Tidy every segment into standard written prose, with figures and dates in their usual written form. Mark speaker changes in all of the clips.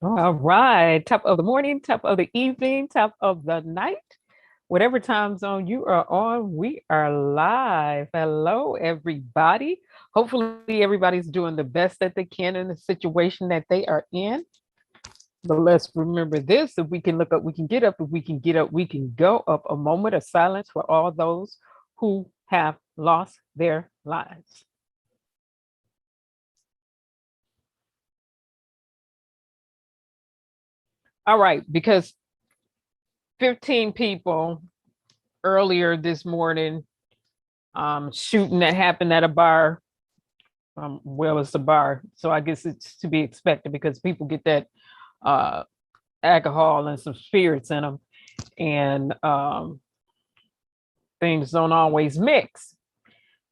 Speaker 1: All right, top of the morning, top of the evening, top of the night, whatever time zone you are on, we are live. Hello, everybody. Hopefully, everybody's doing the best that they can in the situation that they are in. But let's remember this: if we can look up, we can get up. If we can get up, we can go up. A moment of silence for all those who have lost their lives. All right, because 15 people earlier this morning shooting that happened at a bar. Well, it's a bar, so I guess it's to be expected because people get that alcohol and some spirits in them, and things don't always mix.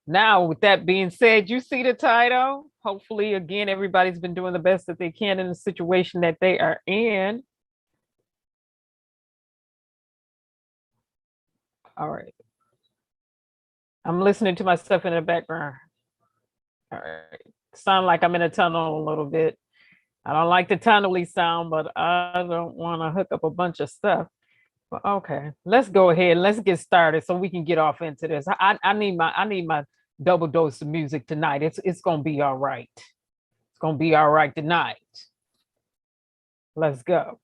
Speaker 1: Now, with that being said, you see the title. Hopefully, again, everybody's been doing the best that they can in the situation that they are in. All right. I'm listening to my stuff in the background. All right. Sound like I'm in a tunnel a little bit. I don't like the tunnely sound, but I don't want to hook up a bunch of stuff. But okay, let's go ahead. Let's get started so we can get off into this. I need my double dose of music tonight. It's gonna be all right. It's gonna be all right tonight. Let's go.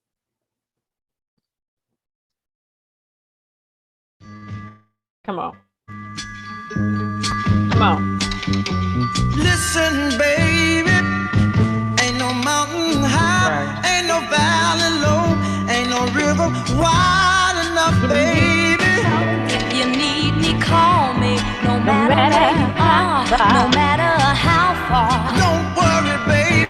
Speaker 1: Come on. Come on.
Speaker 2: Listen, baby, ain't no mountain high, ain't no valley low, ain't no river wide enough, baby.
Speaker 3: If you need me, call me, no matter where you are, no matter how far.
Speaker 2: Don't worry, baby.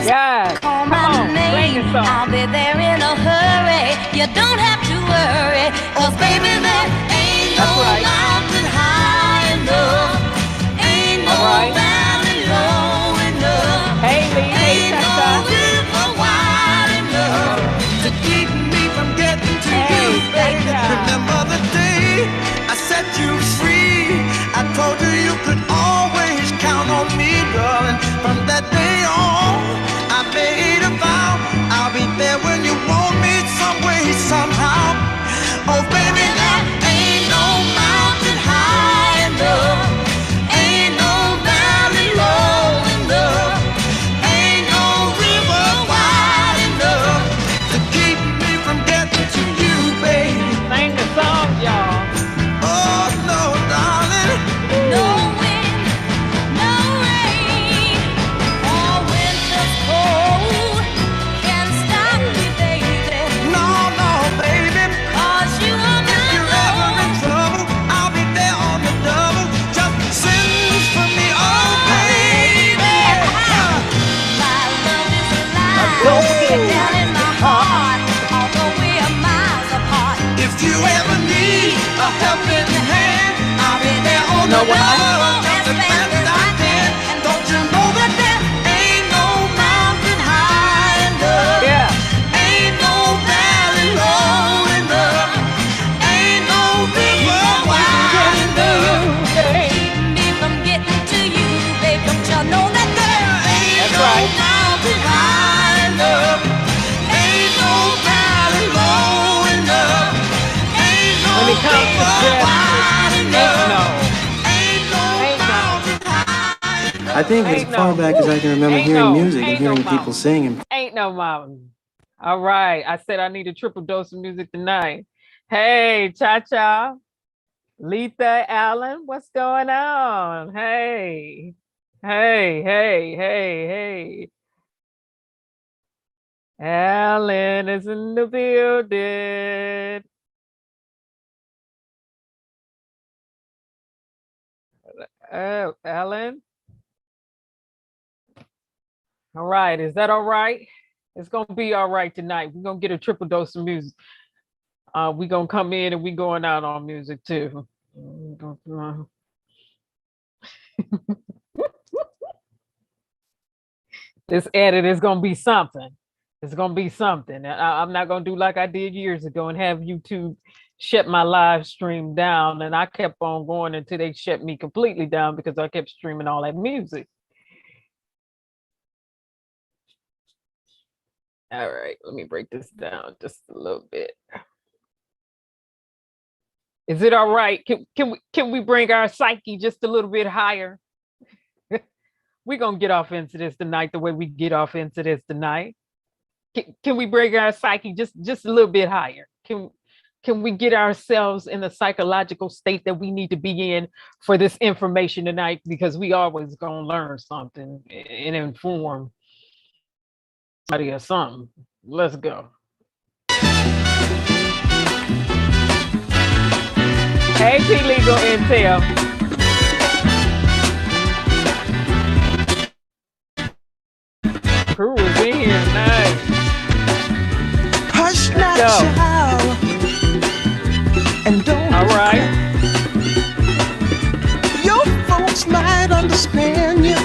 Speaker 1: Yeah.
Speaker 3: Call my name, I'll be there in a hurry. You don't have to worry, cause baby, there ain't no mountain high enough, ain't no valley low enough, ain't no river wide enough
Speaker 2: to keep me from getting to you, baby. Remember the day I set you free? I told you you could always count on me, darling. From that day on, I made a vow I'll be there when you want me, some way, somehow. Oh, baby, there ain't no mountain high enough, ain't no valley low enough, ain't no river wide enough to keep me from getting to you, baby.
Speaker 1: Sing the song, y'all.
Speaker 2: Oh, no, darling.
Speaker 3: No wind, no rain, or winter's cold can stop me, baby.
Speaker 2: No, no, baby.
Speaker 3: Cause you are
Speaker 2: If
Speaker 3: my
Speaker 2: you're ever in
Speaker 3: love.
Speaker 2: trouble, I'll be there on the double. Just send for me, oh, baby.
Speaker 3: My love is alive.
Speaker 1: Don't forget.
Speaker 3: Down in my heart, although we are miles apart.
Speaker 2: If you ever need a helping hand, I'll be there on the
Speaker 1: know what?
Speaker 2: double. Just as fast as I can. Don't you know that there ain't no mountain high enough?
Speaker 1: Yeah.
Speaker 2: Ain't no valley low enough. Ain't no river wide enough.
Speaker 3: Keep me from getting to you, babe. Don't you know that there ain't
Speaker 1: That's
Speaker 3: no
Speaker 1: right.
Speaker 3: mountain high enough,
Speaker 2: Ain't no valley low enough. Ain't no
Speaker 1: When it comes to
Speaker 2: river
Speaker 1: justice,
Speaker 2: wide
Speaker 1: ain't
Speaker 2: enough.
Speaker 1: no.
Speaker 2: Ain't no
Speaker 1: Ain't no.
Speaker 2: mountain high enough.
Speaker 4: I think as
Speaker 1: Ain't
Speaker 4: far
Speaker 1: no.
Speaker 4: back as I can remember
Speaker 1: Ain't
Speaker 4: hearing
Speaker 1: no.
Speaker 4: music and
Speaker 1: Ain't no
Speaker 4: hearing people
Speaker 1: mountain.
Speaker 4: sing and
Speaker 1: Ain't no mountain. All right. I said I need a triple dose of music tonight. Hey, Cha-Cha, Letha Allen, what's going on? Hey, hey, hey, hey, hey. Allen is in the building. Oh, Allen. All right. Is that all right? It's going to be all right tonight. We're going to get a triple dose of music. We're going to come in and we going out on music too. This edit is going to be something. It's going to be something. I'm not going to do like I did years ago and have YouTube shut my live stream down. And I kept on going until they shut me completely down because I kept streaming all that music. All right, let me break this down just a little bit. Is it all right? Can we bring our psyche just a little bit higher? We're gonna get off into this tonight the way we get off into this tonight. Can we bring our psyche just a little bit higher? Can we get ourselves in the psychological state that we need to be in for this information tonight? Because we always gonna learn something and inform somebody or something. Let's go. Hey, P-Legal Intel. Crew is in here tonight.
Speaker 2: Hush now, child, and don't.
Speaker 1: All right.
Speaker 2: Your folks might understand you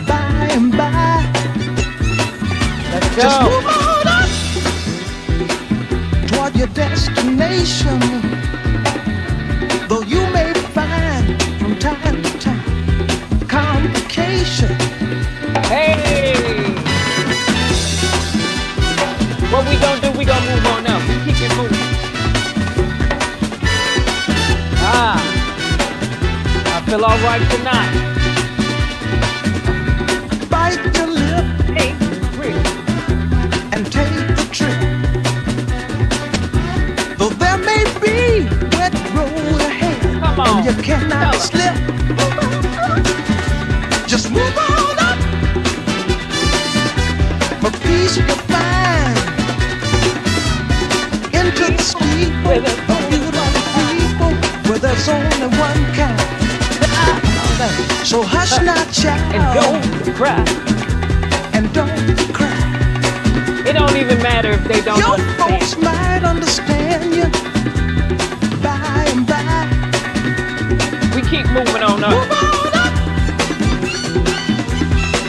Speaker 2: by and by.
Speaker 1: Let's go.
Speaker 2: Just move on up toward your destination. Though you may find from time to time complication.
Speaker 1: Hey! What we gonna do? We gonna move on up. We keep it moving. I feel all right tonight.
Speaker 2: Bite your lip,
Speaker 1: hey, Rick,
Speaker 2: and take the trip. Though there may be wet road ahead,
Speaker 1: come on,
Speaker 2: and you cannot slip. Just move on up. For peace you'll find into the steeple of beautiful people where there's only one kind. So hush now, child,
Speaker 1: and don't cry.
Speaker 2: And don't cry.
Speaker 1: It don't even matter if they don't
Speaker 2: Your
Speaker 1: understand.
Speaker 2: folks might understand you by and by.
Speaker 1: We keep moving on up.
Speaker 2: Move on up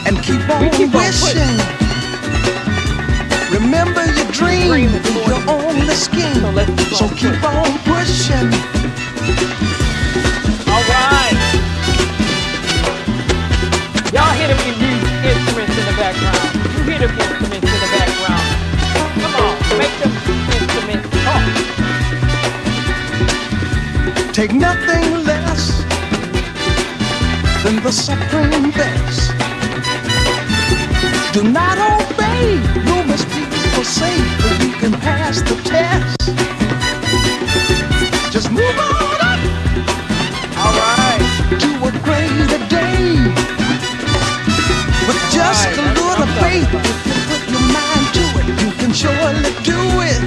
Speaker 2: and keep on wishing. Remember your dream is your only scheme. So keep on pushing.
Speaker 1: All right. Y'all hear them instruments in the background. You hear them instruments in the background. Come on, make them instruments talk.
Speaker 2: Take nothing less than the supreme best. Do not obey, no people say that you can pass the test. Just move on up.
Speaker 1: All right.
Speaker 2: To a greater day. With just a little faith, if you put your mind to it, you can surely do it.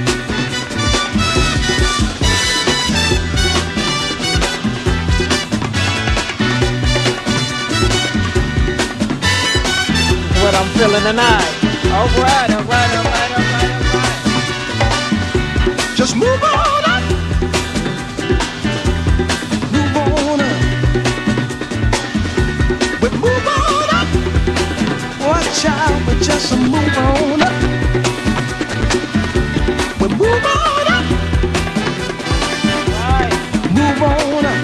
Speaker 1: What I'm feeling tonight. All right, all right, all right, all right, all right.
Speaker 2: Just move on up. Move on up. We move on up. Watch out, but just move on up. We move on up.
Speaker 1: All right.
Speaker 2: Move on up.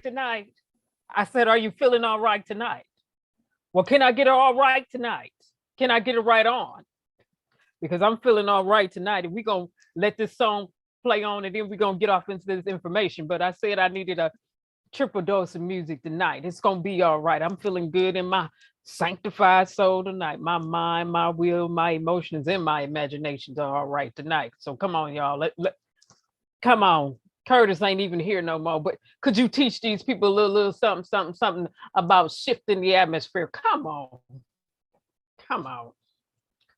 Speaker 1: Tonight. I said, are you feeling all right tonight? Well, can I get it all right tonight? Can I get it right on? Because I'm feeling all right tonight. And we're going to let this song play on and then we're going to get off into this information. But I said I needed a triple dose of music tonight. It's going to be all right. I'm feeling good in my sanctified soul tonight. My mind, my will, my emotions, and my imaginations are all right tonight. So come on, y'all. Come on. Curtis ain't even here no more. But could you teach these people a little something about shifting the atmosphere? Come on. Come on.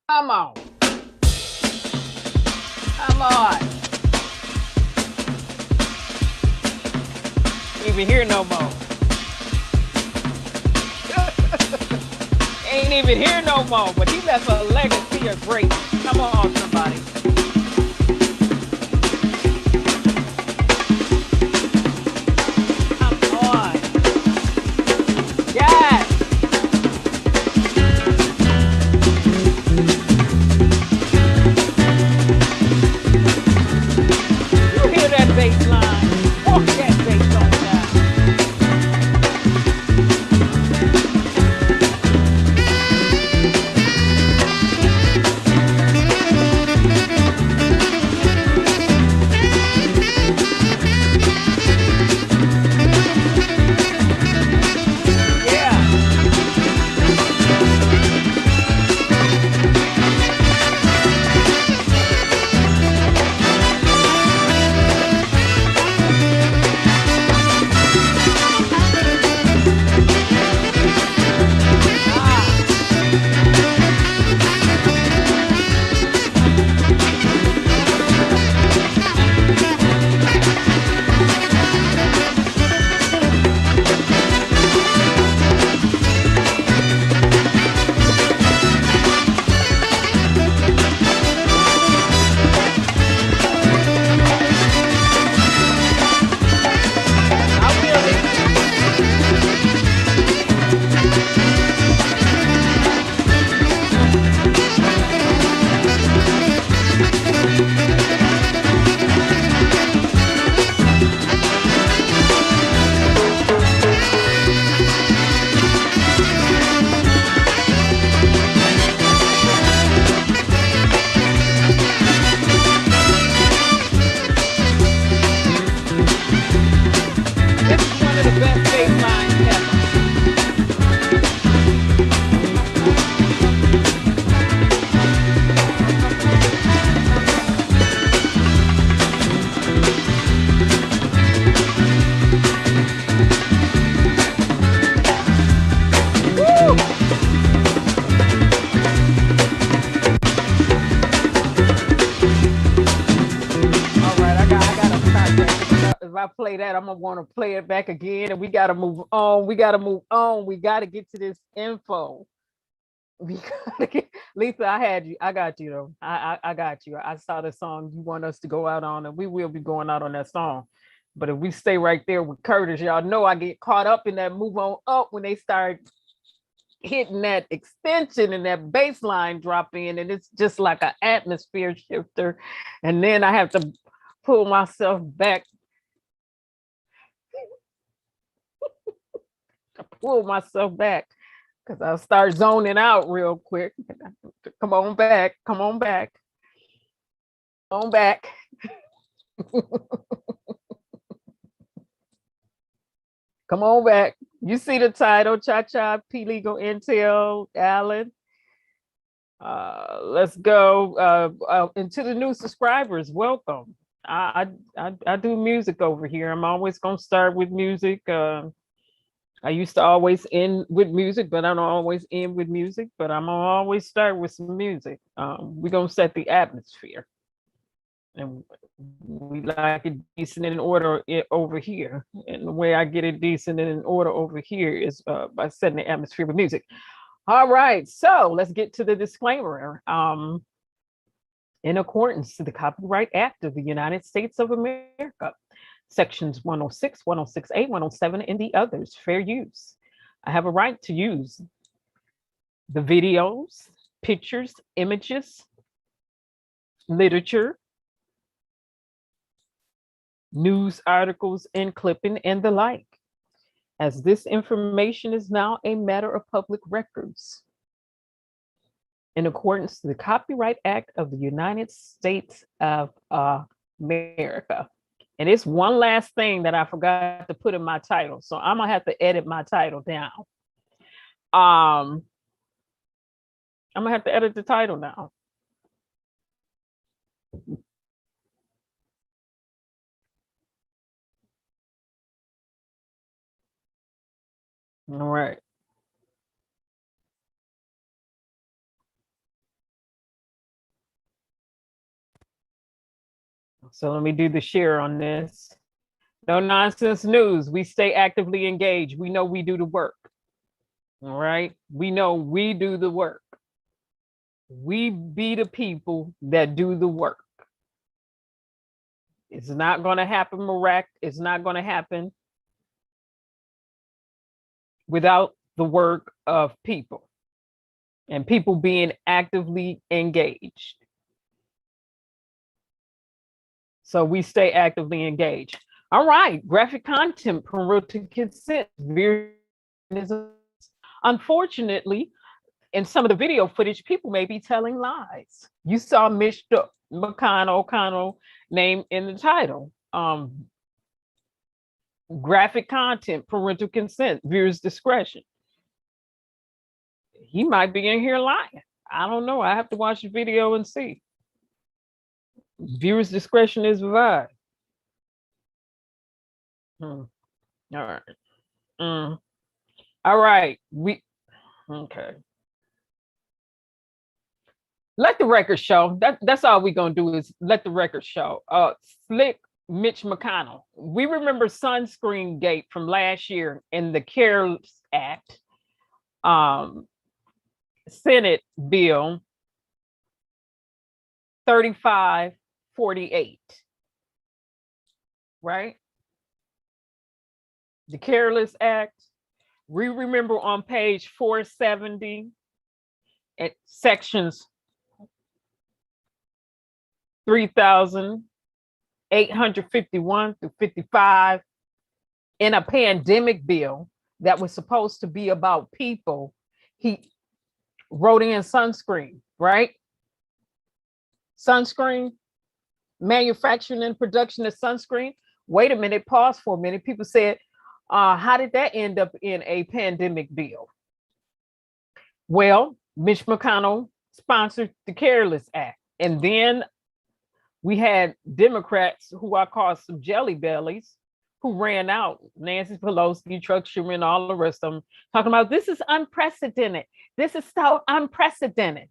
Speaker 1: Come on. Come on. Even here no more. Ain't even here no more, but he left a legacy of greatness. Come on, somebody. Come on. Yes. You hear that bass line? Walk that bass on down. Play that, I'm gonna want to play it back again, and we got to move on. We got to move on. We got to get to this info. We gotta get, Lisa, I had you. I got you though. I got you. I saw the song you want us to go out on, and we will be going out on that song. But if we stay right there with Curtis, y'all know I get caught up in that move on up when they start hitting that extension and that bass line drop in, and it's just like an atmosphere shifter. And then I have to pull myself back. Pull myself back because I'll start zoning out real quick. Come on back. Come on back. Come on back. Come on back. You see the title, Cha-Cha, P Legal Intel, Alan. Let's go into the new subscribers. Welcome. I do music over here. I'm always gonna start with music. I used to always end with music, but I don't always end with music, but I'm gonna always start with some music. We're gonna set the atmosphere. And we like it decent and in order over here. And the way I get it decent and in order over here is by setting the atmosphere with music. All right, so let's get to the disclaimer. In accordance to the Copyright Act of the United States of America, Sections 106, 106A, 107, and the others, fair use. I have a right to use the videos, pictures, images, literature, news articles, and clipping, and the like, as this information is now a matter of public records. In accordance to the Copyright Act of the United States of America. And it's one last thing that I forgot to put in my title. So I'm gonna have to edit my title down. I'm gonna have to edit the title now. All right. So let me do the share on this. No nonsense news. We stay actively engaged. We know we do the work. All right. We know we do the work. We be the people that do the work. It's not going to happen It's not going to happen without the work of people and people being actively engaged. So we stay actively engaged. All right, graphic content, parental consent. Unfortunately, in some of the video footage, people may be telling lies. You saw Mr. O'Connell name in the title. Graphic content, parental consent, viewers' discretion. He might be in here lying. I don't know. I have to watch the video and see. Viewers' discretion is advised. All right. All right. Okay. Let the record show. That's all we're gonna do is let the record show. Slick Mitchconl. We remember sunscreen gate from last year in the CARES Act, Senate Bill 3548. Right? The CARES Act. We remember on page 470 at sections 3,851 through 55 in a pandemic bill that was supposed to be about people. He wrote in sunscreen, right? Sunscreen, manufacturing and production of sunscreen. Wait a minute, pause for a minute. People said, how did that end up in a pandemic bill? Well, Mitchconl sponsored the CARES Act. And then we had Democrats who I call some jelly bellies who ran out, Nancy Pelosi, Chuck Schumer, and all the rest of them, talking about this is unprecedented. This is so unprecedented.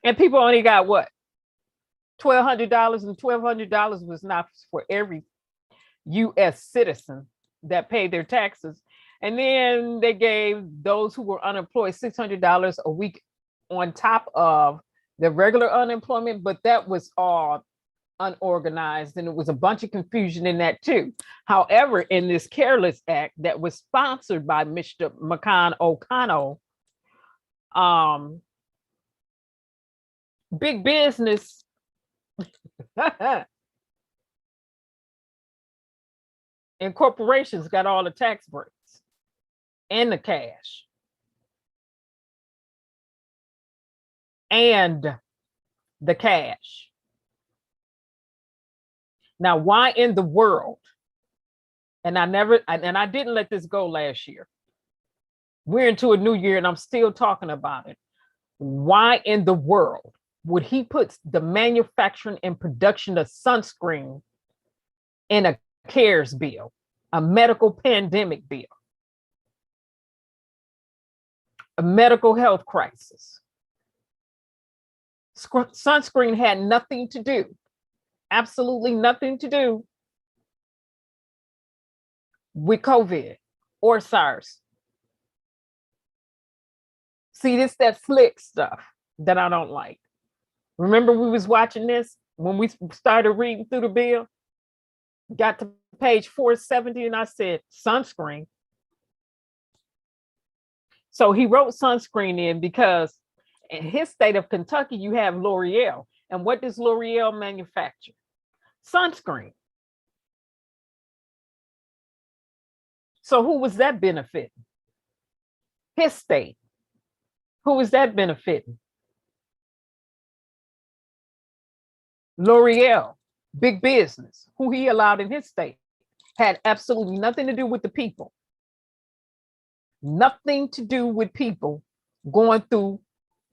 Speaker 1: And people only got what? $1,200, and $1,200 was not for every US citizen that paid their taxes. And then they gave those who were unemployed $600 a week on top of the regular unemployment, but that was all unorganized, and it was a bunch of confusion in that too. However, in this CARES Act that was sponsored by Mr. O'Connell, big business and corporations got all the tax breaks and the cash and the cash. Now, why in the world? And I didn't let this go last year. We're into a new year and I'm still talking about it. Why in the world would he put the manufacturing and production of sunscreen in a CARES bill, a medical pandemic bill, a medical health crisis? Sunscreen had nothing to do, absolutely nothing to do with COVID or SARS. See, this that slick stuff that I don't like. Remember we was watching this when we started reading through the bill? Got to page 470 and I said, sunscreen. So he wrote sunscreen in because in his state of Kentucky, you have L'Oreal. And what does L'Oreal manufacture? Sunscreen. So who was that benefiting? His state. Who was that benefiting? L'Oreal, big business, who he allowed in his state, had absolutely nothing to do with the people. Nothing to do with people going through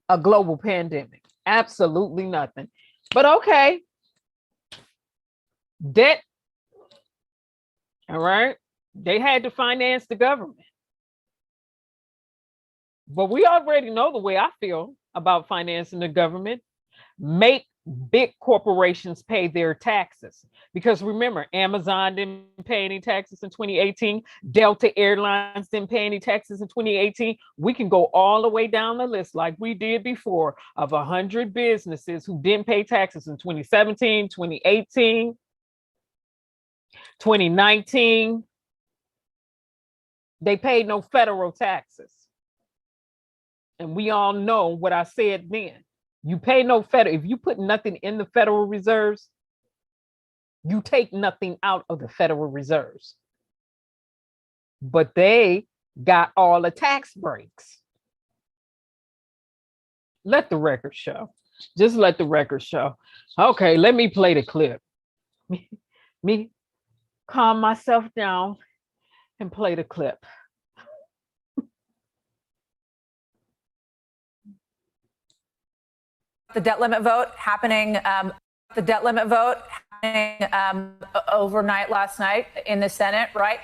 Speaker 1: a global pandemic. Absolutely nothing. But okay. Debt. All right. They had to finance the government. But we already know the way I feel about financing the government. Make big corporations pay their taxes. Because remember, Amazon didn't pay any taxes in 2018. Delta Airlines didn't pay any taxes in 2018. We can go all the way down the list like we did before of 100 businesses who didn't pay taxes in 2017, 2018, 2019. They paid no federal taxes. And we all know what I said then. You pay no federal. If you put nothing in the Federal Reserves, you take nothing out of the Federal Reserves. But they got all the tax breaks. Let the record show. Just let the record show. Okay, let me play the clip. Me calm myself down and play the clip.
Speaker 4: The debt limit vote happening. Overnight last night in the Senate, right?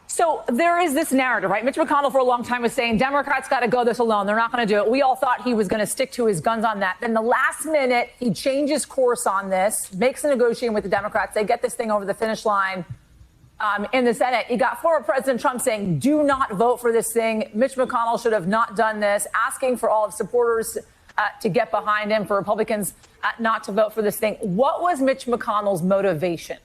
Speaker 4: So there is this narrative, right? Mitch McConnell for a long time was saying Democrats got to go this alone. They're not going to do it. We all thought he was going to stick to his guns on that. Then the last minute, he changes course on this, makes a negotiation with the Democrats. They get this thing over the finish line in the Senate. You got former President Trump saying, do not vote for this thing. Mitch McConnell should have not done this, asking for all of supporters to get behind him, for Republicans not to vote for this thing. What was Mitch McConnell's motivation?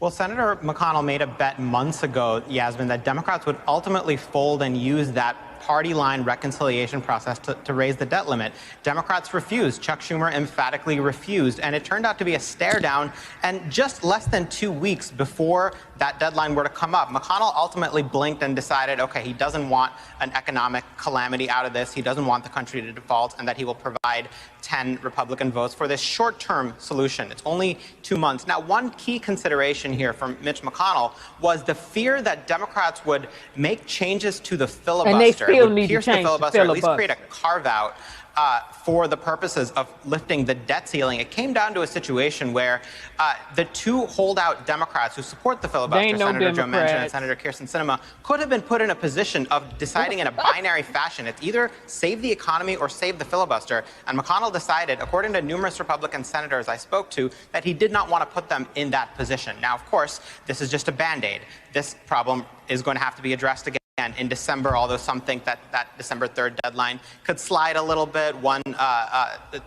Speaker 5: Well, Senator McConnell made a bet months ago, Yasmin, that Democrats would ultimately fold and use that party line reconciliation process to raise the debt limit. Democrats refused. Chuck Schumer emphatically refused. And it turned out to be a stare down. And just less than 2 weeks before that deadline were to come up, McConnell ultimately blinked and decided, okay, he doesn't want an economic calamity out of this. He doesn't want the country to default, and that he will provide 10 Republican votes for this short-term solution. It's only 2 months. Now, one key consideration here from Mitch McConnell was the fear that Democrats would make changes to the filibuster.
Speaker 1: Still need to change the filibuster.
Speaker 5: At least create a carve-out for the purposes of lifting the debt ceiling. It came down to a situation where the two holdout Democrats who support the filibuster, Senator Joe Manchin and Senator Kyrsten Sinema, could have been put in a position of deciding in a binary fashion. It's either save the economy or save the filibuster. And McConnell decided, according to numerous Republican senators I spoke to, that he did not want to put them in that position. Now, of course, this is just a Band-Aid. This problem is going to have to be addressed again in December, although some think that that December 3rd deadline could slide a little bit. One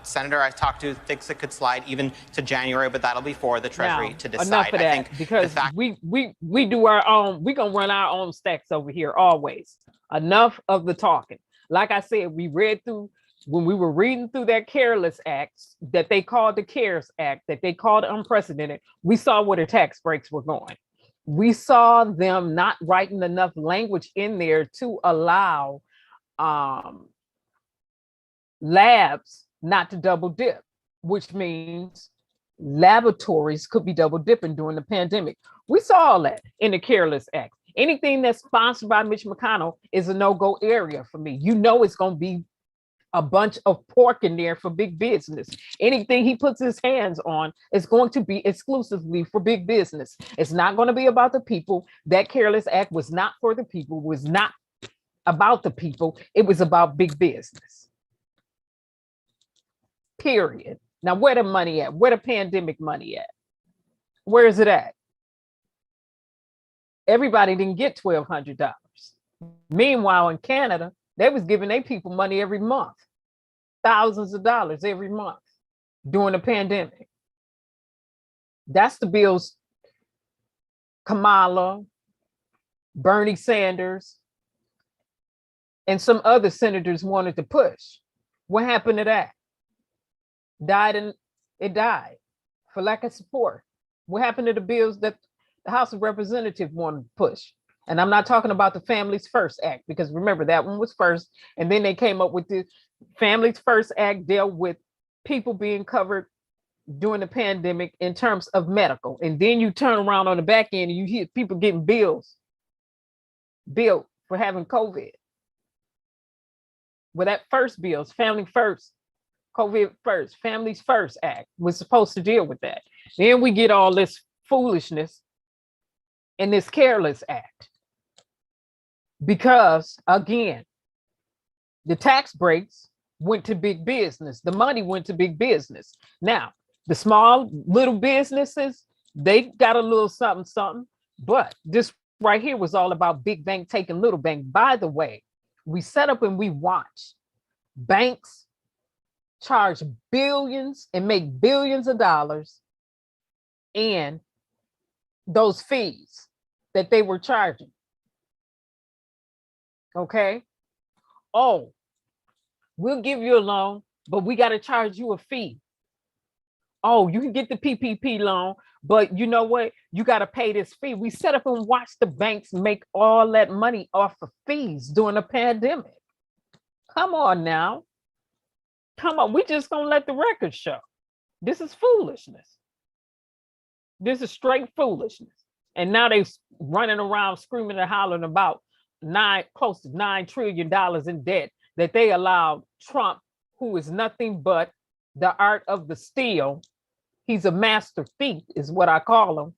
Speaker 5: senator I talked to thinks it could slide even to January, but that'll be for the Treasury to decide.
Speaker 1: Enough of that, because we do our own, we're going to run our own stacks over here always. Enough of the talking. Like I said, we read through, when we were reading through that Careless Act that they called the CARES Act, that they called unprecedented, we saw where the tax breaks were going. We saw them not writing enough language in there to allow labs not to double dip, which means laboratories could be double dipping during the pandemic. We saw all that in the Careless Act. Anything that's sponsored by Mitch McConnell is a no-go area for me. You know it's going to be a bunch of pork in there for big business. Anything he puts his hands on is going to be exclusively for big business. It's not going to be about the people. That Careless Act was not for the people, was not about the people. It was about big business. Period. Now, where the money at? Where the pandemic money at? Where is it at? Everybody didn't get $1,200. Meanwhile, in Canada, they was giving their people money every month, thousands of dollars every month during the pandemic. That's the bills Kamala, Bernie Sanders, and some other senators wanted to push. What happened to that? It died for lack of support. What happened to the bills that the House of Representatives wanted to push? And I'm not talking about the Families First Act, because remember, that one was first. And then they came up with the Families First Act, dealt with people being covered during the pandemic in terms of medical. And then you turn around on the back end and you hear people getting billed for having COVID. Well, that first bill, Family First, COVID First, Families First Act was supposed to deal with that. Then we get all this foolishness in this Careless Act. Because again, The tax breaks went to big business. The money went to big business. Now, the small little businesses, they got a little something, something. But this right here was all about big bank taking little bank. By the way, we set up and we watch banks charge billions and make billions of dollars in those fees that they were charging. Okay. Oh, we'll give you a loan, but we got to charge you a fee. Oh, you can get the PPP loan, but you know what? You got to pay this fee. We set up and watch the banks make all that money off of fees during a pandemic. Come on now. Come on. We just going to let the record show. This is foolishness. This is straight foolishness. And now they're running around screaming and hollering about close to $9 trillion in debt that they allowed Trump, who is nothing but the art of the steal. He's a master thief, is what I call him.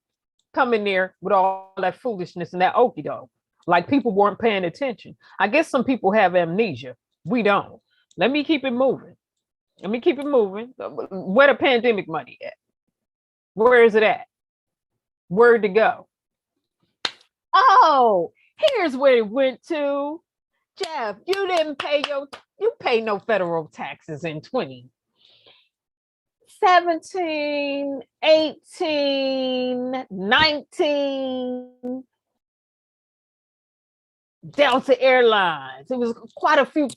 Speaker 1: Come in there with all that foolishness and that okie doke, like people weren't paying attention. I guess some people have amnesia. We don't. Let me keep it moving. Let me keep it moving. Where the pandemic money at? Where is it at? Where'd it go? Oh, here's where it went to. Jeff, you didn't pay you pay no federal taxes in 2017, 18, 19. Delta Airlines. It was quite a few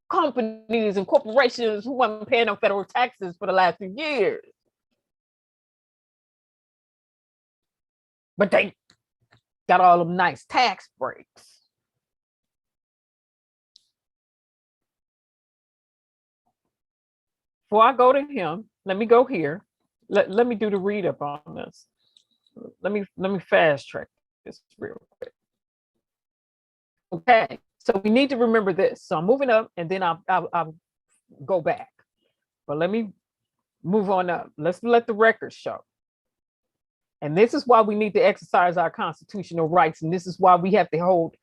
Speaker 1: companies and corporations who weren't paying no federal taxes for the last few years. But they got all them nice tax breaks. Before I go to him, let me go here. Let me do the read up on this. Let me fast track this real quick. Okay, so we need to remember this. So I'm moving up and then I'll go back. But let me move on up. Let's let the record show. And this is why we need to exercise our constitutional rights. And this is why we have to hold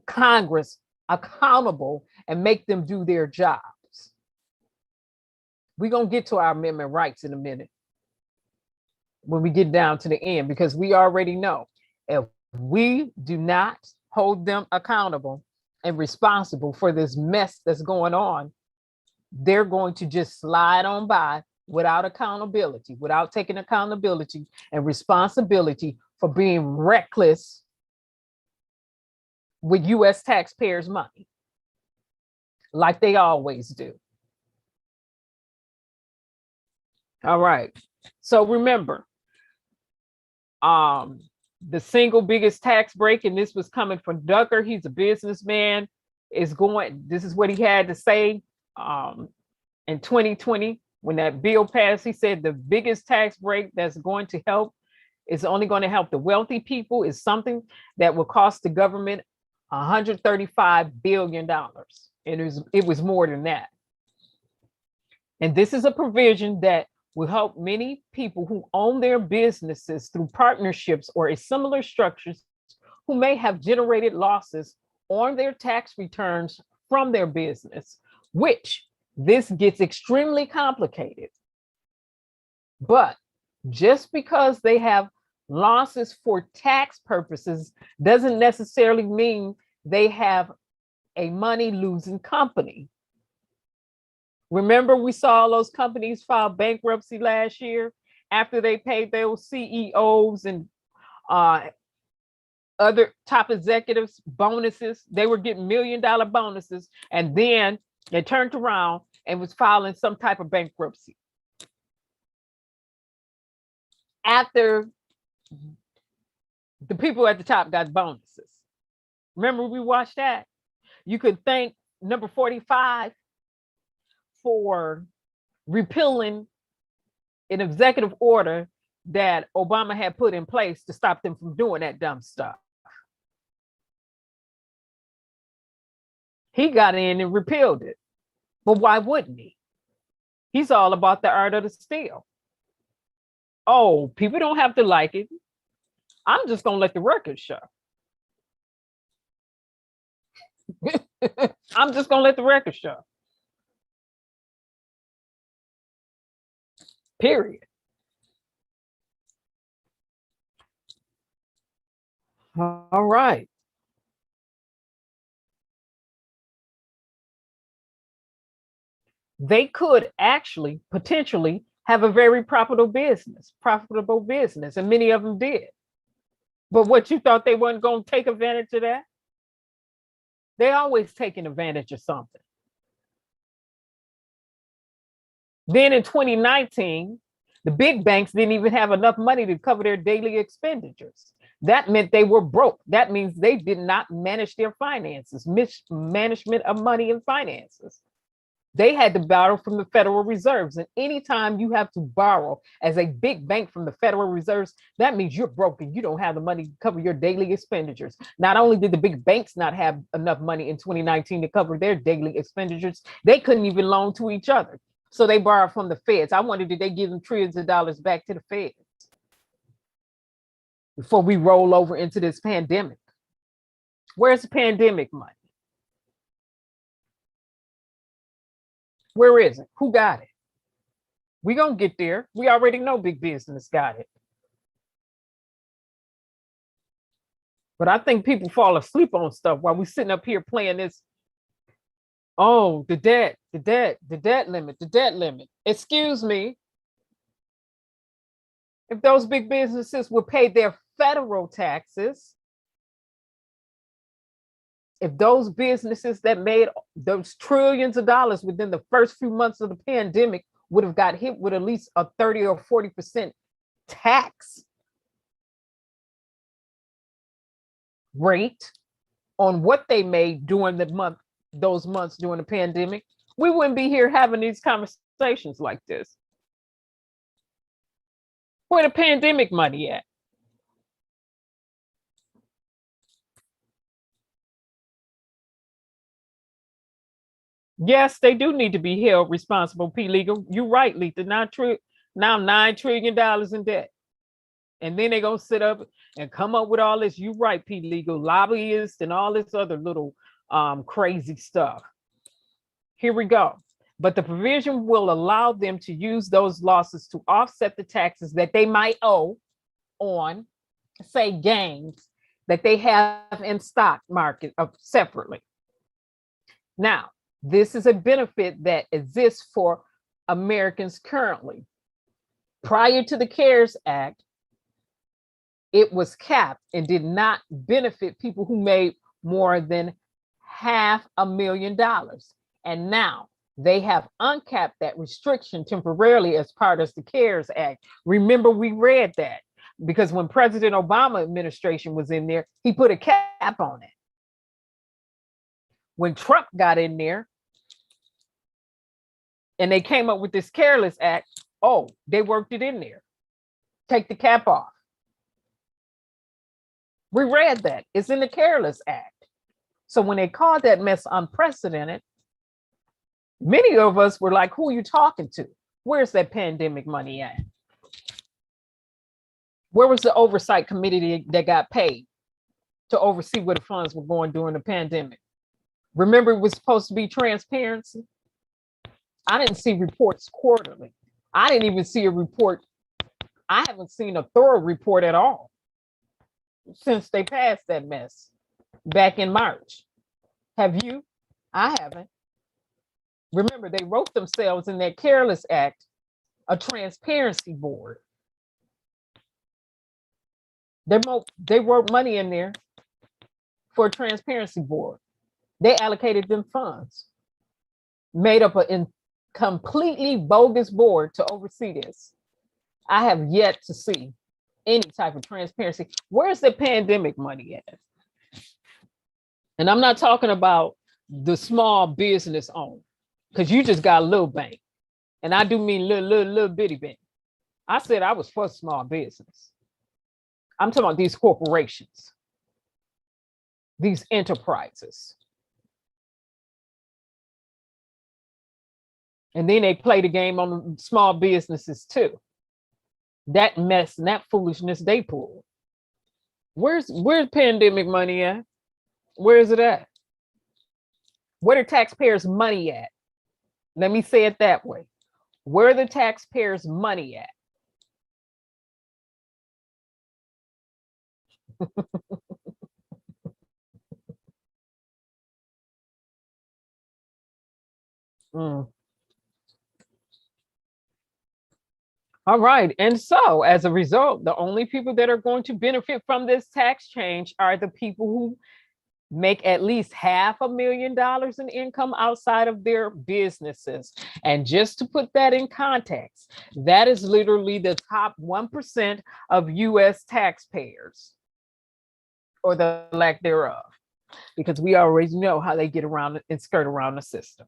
Speaker 1: Congress accountable and make them do their jobs. We're going to get to our amendment rights in a minute when we get down to the end, because we already know if we do not hold them accountable and responsible for this mess that's going on, they're going to just slide on by without accountability, without taking accountability and responsibility for being reckless with U.S. taxpayers' money, like they always do. All right. So remember, the single biggest tax break, and this was coming from Ducker. He's a businessman. This is what he had to say in 2020. When that bill passed, he said the biggest tax break that's going to help is only going to help the wealthy people, is something that will cost the government $135 billion. It was more than that. And this is a provision that will help many people who own their businesses through partnerships or similar structures who may have generated losses on their tax returns from their business, which this gets extremely complicated. But just because they have losses for tax purposes doesn't necessarily mean they have a money-losing company. Remember, we saw all those companies file bankruptcy last year after they paid those CEOs and other top executives bonuses. They were getting $1 million bonuses, and then they turned around and was filing some type of bankruptcy after the people at the top got bonuses. Remember, we watched that? You could thank number 45 for repealing an executive order that Obama had put in place to stop them from doing that dumb stuff. He got in and repealed it. But why wouldn't he? He's all about the art of the steal. Oh, people don't have to like it. I'm just going to let the record show. I'm just gonna let the record show. Period. All right. They could actually potentially have a very profitable business, and many of them did. But what, you thought they weren't going to take advantage of that? They always taking advantage of something. Then in 2019, the big banks didn't even have enough money to cover their daily expenditures. That meant they were broke. That means they did not manage their finances, mismanagement of money and finances. They had to borrow from the Federal Reserves. And anytime you have to borrow as a big bank from the Federal Reserves, that means you're broke and you don't have the money to cover your daily expenditures. Not only did the big banks not have enough money in 2019 to cover their daily expenditures, they couldn't even loan to each other. So they borrowed from the feds. I wonder, did they give them trillions of dollars back to the feds before we roll over into this pandemic? Where's the pandemic money? Where is it? Who got it? We're going to get there. We already know big business got it. But I think people fall asleep on stuff while we're sitting up here playing this. Oh, the debt limit. Excuse me. If those big businesses would pay their federal taxes, if those businesses that made those trillions of dollars within the first few months of the pandemic would have got hit with at least a 30 or 40% tax rate on what they made during those months during the pandemic, we wouldn't be here having these conversations like this. Where the pandemic money at? Yes, they do need to be held responsible, P. Legal. You're right, Letha. Now $9 trillion in debt. And then they're going to sit up and come up with all this. You're right, P. Legal. Lobbyists and all this other little crazy stuff. Here we go. But the provision will allow them to use those losses to offset the taxes that they might owe on, say, gains that they have in stock market separately. Now, this is a benefit that exists for Americans currently. Prior to the CARES Act, it was capped and did not benefit people who made more than $500,000. And now they have uncapped that restriction temporarily as part of the CARES Act. Remember, we read that because when President Obama administration was in there, he put a cap on it. When Trump got in there and they came up with this Careless Act, oh, they worked it in there. Take the cap off. We read that. It's in the Careless Act. So when they called that mess unprecedented, many of us were like, who are you talking to? Where's that pandemic money at? Where was the oversight committee that got paid to oversee where the funds were going during the pandemic? Remember, it was supposed to be transparency. I didn't see reports quarterly. I didn't even see a report. I haven't seen a thorough report at all since they passed that mess back in March. Have you? I haven't. Remember, they wrote themselves in that Careless Act a transparency board. They wrote money in there for a transparency board. They allocated them funds, made up a completely bogus board to oversee this. I have yet to see any type of transparency. Where's the pandemic money at? And I'm not talking about the small business owner, because you just got a little bank. And I do mean little bitty bank. I said I was for small business. I'm talking about these corporations, these enterprises. And then they play the game on the small businesses too. That mess and that foolishness they pull. Where's pandemic money at? Where is it at? Where the taxpayers' money at? Let me say it that way. Where the taxpayers' money at? Mm. All right. And so as a result, the only people that are going to benefit from this tax change are the people who make at least $500,000 in income outside of their businesses. And just to put that in context, that is literally the top 1% of US taxpayers, or the lack thereof, because we already know how they get around and skirt around the system.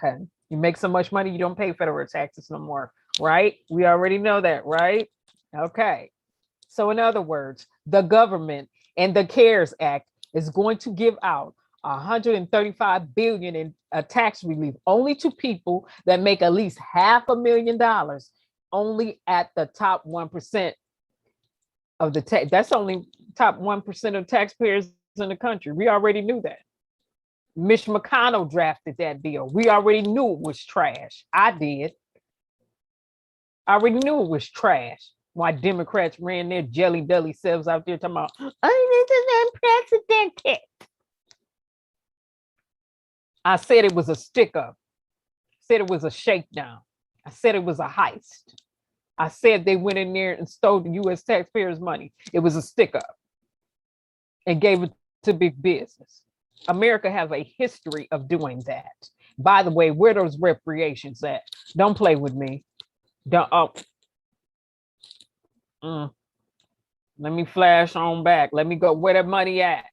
Speaker 1: Okay. You make so much money, you don't pay federal taxes no more, right? We already know that, right? Okay. So in other words, the government and the CARES Act is going to give out $135 billion in tax relief only to people that make at least $500,000, only at the top 1% of the tax. That's only top 1% of taxpayers in the country. We already knew that. Mitchconl drafted that bill. We already knew it was trash. I did. I already knew it was trash. Why Democrats ran their jelly belly selves out there talking about, oh, this is unprecedented. I said it was a stick up. I said it was a shakedown. I said it was a heist. I said they went in there and stole the US taxpayers' money. It was a stick up and gave it to big business. America has a history of doing that. By the way, where those reparations at? Don't play with me. Don't. Let me flash on back. Let me go. Where the money at?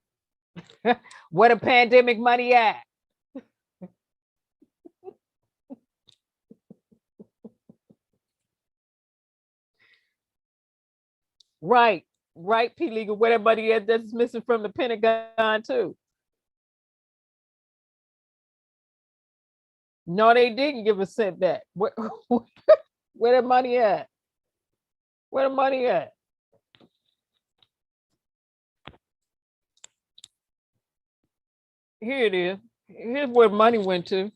Speaker 1: Where the pandemic money at? Right, P. Legal. Where that money at? That's missing from the Pentagon too. No, they didn't give a cent back. Where the money at? Where the money at? Here it is. Here's where money went to.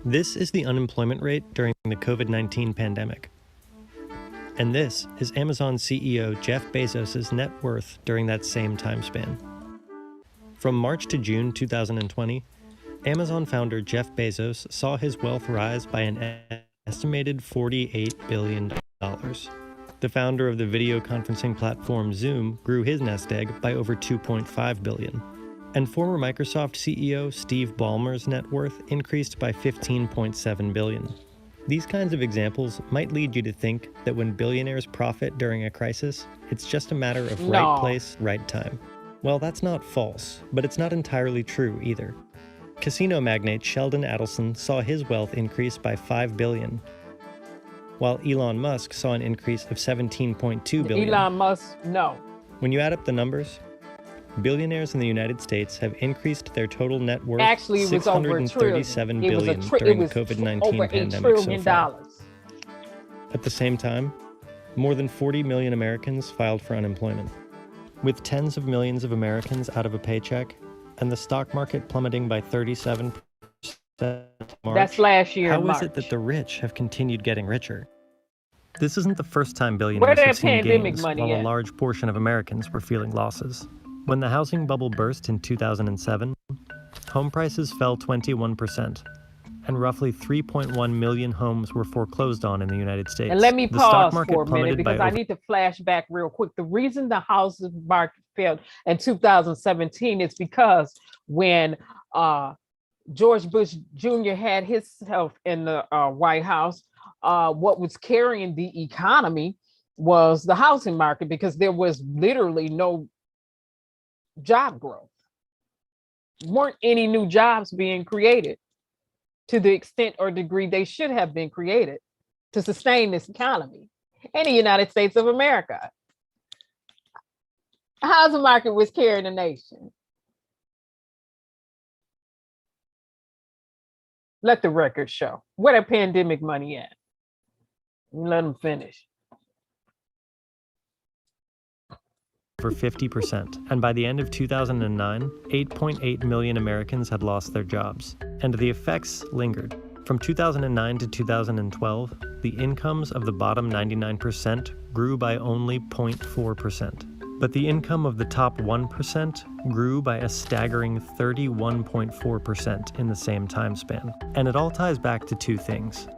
Speaker 6: This is the unemployment rate during the COVID-19 pandemic. And this is Amazon CEO Jeff Bezos' net worth during that same time span. From March to June 2020, Amazon founder Jeff Bezos saw his wealth rise by an estimated $48 billion. The founder of the video conferencing platform Zoom grew his nest egg by over $2.5 billion. And former Microsoft CEO Steve Ballmer's net worth increased by $15.7 billion. These kinds of examples might lead you to think that when billionaires profit during a crisis, it's just a matter of right place, right time. Well, that's not false, but it's not entirely true either. Casino magnate Sheldon Adelson saw his wealth increase by $5 billion, while Elon Musk saw an increase of $17.2 billion.
Speaker 1: Elon Musk, no.
Speaker 6: When you add up the numbers, billionaires in the United States have increased their total net worth $637 billion during the COVID-19 pandemic so far. At the same time, more than 40 million Americans filed for unemployment. With tens of millions of Americans out of a paycheck and the stock market plummeting by 37% March,
Speaker 1: that's last year.
Speaker 6: How is it that the rich have continued getting richer? This isn't the first time billionaires have seen gains, while a large portion of Americans were feeling losses. When the housing bubble burst in 2007, home prices fell 21%, and roughly 3.1 million homes were foreclosed on in the United States.
Speaker 1: And let me pause for a minute because I need to flash back real quick. The reason the housing market failed in 2017 is because when George Bush Jr. had himself in the White House, what was carrying the economy was the housing market, because there was literally no job growth. Weren't any new jobs being created to the extent or degree they should have been created to sustain this economy in the United States of America. The housing market was carrying the nation. Let the record show. Where the pandemic money at? Let them finish.
Speaker 6: over 50%, and by the end of 2009, 8.8 million Americans had lost their jobs, and the effects lingered. From 2009 to 2012, the incomes of the bottom 99% grew by only 0.4%. But the income of the top 1% grew by a staggering 31.4% in the same time span. And it all ties back to two things.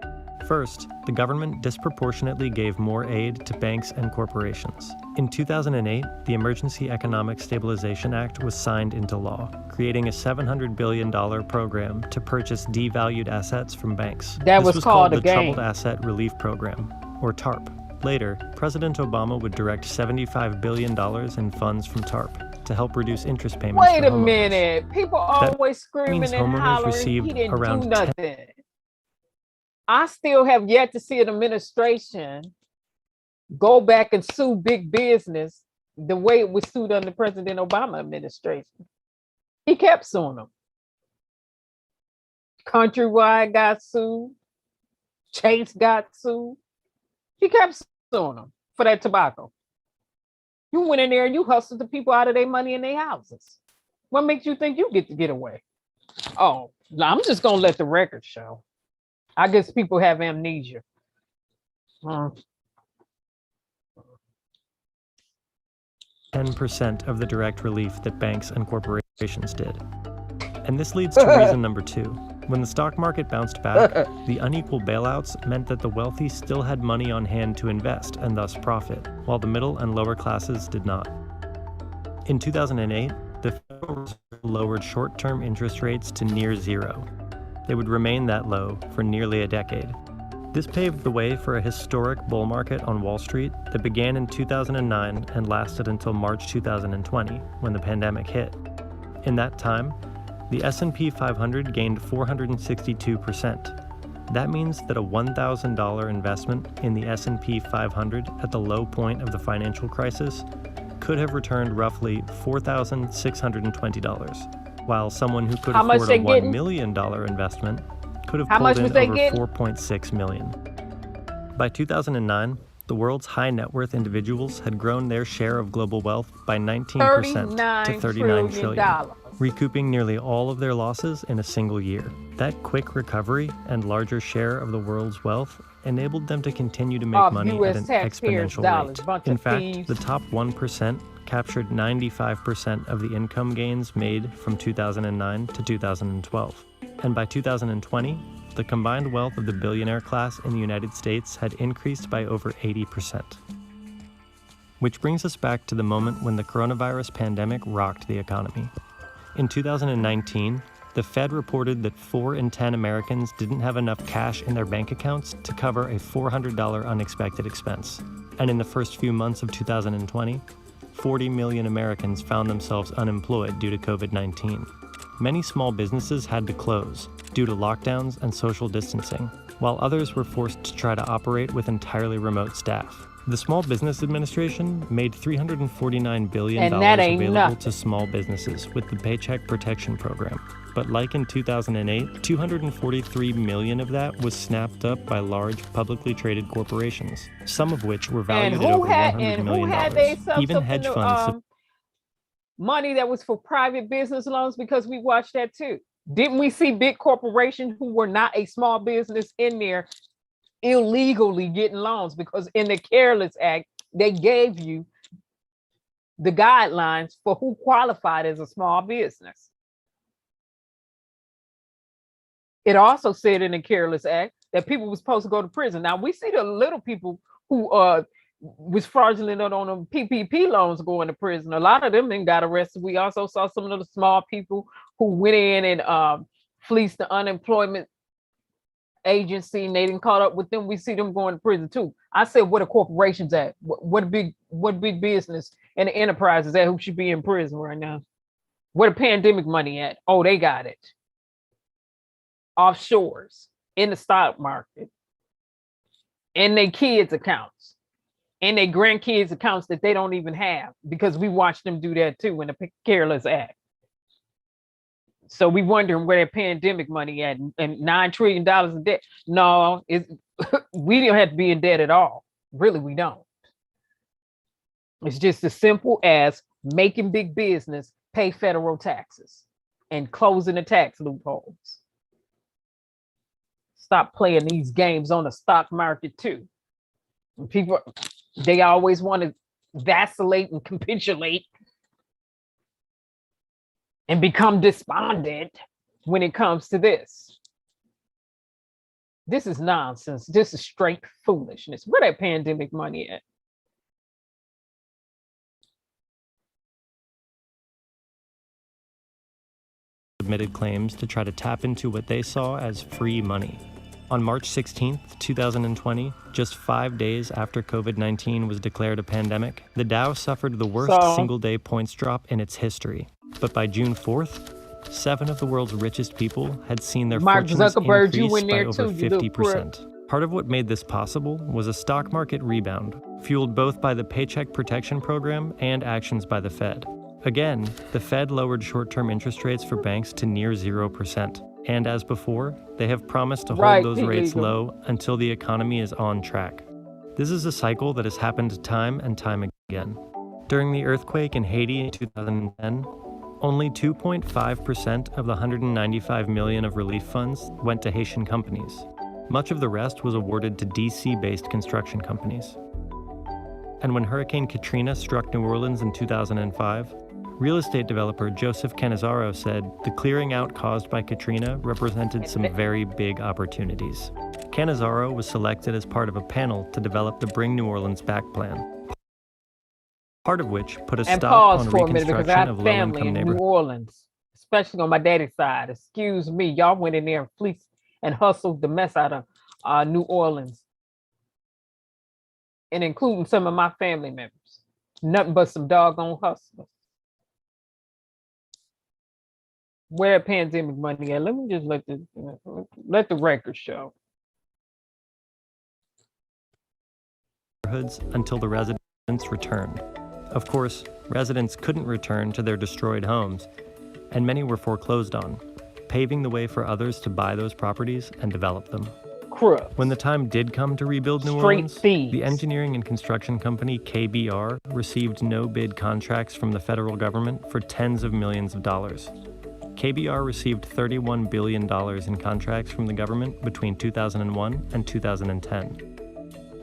Speaker 6: First, the government disproportionately gave more aid to banks and corporations. In 2008, the Emergency Economic Stabilization Act was signed into law, creating a $700 billion program to purchase devalued assets from banks.
Speaker 1: That was called
Speaker 6: the
Speaker 1: Gaye.
Speaker 6: Troubled Asset Relief Program, or TARP. Later, President Obama would direct $75 billion in funds from TARP to help reduce interest payments
Speaker 1: Wait
Speaker 6: for
Speaker 1: a
Speaker 6: homeowners.
Speaker 1: minute. People always screaming
Speaker 6: means
Speaker 1: and
Speaker 6: homeowners
Speaker 1: hollering.
Speaker 6: received
Speaker 1: He didn't
Speaker 6: around
Speaker 1: do nothing. I still have yet to see an administration go back and sue big business the way it was sued under President Obama administration. He kept suing them. Countrywide got sued. Chase got sued. He kept suing them for that tobacco. You went in there and you hustled the people out of their money in their houses. What makes you think you get to get away? Oh, I'm just gonna let the record show. I guess people have amnesia.
Speaker 6: 10% of the direct relief that banks and corporations did. And this leads to reason number two. When the stock market bounced back, the unequal bailouts meant that the wealthy still had money on hand to invest and thus profit, while the middle and lower classes did not. In 2008, the Federal Reserve lowered short-term interest rates to near zero. They would remain that low for nearly a decade. This paved the way for a historic bull market on Wall Street that began in 2009 and lasted until March 2020, when the pandemic hit. In that time, the S&P 500 gained 462%. That means that a $1,000 investment in the S&P 500 at the low point of the financial crisis could have returned roughly $4,620, while someone who could afford a $1 million investment could have pulled in over $4.6 million. By 2009, the world's high net worth individuals had grown their share of global wealth by 19% to $39 trillion, recouping nearly all of their losses in a single year. That quick recovery and larger share of the world's wealth enabled them to continue to make money at an exponential rate. In fact, the top 1% captured 95% of the income gains made from 2009 to 2012. And by 2020, the combined wealth of the billionaire class in the United States had increased by over 80%. Which brings us back to the moment when the coronavirus pandemic rocked the economy. In 2019, the Fed reported that 4 in 10 Americans didn't have enough cash in their bank accounts to cover a $400 unexpected expense. And in the first few months of 2020, 40 million Americans found themselves unemployed due to COVID-19. Many small businesses had to close due to lockdowns and social distancing, while others were forced to try to operate with entirely remote staff. The Small Business Administration made $349 billion available to small businesses with the Paycheck Protection Program. But like in 2008, $243 million of that was snapped up by large publicly traded corporations, some of which were valued at over $100 million. Even hedge funds.
Speaker 1: Money that was for private business loans, because we watched that too. Didn't we see big corporations who were not a small business in there illegally getting loans? Because in the Careless Act, they gave you the guidelines for who qualified as a small business. It also said in the Careless Act that people were supposed to go to prison. Now we see the little people who was fraudulent on them PPP loans going to prison. A lot of them then got arrested. We also saw some of the small people who went in and fleeced the unemployment agency, and they didn't caught up with them. We see them going to prison too. I said, what are corporations at? What big business and the enterprises at who should be in prison right now? Where the pandemic money at? Oh, they got it. Offshores, in the stock market, in their kids' accounts, in their grandkids' accounts that they don't even have, because we watched them do that too in the Careless Act. So we wondering where their pandemic money at, and $9 trillion in debt. No, we don't have to be in debt at all. Really, we don't. It's just as simple as making big business pay federal taxes and closing the tax loopholes. Stop playing these games on the stock market too. People, they always want to vacillate and capitulate and become despondent when it comes to this. This is nonsense. This is straight foolishness. Where that pandemic money at?
Speaker 6: Submitted claims to try to tap into what they saw as free money. On March 16th, 2020, just 5 days after COVID-19 was declared a pandemic, the Dow suffered the worst single-day points drop in its history. But by June 4th, 7 of the world's richest people had seen their fortunes increase by over 50%. Part of what made this possible was a stock market rebound, fueled both by the Paycheck Protection Program and actions by the Fed. Again, the Fed lowered short-term interest rates for banks to near 0%. And as before, they have promised to hold those rates low until the economy is on track. This is a cycle that has happened time and time again. During the earthquake in Haiti in 2010, only 2.5% of the $195 million of relief funds went to Haitian companies. Much of the rest was awarded to DC-based construction companies. And when Hurricane Katrina struck New Orleans in 2005, real estate developer Joesph said the clearing out caused by Katrina represented some very big opportunities. Cannizzaro was selected as part of a panel to develop the Bring New Orleans Back plan, part of which put a stop on reconstruction of low-income neighborhoods.
Speaker 1: New Orleans, especially on my daddy's side. Excuse me, y'all went in there and fleeced and hustled the mess out of New Orleans, and including some of my family members. Nothing but some doggone hustlers. Where pandemic money at? Let me just let the record show.
Speaker 6: Until the residents returned. Of course, residents couldn't return to their destroyed homes, and many were foreclosed on, paving the way for others to buy those properties and develop them. When the time did come to rebuild New Orleans, the engineering and construction company KBR received no bid contracts from the federal government for tens of millions of dollars. KBR received $31 billion in contracts from the government between 2001 and 2010.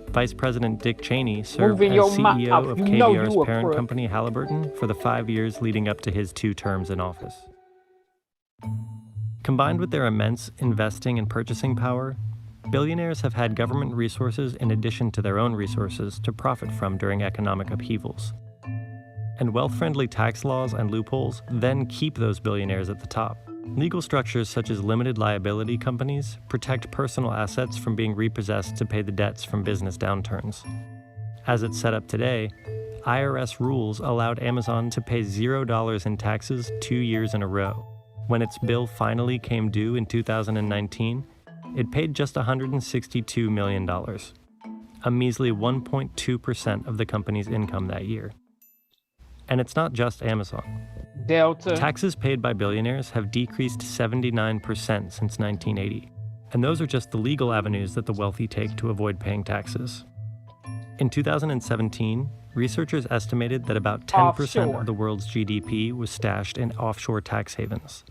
Speaker 6: Vice President Dick Cheney served as CEO of KBR's parent company Halliburton for the 5 years leading up to his 2 terms in office. Combined with their immense investing and purchasing power, billionaires have had government resources in addition to their own resources to profit from during economic upheavals. And wealth-friendly tax laws and loopholes then keep those billionaires at the top. Legal structures such as limited liability companies protect personal assets from being repossessed to pay the debts from business downturns. As it's set up today, IRS rules allowed Amazon to pay $0 in taxes 2 years in a row. When its bill finally came due in 2019, it paid just $162 million, a measly 1.2% of the company's income that year. And it's not just Amazon.
Speaker 1: Delta.
Speaker 6: Taxes paid by billionaires have decreased 79% since 1980. And those are just the legal avenues that the wealthy take to avoid paying taxes. In 2017, researchers estimated that about 10% of the world's GDP was stashed in offshore tax havens.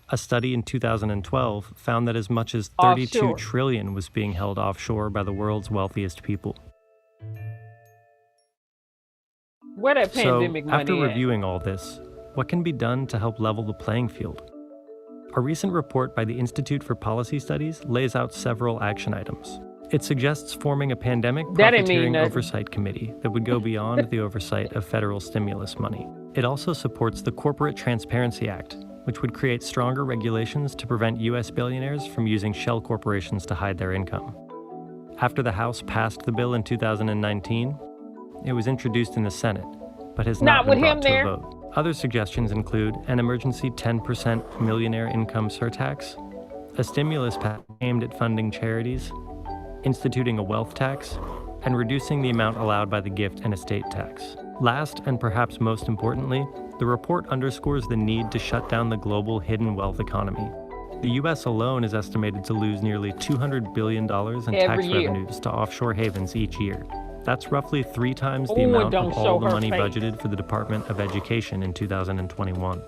Speaker 6: A study in 2012 found that as much as $32 trillion was being held offshore by the world's wealthiest people.
Speaker 1: Where that pandemic money
Speaker 6: after reviewing all this, what can be done to help level the playing field? A recent report by the Institute for Policy Studies lays out several action items. It suggests forming a pandemic profiteering oversight committee that would go beyond the oversight of federal stimulus money. It also supports the Corporate Transparency Act, which would create stronger regulations to prevent U.S. billionaires from using shell corporations to hide their income. After the House passed the bill in 2019, it was introduced in the Senate, but has not been brought to a vote. Other suggestions include an emergency 10% millionaire income surtax, a stimulus package aimed at funding charities, instituting a wealth tax, and reducing the amount allowed by the gift and estate tax. Last, and perhaps most importantly, the report underscores the need to shut down the global hidden wealth economy. The U.S. alone is estimated to lose nearly $200 billion in tax revenues to offshore havens each year. That's roughly 3 times the amount of all the money
Speaker 1: face.
Speaker 6: budgeted for the Department of Education in 2021.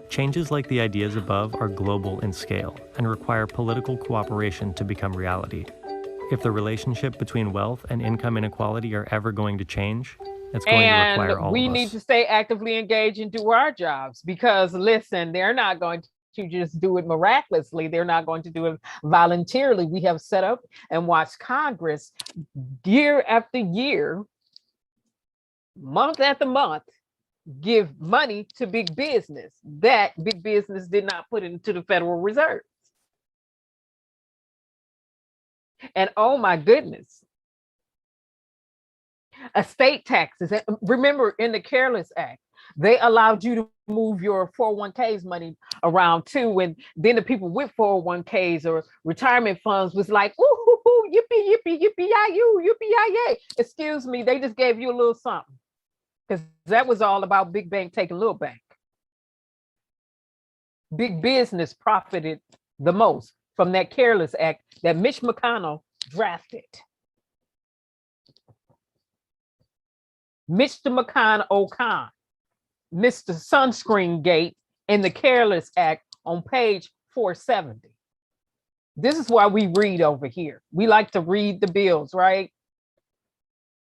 Speaker 6: Changes like the ideas above are global in scale and require political cooperation to become reality. If the relationship between wealth and income inequality are ever going to change, it's going to require all of us.
Speaker 1: We need to stay actively engaged and do our jobs, because listen, they're not going to just do it miraculously. They're not going to do it voluntarily. We have set up and watched Congress year after year, month after month, give money to big business that big business did not put into the Federal Reserve. And oh my goodness, estate taxes. Remember, in the Careless Act, they allowed you to move your 401ks money around too. And then the people with 401ks or retirement funds was like, ooh, yippee, yippee, yippee-yi-you, yippee-yi-yay. Excuse me, they just gave you a little something. Because that was all about big bank taking little bank. Big business profited the most from that Careless Act that McConnell drafted. Mr. McConnell, Mr. Sunscreen Gate in the Careless Act on page 470. This is why we read over here. We like to read the bills, right?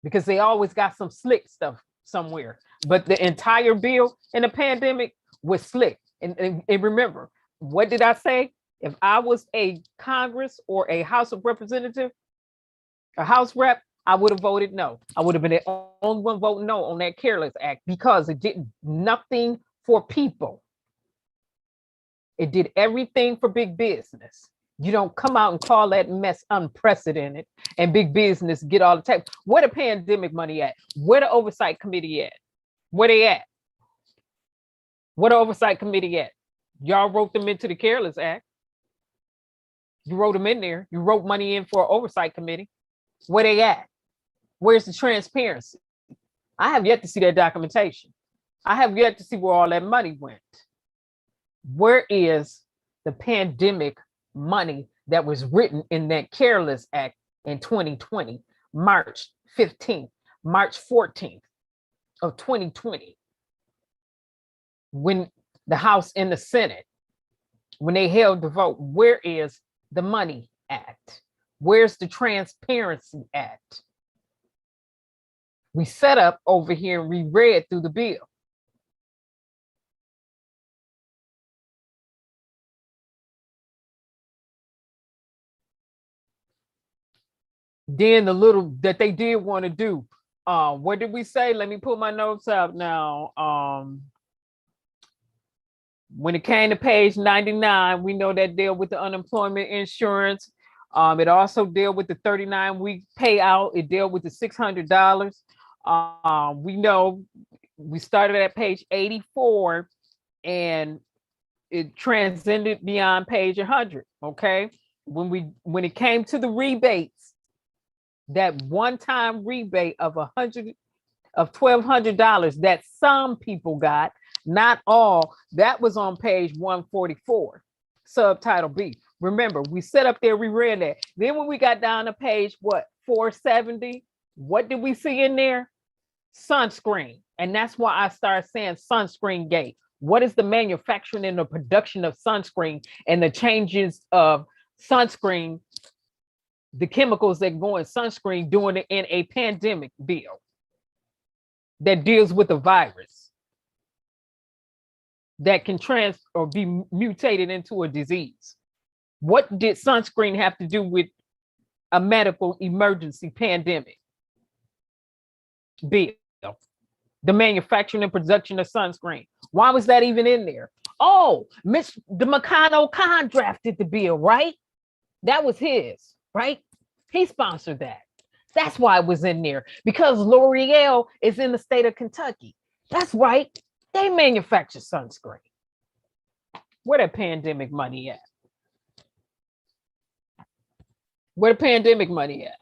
Speaker 1: Because they always got some slick stuff somewhere. But the entire bill in the pandemic was slick. And remember, what did I say? If I was a Congress or a House of Representative, a House rep, I would have voted no. I would have been the only one voting no on that Careless Act, because it did nothing for people. It did everything for big business. You don't come out and call that mess unprecedented and big business get all the tax. Where the pandemic money at? Where the oversight committee at? Where they at? Where the oversight committee at? Y'all wrote them into the Careless Act. You wrote them in there. You wrote money in for an oversight committee. Where they at? Where's the transparency? I have yet to see that documentation. I have yet to see where all that money went. Where is the pandemic money that was written in that Careless Act in 2020, March 15th, March 14th of 2020, when the House and the Senate, when they held the vote? Where is the money at? Where's the transparency at? We set up over here and we read through the bill. Then the little that they did want to do. What did we say? Let me pull my notes out now. When it came to page 99, we know that dealt with the unemployment insurance. It also dealt with the 39-week payout. It dealt with the $600. We know we started at page 84 and it transcended beyond page 100. Okay, when it came to the rebates, that one-time rebate of $1,200 that some people got, not all, that was on page 144, subtitle B. Remember, we set up there, we read that. Then when we got down to page 470, what did we see in there? Sunscreen. And that's why I started saying sunscreen gate. What is the manufacturing and the production of sunscreen and the changes of sunscreen, the chemicals that go in sunscreen, doing it in a pandemic bill that deals with a virus that can or be mutated into a disease? What did sunscreen have to do with a medical emergency pandemic bill? The manufacturing and production of sunscreen. Why was that even in there? Oh, the McConnell drafted the bill, right? That was his, right? He sponsored that. That's why it was in there, because L'Oreal is in the state of Kentucky. That's right. They manufacture sunscreen. Where the pandemic money at? Where the pandemic money at?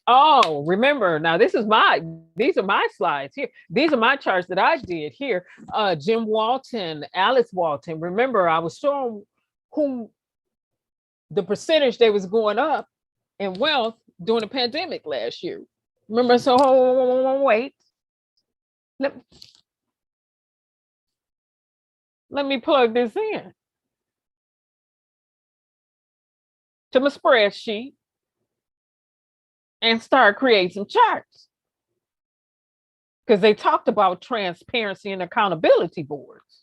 Speaker 1: Oh, remember, now these are my slides here. These are my charts that I did here. Jim Walton, Alice Walton. Remember, I was showing who the percentage they was going up and wealth during the pandemic last year. Remember, so wait. Let me plug this in to my spreadsheet and start creating some charts. Because they talked about transparency and accountability boards.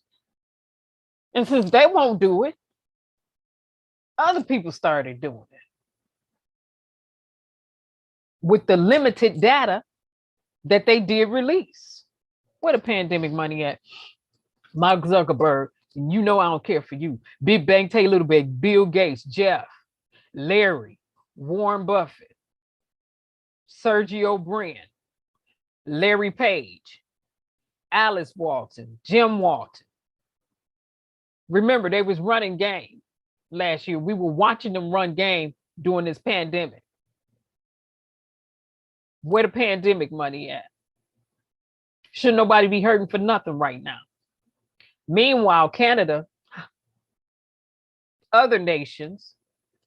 Speaker 1: And since they won't do it, other people started doing it. With the limited data that they did release. Where the pandemic money at? Mark Zuckerberg, and you know I don't care for you. Big Bang, Tay Little Big, Bill Gates, Jeff, Larry, Warren Buffett, Sergio Brin, Larry Page, Alice Walton, Jim Walton. Remember, they was running game last year. We were watching them run game during this pandemic. Where the pandemic money at? Should nobody be hurting for nothing right now. Meanwhile, Canada, other nations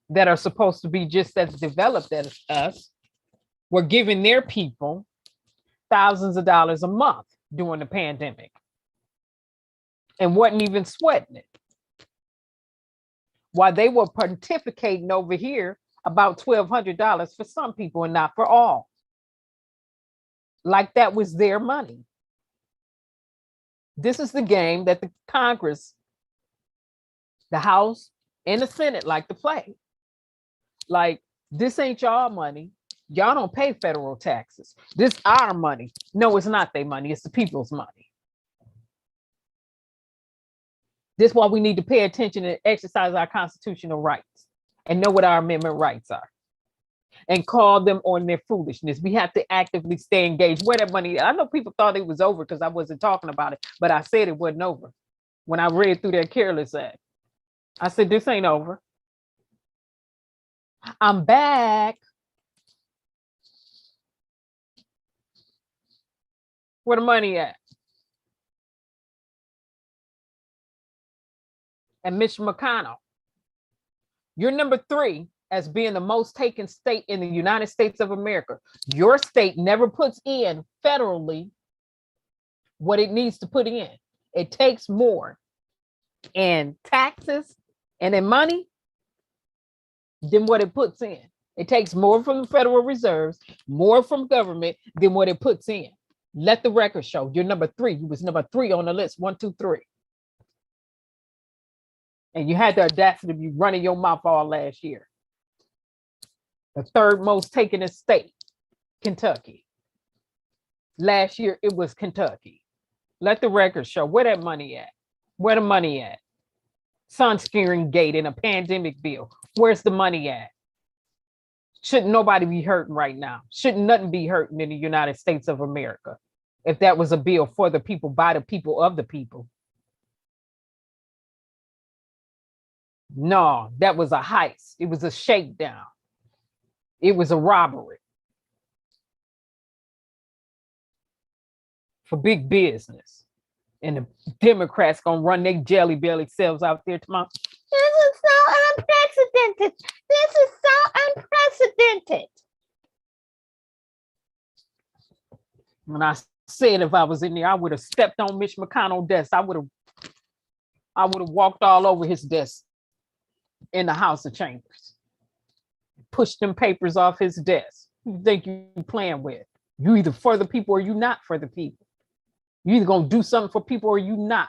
Speaker 1: that are supposed to be just as developed as us, were giving their people thousands of dollars a month during the pandemic and wasn't even sweating it. While they were pontificating over here about $1,200 for some people and not for all. Like that was their money. This is the game that the Congress, the House, and the Senate like to play. Like, this ain't y'all money. Y'all don't pay federal taxes. This our money. No, it's not their money. It's the people's money. This is why we need to pay attention and exercise our constitutional rights and know what our amendment rights are and call them on their foolishness. We have to actively stay engaged. Where that money, I know people thought it was over because I wasn't talking about it, but I said it wasn't over. When I read through that Careless Act, I said, this ain't over. I'm back. Where the money at? And Mitch McConnell, you're number 3 as being the most taken state in the United States of America. Your state never puts in federally what it needs to put in. It takes more in taxes and in money than what it puts in. It takes more from the Federal Reserves, more from government than what it puts in. Let the record show. You're number 3. You was number 3 on the list. 1, 2, 3. And you had the audacity to be running your mouth all last year. The 3rd most taken state, Kentucky. Last year, it was Kentucky. Let the record show. Where that money at? Where the money at? Sunscreen gate in a pandemic bill. Where's the money at? Shouldn't nobody be hurting right now? Shouldn't nothing be hurting in the United States of America if that was a bill for the people, by the people, of the people? No, that was a heist. It was a shakedown. It was a robbery for big business. And the Democrats gonna run their jelly belly selves out there tomorrow. This is so unprecedented. This is so unprecedented. When I said if I was in there, I would have stepped on Mitch McConnell's desk. I would have walked all over his desk in the House of Chambers. Pushed them papers off his desk. Who you think you playing with? You either for the people or you not for the people. You either gonna do something for people or you not.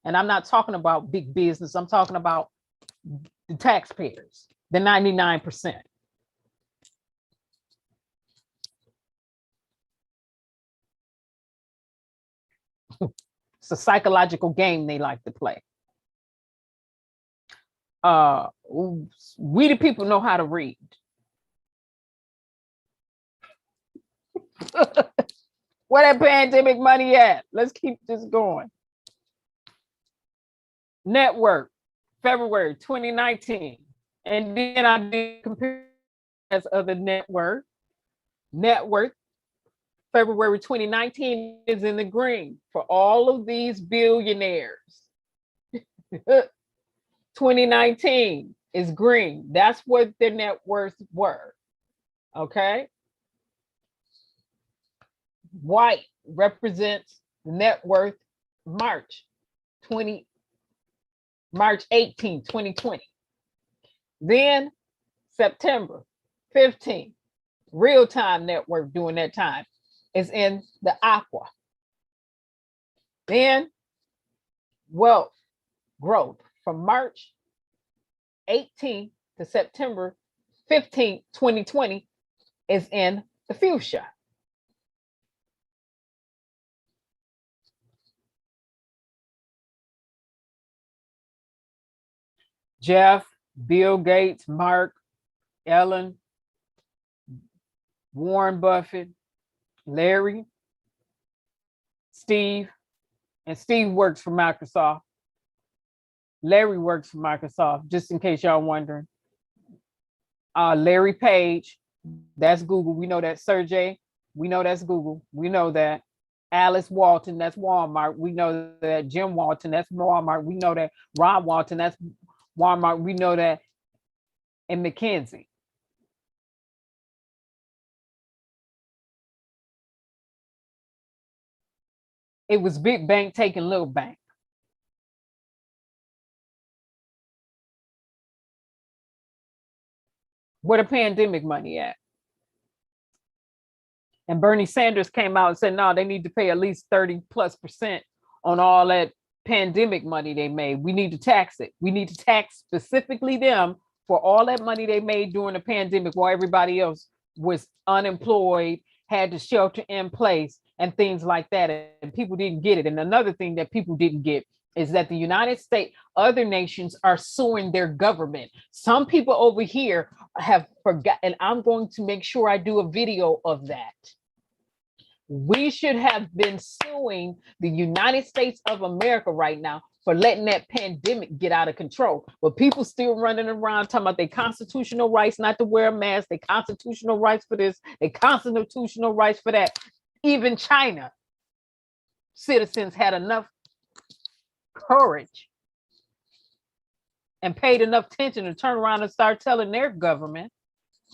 Speaker 1: And I'm not talking about big business. I'm talking about the taxpayers, the 99%. It's a psychological game they like to play. We the people know how to read. Where that pandemic money at? Let's keep this going. Network, February 2019. And then I did compare as other network. Network, February 2019 is in the green for all of these billionaires. 2019 is green. That's what their net worths were. Okay. White represents the net worth March 18, 2020. Then September 15, real-time net worth during that time is in the aqua. Then wealth growth from March 18 to September 15, 2020 is in the fuchsia. Jeff, Bill Gates, Mark, Ellen, Warren Buffett, Larry, Steve, and Steve works for Microsoft. Larry works for Microsoft, just in case y'all wondering. Larry Page, that's Google. We know that. Sergey, we know that's Google. We know that. Alice Walton, that's Walmart. We know that. Jim Walton, that's Walmart. We know that. Rob Walton, that's Walmart. We know that. And McKinsey. It was big bank taking little bank. Where the pandemic money at? And Bernie Sanders came out and said, no, they need to pay at least 30+% on all that pandemic money they made. We need to tax it. We need to tax specifically them for all that money they made during the pandemic while everybody else was unemployed, had to shelter in place and things like that. And people didn't get it. And another thing that people didn't get is that the United States, other nations are suing their government. Some people over here have forgotten, and I'm going to make sure I do a video of that. We should have been suing the United States of America right now for letting that pandemic get out of control. But people still running around talking about their constitutional rights not to wear a mask, their constitutional rights for this, their constitutional rights for that. Even China citizens had enough courage and paid enough attention to turn around and start telling their government,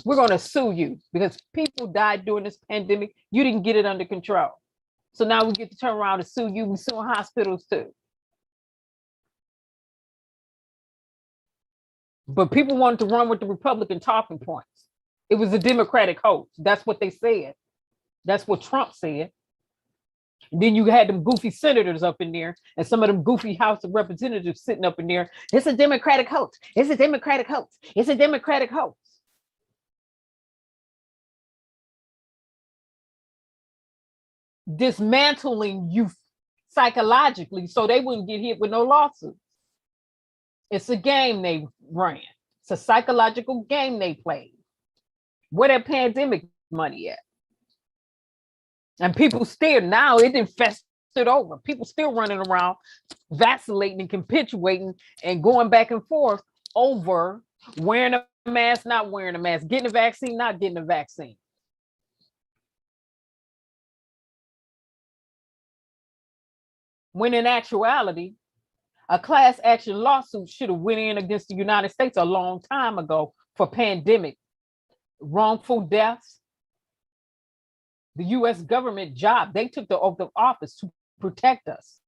Speaker 1: we're going to sue you because people died during this pandemic. You didn't get it under control. So now we get to turn around and sue you. We're suing hospitals too. But people wanted to run with the Republican talking points. It was a Democratic hoax. That's what they said. That's what Trump said. And then you had them goofy senators up in there and some of them goofy House of Representatives sitting up in there. It's a Democratic hoax. It's a Democratic hoax. It's a Democratic hoax. Dismantling you psychologically so they wouldn't get hit with no lawsuits. It's a game they ran. It's a psychological game they played. Where that pandemic money at? And people still, now it infested over. People still running around, vacillating and capitulating and going back and forth over wearing a mask, not wearing a mask, getting a vaccine, not getting a vaccine. When in actuality, a class action lawsuit should have went in against the United States a long time ago for pandemic, wrongful deaths. The US government job, they took the oath of office to protect us.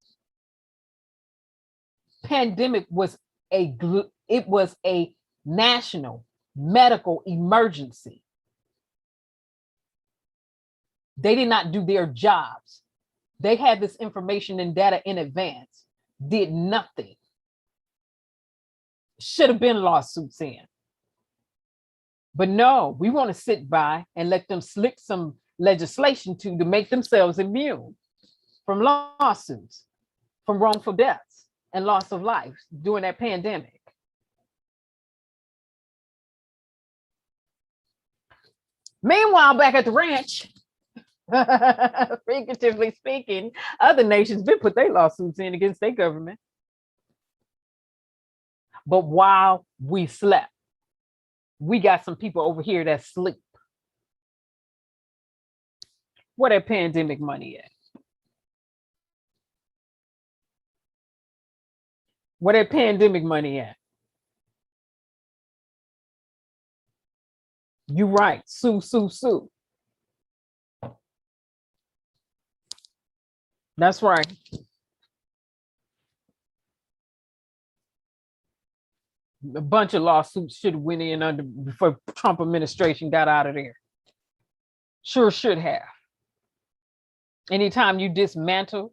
Speaker 1: Pandemic was a national medical emergency. They did not do their jobs. They had this information and data in advance, did nothing. Should have been lawsuits in. But no, we want to sit by and let them slick some legislation to make themselves immune from lawsuits, from wrongful deaths and loss of life during that pandemic. Meanwhile, back at the ranch, figuratively speaking, other nations been put their lawsuits in against their government. But while we slept, we got some people over here that sleep. Where that pandemic money at? Where that pandemic money at? You right. Sue, sue, sue. That's right. A bunch of lawsuits should have went in under before Trump administration got out of there. Sure should have. Anytime you dismantle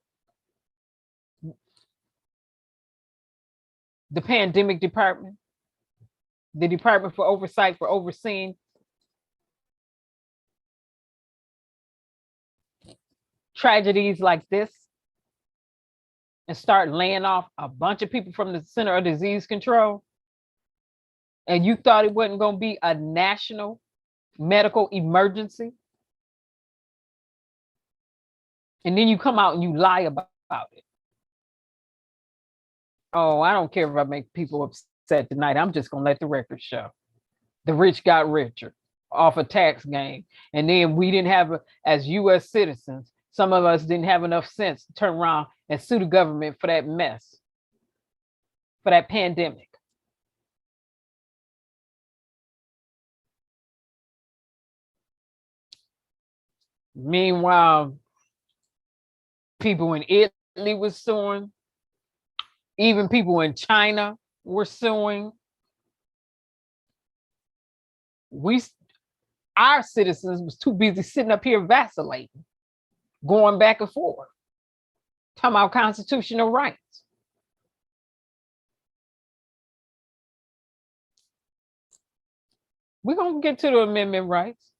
Speaker 1: the pandemic department, the Department for Oversight for overseeing tragedies like this, and start laying off a bunch of people from the Center of Disease Control, and you thought it wasn't going to be a national medical emergency, and then you come out and you lie about it. Oh, I don't care if I make people upset tonight. I'm just going to let the record show. The rich got richer off a tax game. And then we didn't have, as US citizens, some of us didn't have enough sense to turn around and sue the government for that mess, for that pandemic. Meanwhile, people in Italy were suing. Even people in China were suing. Our citizens was too busy sitting up here vacillating, going back and forth, talking about constitutional rights. We're going to get to the amendment rights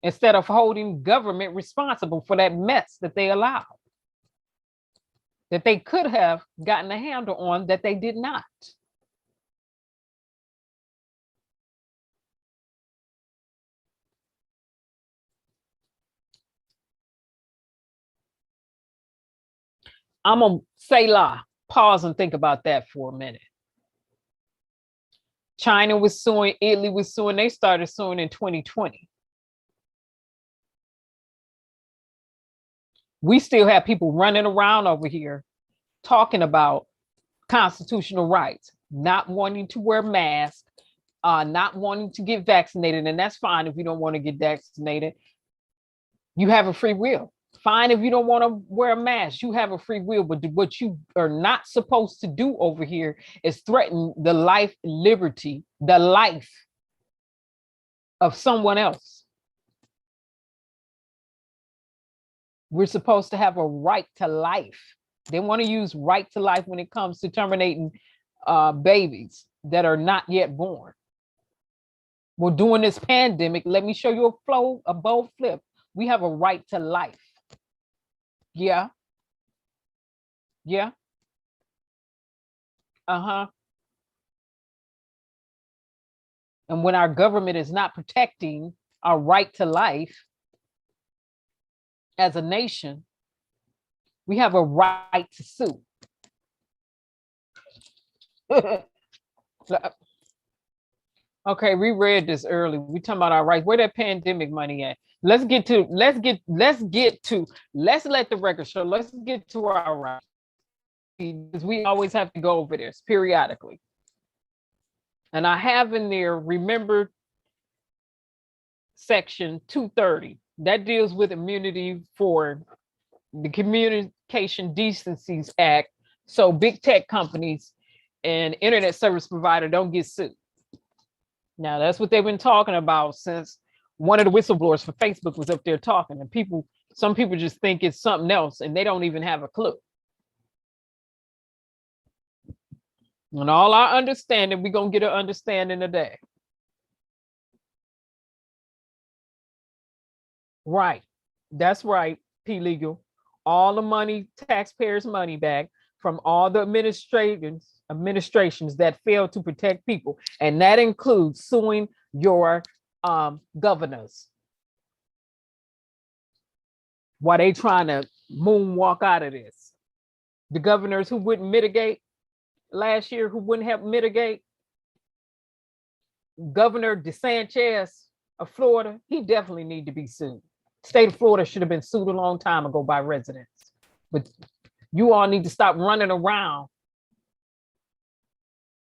Speaker 1: instead of holding government responsible for that mess that they allowed, that they could have gotten a handle on, that they did not. I'm gonna say pause and think about that for a minute. China was suing, Italy was suing, they started suing in 2020. We still have people running around over here talking about constitutional rights, not wanting to wear masks, not wanting to get vaccinated, and that's fine if you don't want to get vaccinated. You have a free will. Fine if you don't want to wear a mask, you have a free will, but what you are not supposed to do over here is threaten the life, liberty, the life of someone else. We're supposed to have a right to life. They want to use right to life when it comes to terminating babies that are not yet born. Well, during this pandemic, let me show you a bold flip. We have a right to life. Yeah. Yeah. And when our government is not protecting our right to life as a nation, we have a right to sue. Okay, we read this early. We talking about our rights. Where that pandemic money at? Let's let the record show. Let's get to our rights. Because we always have to go over this periodically. And I have in there, remember section 230. That deals with immunity for the Communication Decencies Act. So big tech companies and internet service provider don't get sued. Now, that's what they've been talking about since one of the whistleblowers for Facebook was up there talking, and some people just think it's something else and they don't even have a clue. And all our understanding, we're going to get an understanding today. Right. That's right, P Legal. All the money, taxpayers' money back from all the administrations that fail to protect people. And that includes suing your governors. While they trying to moonwalk out of this. The governors who wouldn't mitigate last year, who wouldn't help mitigate. Governor DeSantis of Florida, he definitely need to be sued. State of Florida should have been sued a long time ago by residents. But you all need to stop running around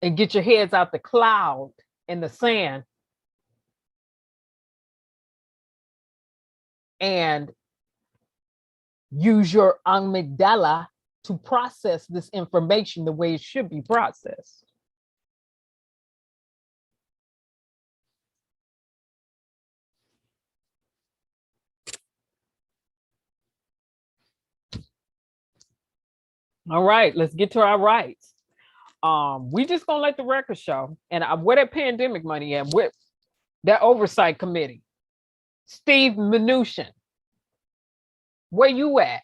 Speaker 1: and get your heads out the cloud in the sand and use your amygdala to process this information the way it should be processed. All right, let's get to our rights. We just gonna let the record show. And where that pandemic money at? With that oversight committee, Steve Mnuchin, where you at?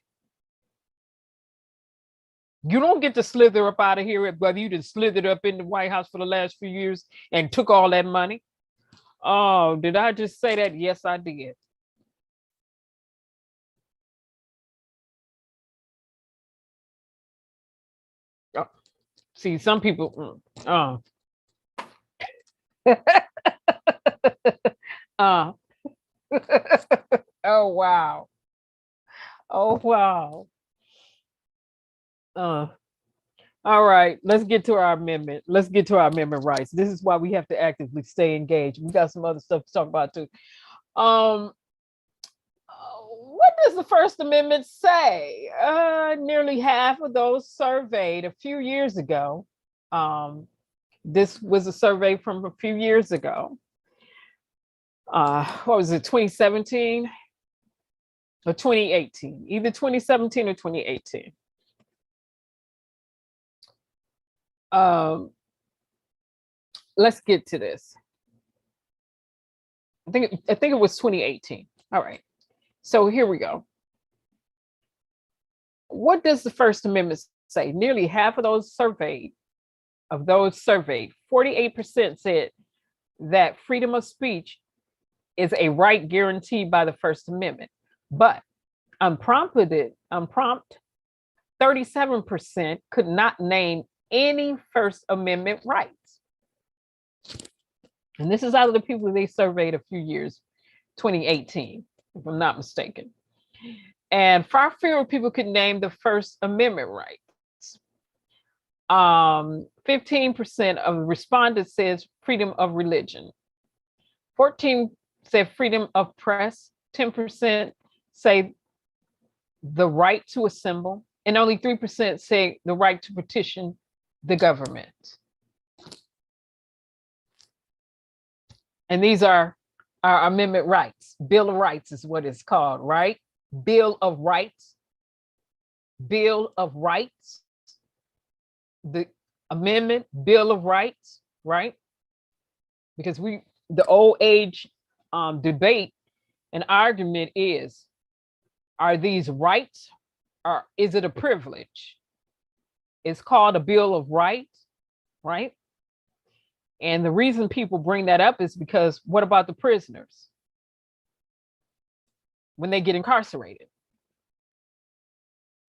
Speaker 1: You don't get to slither up out of here, whether you just slithered up in the White House for the last few years and took all that money. Oh, did I just say that? Yes, I did. Oh, see, some people, oh, oh, wow. Oh, wow. All right, let's get to our amendment. Let's get to our amendment rights. This is why we have to actively stay engaged. We got some other stuff to talk about too. What does the First Amendment say? Nearly half of those surveyed a few years ago. This was a survey from a few years ago. What was it, 2017 or 2018? Either 2017 or 2018. Let's get to this. I think it was 2018. All right. So here we go. What does the First Amendment say? Nearly half of those surveyed, 48% said that freedom of speech is a right guaranteed by the First Amendment. But unprompt, 37% could not name any First Amendment rights. And this is out of the people they surveyed a few years, 2018, if I'm not mistaken. And far fewer people could name the First Amendment rights. 15% of the respondents says freedom of religion. 14% said freedom of press. 10% say the right to assemble. And only 3% say the right to petition the government. And these are our amendment rights. Bill of Rights is what it's called, right? Bill of Rights. Bill of Rights. The amendment, Bill of Rights, right? Because the old age debate and argument is, are these rights or is it a privilege? It's called a Bill of Rights, right? And the reason people bring that up is because what about the prisoners when they get incarcerated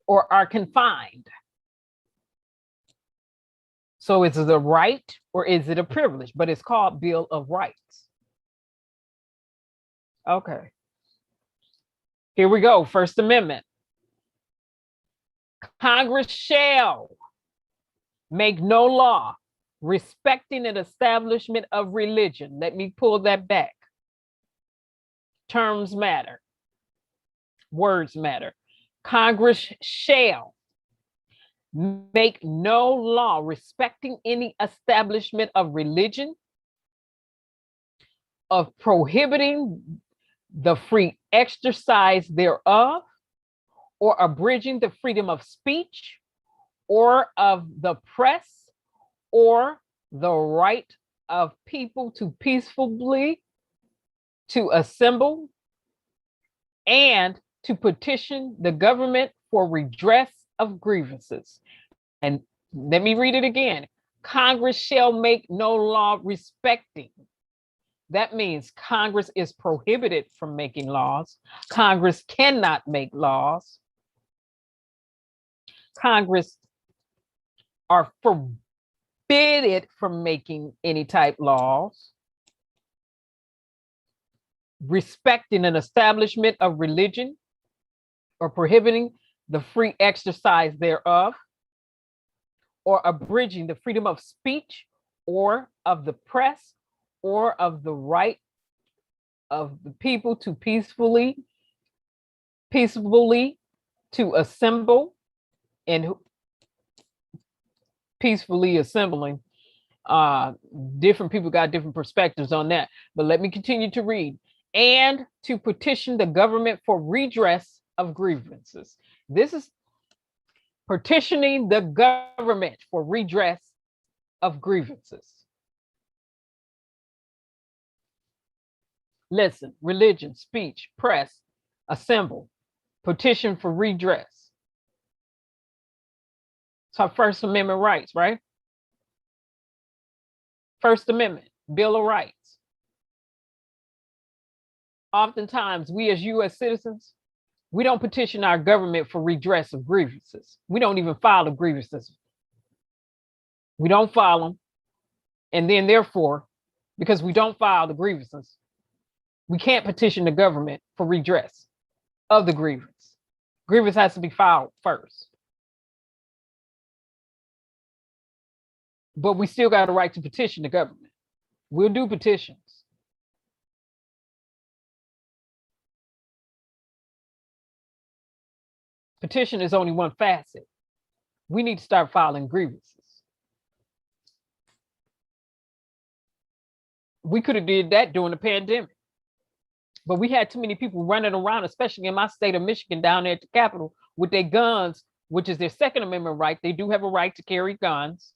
Speaker 1: or are confined? So is it a right or is it a privilege? But it's called Bill of Rights. Okay. Here we go. First Amendment. Congress shall make no law respecting an establishment of religion. Let me pull that back. Terms matter. Words matter. Congress shall make no law respecting any establishment of religion, of prohibiting the free exercise thereof, or abridging the freedom of speech, or of the press, or the right of people to peacefully to assemble and to petition the government for redress of grievances. And let me read it again. Congress shall make no law respecting. That means Congress is prohibited from making laws. Congress cannot make laws. Congress are forbidden from making any type laws respecting an establishment of religion or prohibiting the free exercise thereof, or abridging the freedom of speech or of the press or of the right of the people to peacefully peacefully to assemble and peacefully assembling. Different people got different perspectives on that, but let me continue to read. And to petition the government for redress of grievances. This is petitioning the government for redress of grievances. Listen, religion, speech, press, assemble, petition for redress. It's our First Amendment rights, right? First Amendment, Bill of Rights. Oftentimes, we as US citizens, we don't petition our government for redress of grievances. We don't even file the grievances. We don't file them. And then therefore, because we don't file the grievances, we can't petition the government for redress of the grievance. Grievance has to be filed first. But we still got a right to petition the government. We'll do petitions. Petition is only one facet. We need to start filing grievances. We could have did that during the pandemic, but we had too many people running around, especially in my state of Michigan, down there at the Capitol with their guns, which is their Second Amendment right. They do have a right to carry guns,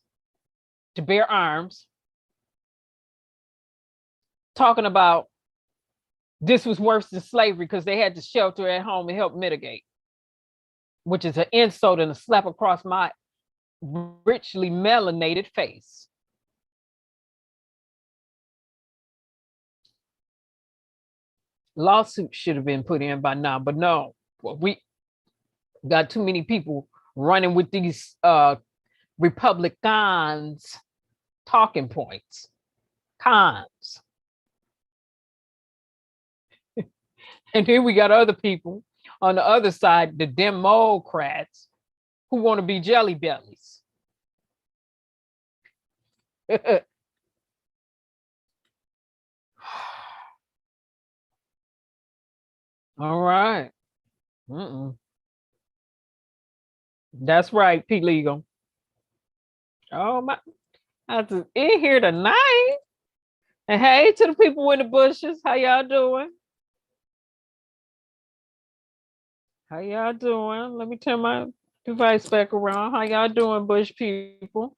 Speaker 1: to bear arms, talking about this was worse than slavery because they had to shelter at home and help mitigate, which is an insult and a slap across my richly melanated face. Lawsuit should have been put in by now, but no, we got too many people running with these Republicans talking points, cons. And then we got other people on the other side, the Democrats, who want to be jelly bellies. All right. That's right, P. Legal. Oh my, I was in here tonight. And hey to the people in the bushes, how y'all doing? How y'all doing? Let me turn my device back around. How y'all doing, bush people?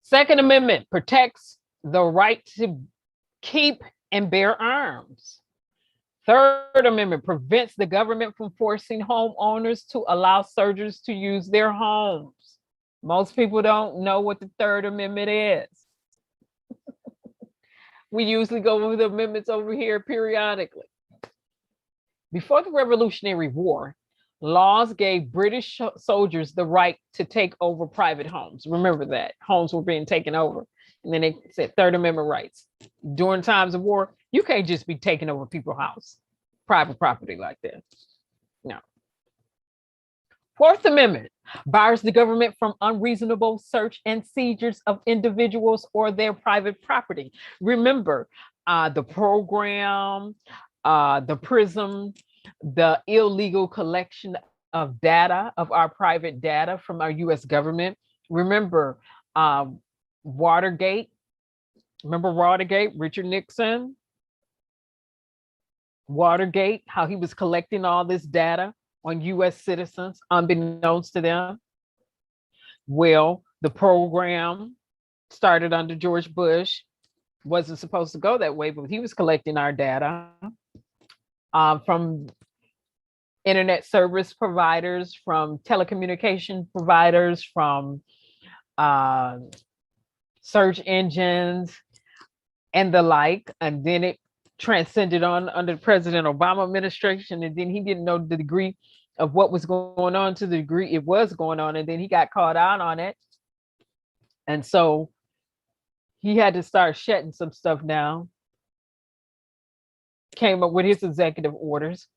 Speaker 1: Second Amendment protects the right to keep and bear arms. Third Amendment prevents the government from forcing homeowners to allow surgeons to use their homes. Most people don't know what the Third Amendment is. We usually go over the amendments over here periodically. Before the Revolutionary War, laws gave British soldiers the right to take over private homes. Remember that homes were being taken over. And then they said Third Amendment rights. During times of war, you can't just be taking over people's house, private property like that. No. Fourth Amendment bars the government from unreasonable search and seizures of individuals or their private property. Remember, the program, the PRISM, the illegal collection of data, of our private data from our US government. Remember, Watergate. Remember Watergate, Richard Nixon? Watergate, how he was collecting all this data on US citizens, unbeknownst to them. Well, the program started under George Bush, wasn't supposed to go that way, but he was collecting our data from internet service providers, from telecommunication providers, from search engines and the like. And then it transcended on under the President Obama administration. And then he didn't know the degree of what was going on to the degree it was going on. And then he got caught out on it. And so he had to start shutting some stuff down. Came up with his executive orders.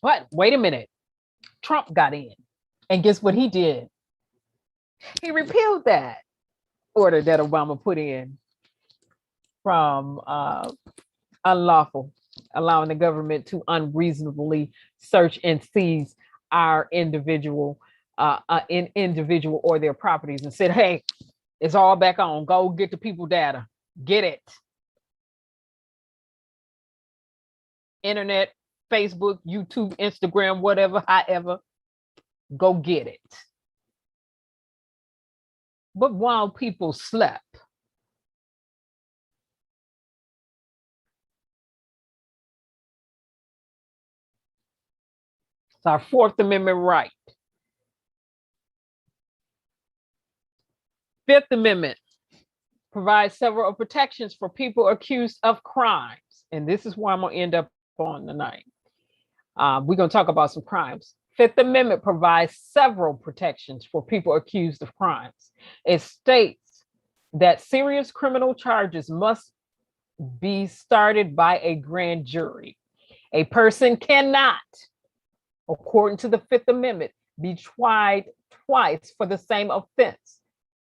Speaker 1: But wait a minute, Trump got in. And guess what he did? He repealed that. order that Obama put in from unlawful, allowing the government to unreasonably search and seize our individual or their properties, and said, hey, it's all back on. Go get the people data. Get it. Internet, Facebook, YouTube, Instagram, whatever, however, go get it. But while people slept, it's our Fourth Amendment right. Fifth Amendment provides several protections for people accused of crimes. And this is where I'm going to end up on tonight. We're going to talk about some crimes. Fifth Amendment provides several protections for people accused of crimes. It states that serious criminal charges must be started by a grand jury. A person cannot, according to the Fifth Amendment, be tried twice for the same offense.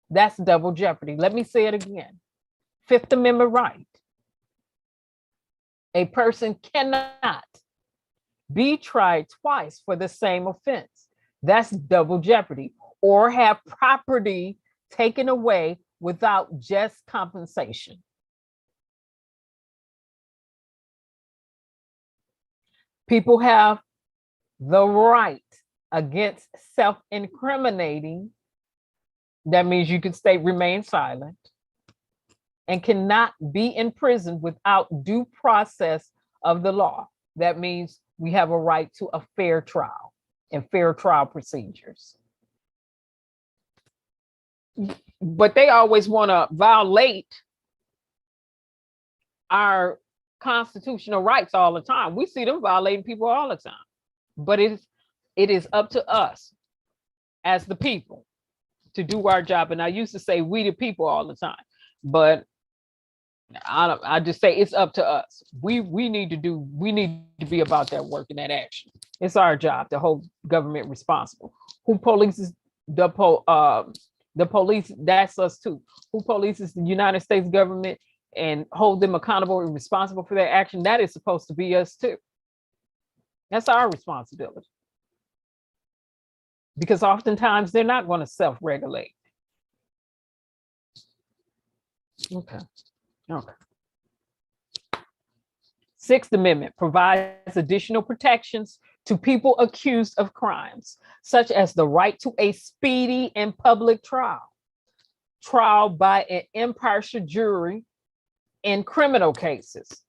Speaker 1: That's double jeopardy. Let me say it again. Fifth Amendment right. A person cannot be tried twice for the same offense. That's double jeopardy. Or have property taken away without just compensation. People have the right against self-incriminating. That means you can remain silent, and cannot be imprisoned without due process of the law. That means we have a right to a fair trial and fair trial procedures. But they always want to violate our constitutional rights all the time. We see them violating people all the time. But it is up to us as the people to do our job. And I used to say we the people all the time, but I just say it's up to us. We need to be about that work and that action. It's our job to hold government responsible. Who polices the police? That's us too. Who polices the United States government and hold them accountable and responsible for their action? That is supposed to be us too. That's our responsibility. Because oftentimes they're not going to self-regulate. Okay. Sixth Amendment provides additional protections to people accused of crimes, such as the right to a speedy and public trial by an impartial jury in criminal cases,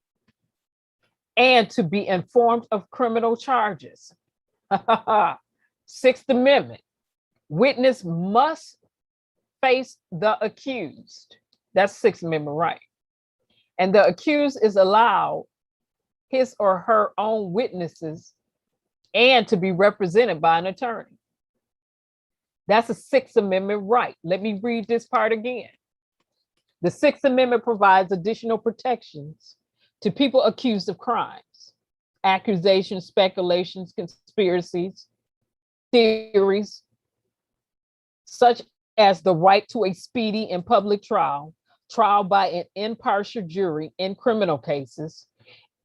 Speaker 1: and to be informed of criminal charges. Sixth Amendment, witness must face the accused. That's Sixth Amendment right. And the accused is allowed his or her own witnesses and to be represented by an attorney. That's a Sixth Amendment right. Let me read this part again. The Sixth Amendment provides additional protections to people accused of crimes, accusations, speculations, conspiracies, theories, such as the right to a speedy and public trial by an impartial jury in criminal cases,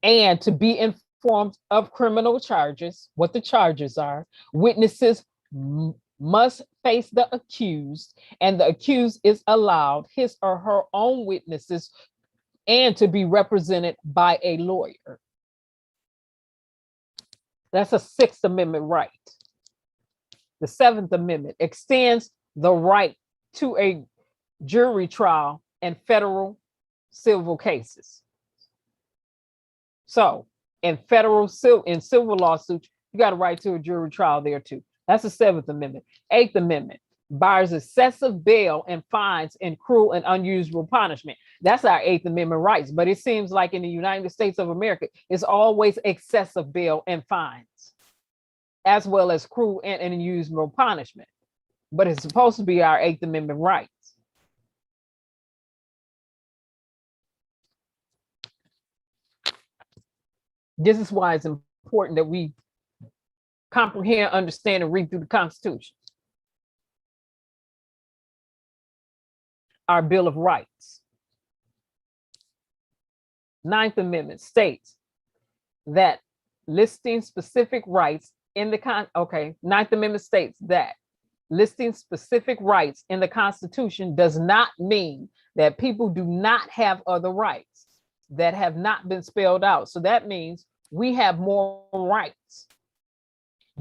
Speaker 1: and to be informed of criminal charges, what the charges are. Witnesses must face the accused, and the accused is allowed his or her own witnesses and to be represented by a lawyer. That's a Sixth Amendment right. The Seventh Amendment extends the right to a jury trial in federal civil cases. So in civil lawsuits, you got a right to a jury trial there too. That's the Seventh Amendment. Eighth Amendment bars excessive bail and fines and cruel and unusual punishment. That's our Eighth Amendment rights. But it seems like in the United States of America, it's always excessive bail and fines, as well as cruel and unusual punishment. But it's supposed to be our Eighth Amendment rights. This is why it's important that we comprehend, understand, and read through the Constitution. our Bill of Rights. Ninth Amendment states that listing specific rights in the Ninth Amendment states that listing specific rights in the Constitution does not mean that people do not have other rights that have not been spelled out. So that means we have more rights.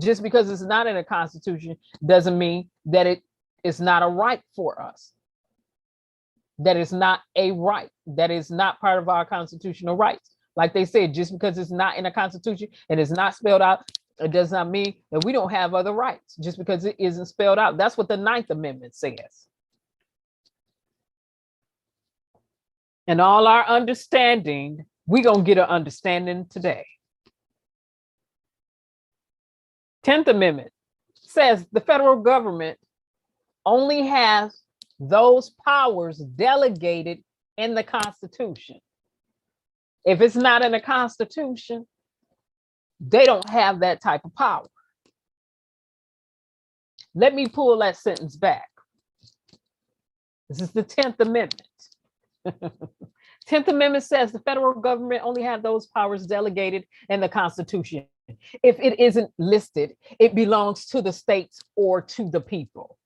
Speaker 1: Just because it's not in the Constitution doesn't mean that it is not a right for us. That is not a right. That is not part of our constitutional rights. Like they said, just because it's not in the Constitution and it's not spelled out, it does not mean that we don't have other rights just because it isn't spelled out. That's what the Ninth Amendment says. And all our understanding, we're going to get an understanding today. 10th Amendment says the federal government only has those powers delegated in the Constitution. If it's not in the Constitution, they don't have that type of power. Let me pull that sentence back. This is the 10th Amendment. 10th Amendment says the federal government only has those powers delegated in the Constitution. If it isn't listed, it belongs to the states or to the people.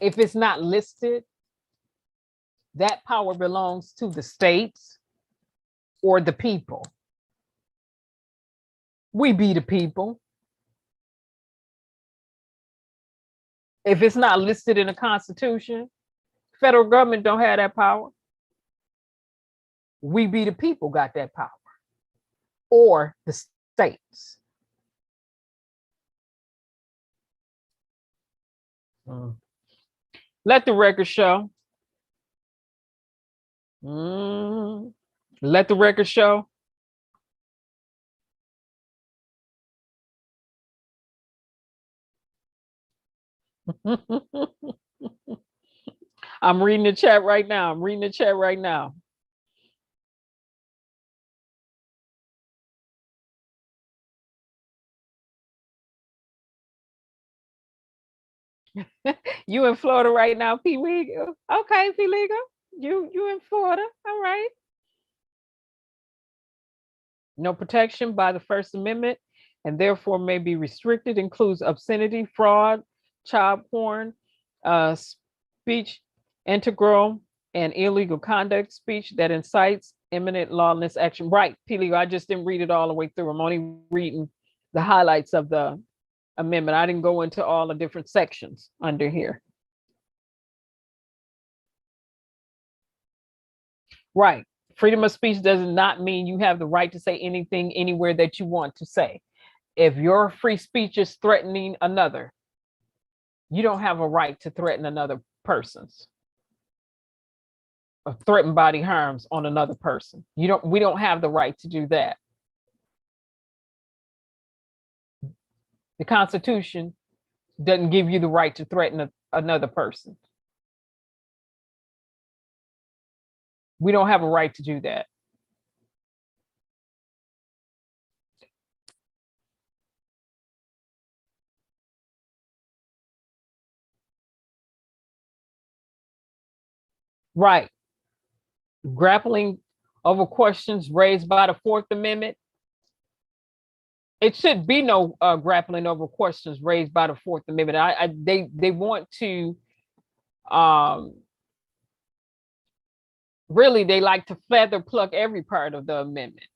Speaker 1: If it's not listed, that power belongs to the states or the people. We be the people. If it's not listed in the Constitution, federal government don't have that power. We be the people got that power, or the states. Let the record show. Let the record show. I'm reading the chat right now. I'm reading the chat right now. You in Florida right now, P. Legal? Okay, P. Legal. You in Florida. All right. No protection by the First Amendment and therefore may be restricted, includes obscenity, fraud, child porn, speech integral and illegal conduct, speech that incites imminent lawless action. Right, P. Legal, I just didn't read it all the way through. I'm only reading the highlights of the amendment. I didn't go into all the different sections under here. Right. Freedom of speech does not mean you have the right to say anything anywhere that you want to say. If your free speech is threatening another, you don't have a right to threaten another person's or threaten body harms on another person. We don't have the right to do that. The Constitution doesn't give you the right to threaten another person. We don't have a right to do that. Right. Grappling over questions raised by the Fourth Amendment. It should be no grappling over questions raised by the Fourth Amendment. They want to really, they like to feather pluck every part of the amendment,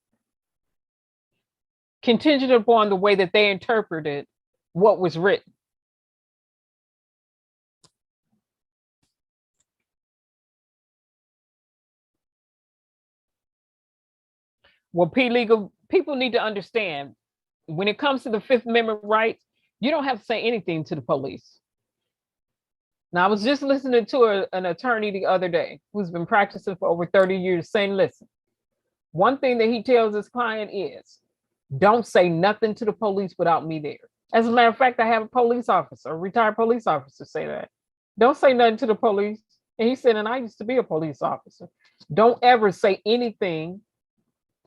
Speaker 1: contingent upon the way that they interpreted what was written. Well, P-Legal, people need to understand, when it comes to the Fifth Amendment rights, you don't have to say anything to the police. Now, I was just listening to an attorney the other day who's been practicing for over 30 years saying, listen, one thing that he tells his client is, don't say nothing to the police without me there. As a matter of fact, I have a police officer, a retired police officer, say that. Don't say nothing to the police. And he said, and I used to be a police officer. Don't ever say anything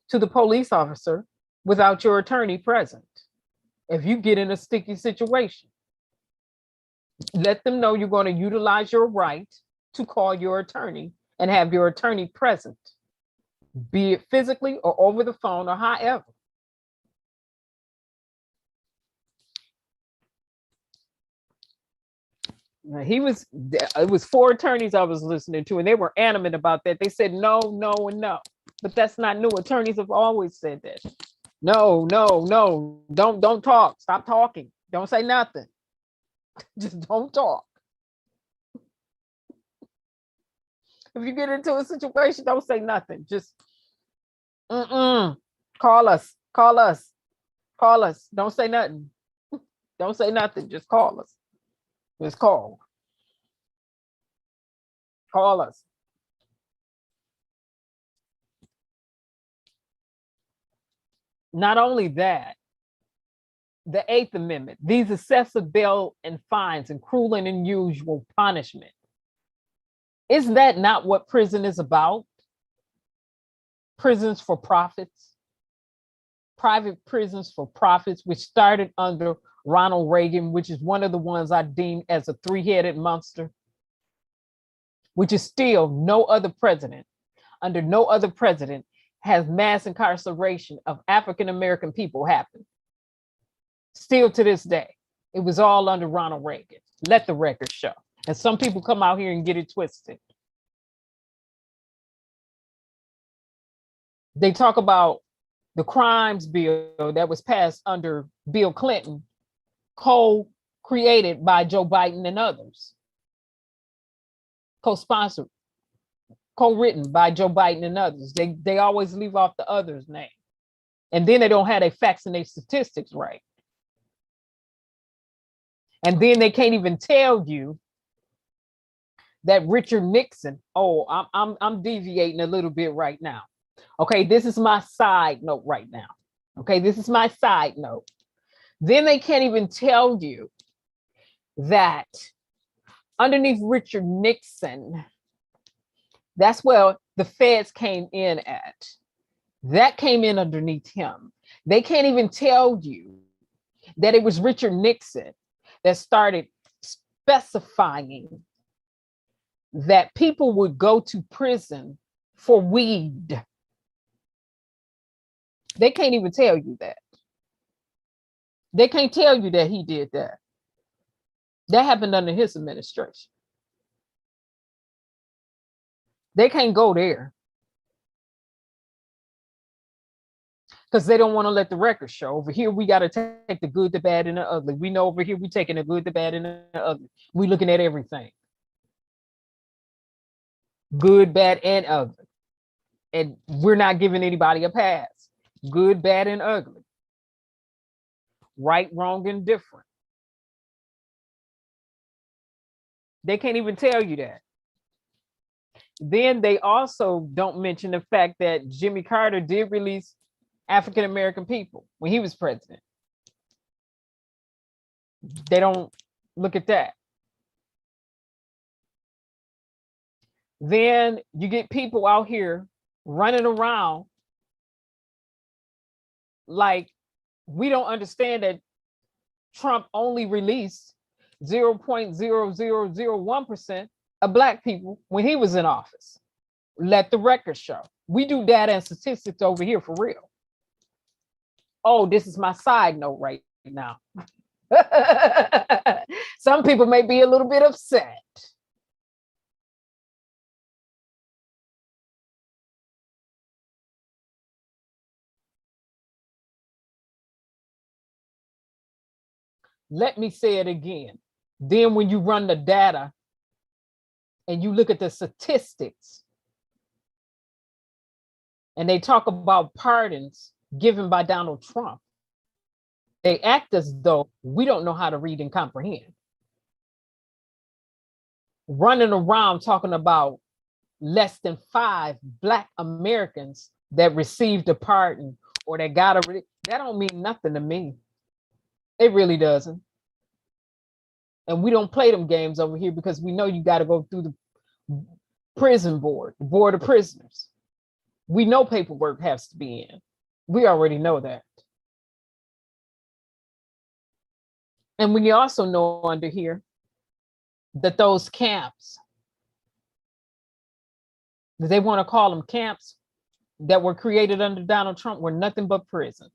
Speaker 1: to the police officer without your attorney present. If you get in a sticky situation, let them know you're going to utilize your right to call your attorney and have your attorney present, be it physically or over the phone or however. It was 4 attorneys I was listening to, and they were adamant about that. They said no, no, and no. But that's not new. Attorneys have always said that. No, no, no. Don't talk. Stop talking. Don't say nothing. Just don't talk. If you get into a situation, don't say nothing. Just call us. Call us. Call us. Don't say nothing. Don't say nothing. Just call us. Just call. Call us. Not only that, the 8th Amendment, these excessive bail and fines and cruel and unusual punishment. Isn't that not what prison is about? Prisons for profits. Private prisons for profits, which started under Ronald Reagan, which is one of the ones I deem as a 3-headed monster, which is still no other president, under no other president has mass incarceration of African-American people happen. Still to this day, it was all under Ronald Reagan. Let the record show. And some people come out here and get it twisted. They talk about the crimes bill that was passed under Bill Clinton, co-created by Joe Biden and others, co-sponsored, co-written by Joe Biden and others. They always leave off the others' name. And then they don't have their facts and their statistics right. And then they can't even tell you that Richard Nixon, I'm deviating a little bit right now. Okay, this is my side note right now. Okay, this is my side note. Then they can't even tell you that underneath Richard Nixon, that's where the feds came in at. That came in underneath him. They can't even tell you that it was Richard Nixon that started specifying that people would go to prison for weed. They can't even tell you that. They can't tell you that he did that. That happened under his administration. They can't go there because they don't want to let the record show. Over here, we got to take the good, the bad, and the ugly. We know over here, we're taking the good, the bad, and the ugly. We're looking at everything. Good, bad, and ugly. And we're not giving anybody a pass. Good, bad, and ugly. Right, wrong, and different. They can't even tell you that. Then they also don't mention the fact that Jimmy Carter did release African-American people when he was president. They don't look at that. Then you get people out here running around like we don't understand that Trump only released 0.0001% of Black people when he was in office. Let the record show. We do data and statistics over here for real. Oh, this is my side note right now. Some people may be a little bit upset. Let me say it again. Then when you run the data and you look at the statistics and they talk about pardons given by Donald Trump, they act as though we don't know how to read and comprehend. Running around talking about less than 5 Black Americans that received a pardon or that got a, that don't mean nothing to me. It really doesn't. And we don't play them games over here because we know you got to go through the prison board, the board of prisoners. We know paperwork has to be in. We already know that. And we also know under here that those camps they want to call them camps that were created under Donald Trump were nothing but prisons.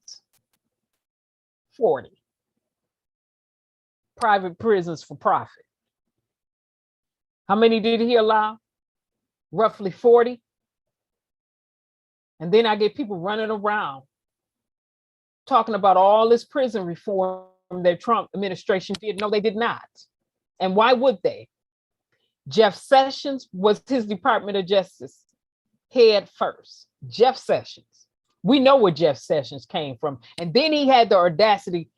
Speaker 1: 40 private prisons for profit. How many did he allow? Roughly 40. And then I get people running around talking about all this prison reform that Trump administration did. No, they did not. And why would they? Jeff Sessions was his Department of Justice head first. Jeff Sessions. We know where Jeff Sessions came from. And then he had the audacity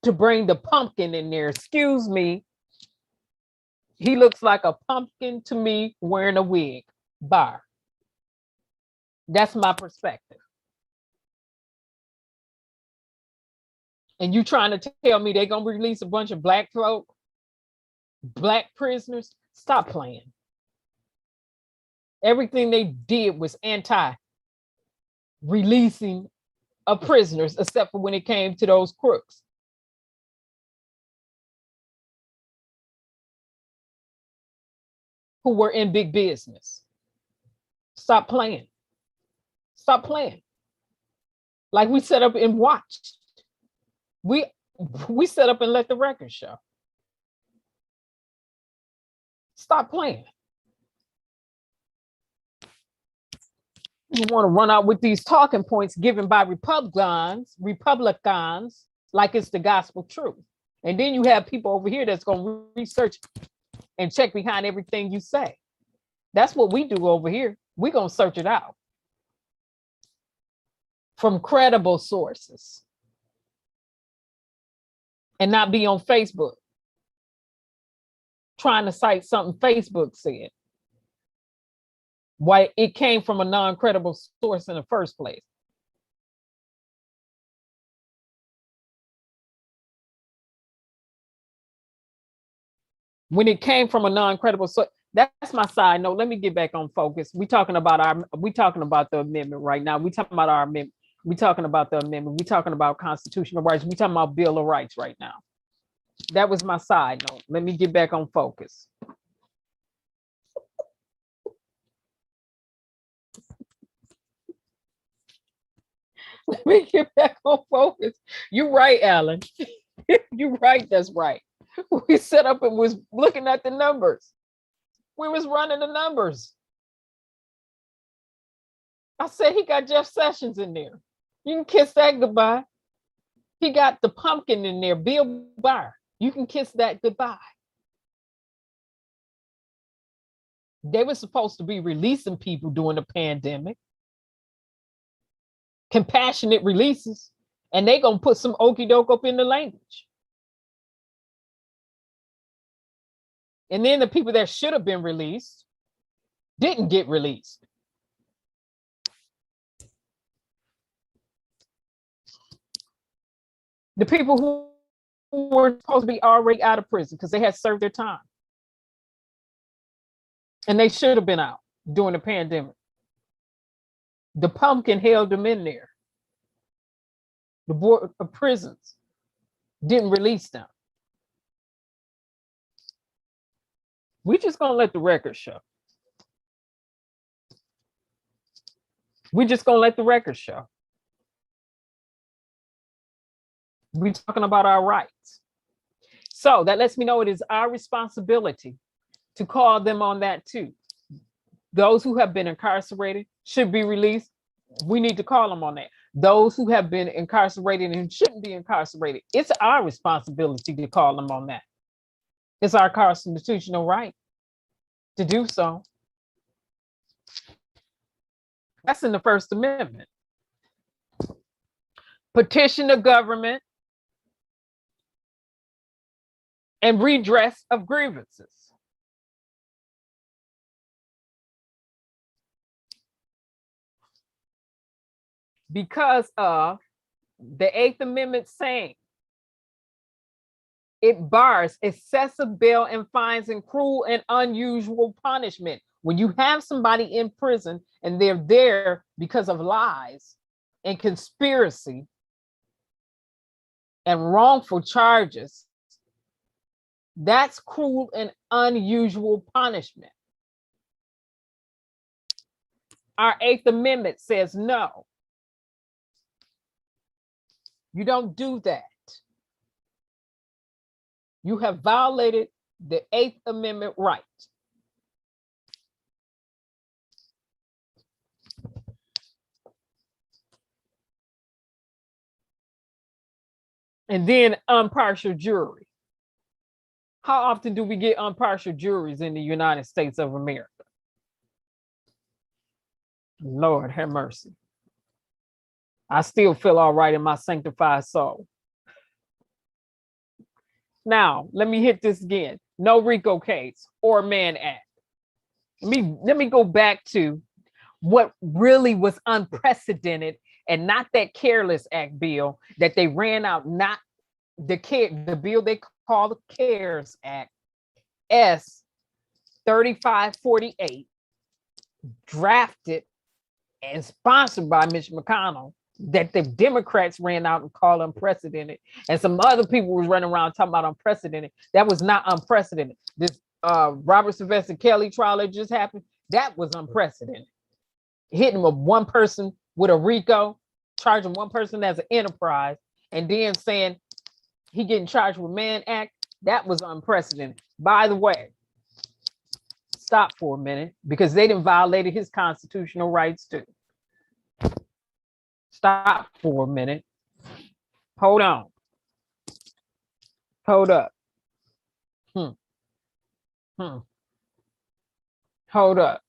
Speaker 1: to bring the pumpkin in there. Excuse me. He looks like a pumpkin to me wearing a wig. Bar. That's my perspective. And you trying to tell me they're going to release a bunch of black folk, black prisoners? Stop playing. Everything they did was anti-releasing of prisoners, except for when it came to those crooks. Who were in big business. Stop playing. Stop playing. Like we set up and watched. We set up and let the record show. Stop playing. You want to run out with these talking points given by Republicans, like it's the gospel truth. And then you have people over here that's going to research and check behind everything you say. That's what we do over here. We're going to search it out from credible sources and not be on Facebook trying to cite something Facebook said. Why it came from a non-credible source in the first place. When it came from a non-credible source, that's my side note. Let me get back on focus. We talking about the amendment right now. We talking about our amendment. We talking about the amendment. We talking about constitutional rights. We talking about Bill of Rights right now. That was my side note. Let me get back on focus. Let me get back on focus. You're right, Alan. You're right. That's right. We set up and was looking at the numbers. We was running the numbers. I said he got Jeff Sessions in there. You can kiss that goodbye. He got the pumpkin in there, Bill Barr. You can kiss that goodbye. They were supposed to be releasing people during the pandemic. Compassionate releases. And they gonna put some okey doke up in the language. And then the people that should have been released didn't get released. The people who were supposed to be already out of prison because they had served their time. And they should have been out during the pandemic. The pumpkin held them in there. The Board of Prisons didn't release them. We're just going to let the record show. We're just going to let the record show. We're talking about our rights. So that lets me know it is our responsibility to call them on that too. Those who have been incarcerated should be released. We need to call them on that. Those who have been incarcerated and shouldn't be incarcerated, it's our responsibility to call them on that. It's our constitutional right to do so. That's in the First Amendment. Petition the government and redress of grievances. Because of the Eighth Amendment saying it bars excessive bail and fines and cruel and unusual punishment. When you have somebody in prison and they're there because of lies and conspiracy and wrongful charges, that's cruel and unusual punishment. Our 8th Amendment says no. You don't do that. You have violated the 8th Amendment right. And then impartial jury. How often do we get impartial juries in the United States of America? Lord have mercy. I still feel all right in my sanctified soul. Now, let me hit this again. No RICO case or Mann Act. Let me go back to what really was unprecedented, and not that Careless Act bill that they ran out, not the bill they call the CARES Act, S 3548, drafted and sponsored by Mitchconl, that the Democrats ran out and called unprecedented, and some other people was running around talking about unprecedented. That was not unprecedented. This Robert Sylvester Kelly trial that just happened, that was unprecedented. Hitting with one person with a RICO, charging one person as an enterprise, and then saying he getting charged with Mann Act, that was unprecedented. By the way, stop for a minute, because they done violated his constitutional rights too. Stop for a minute. Hold on. Hold up. Hold up.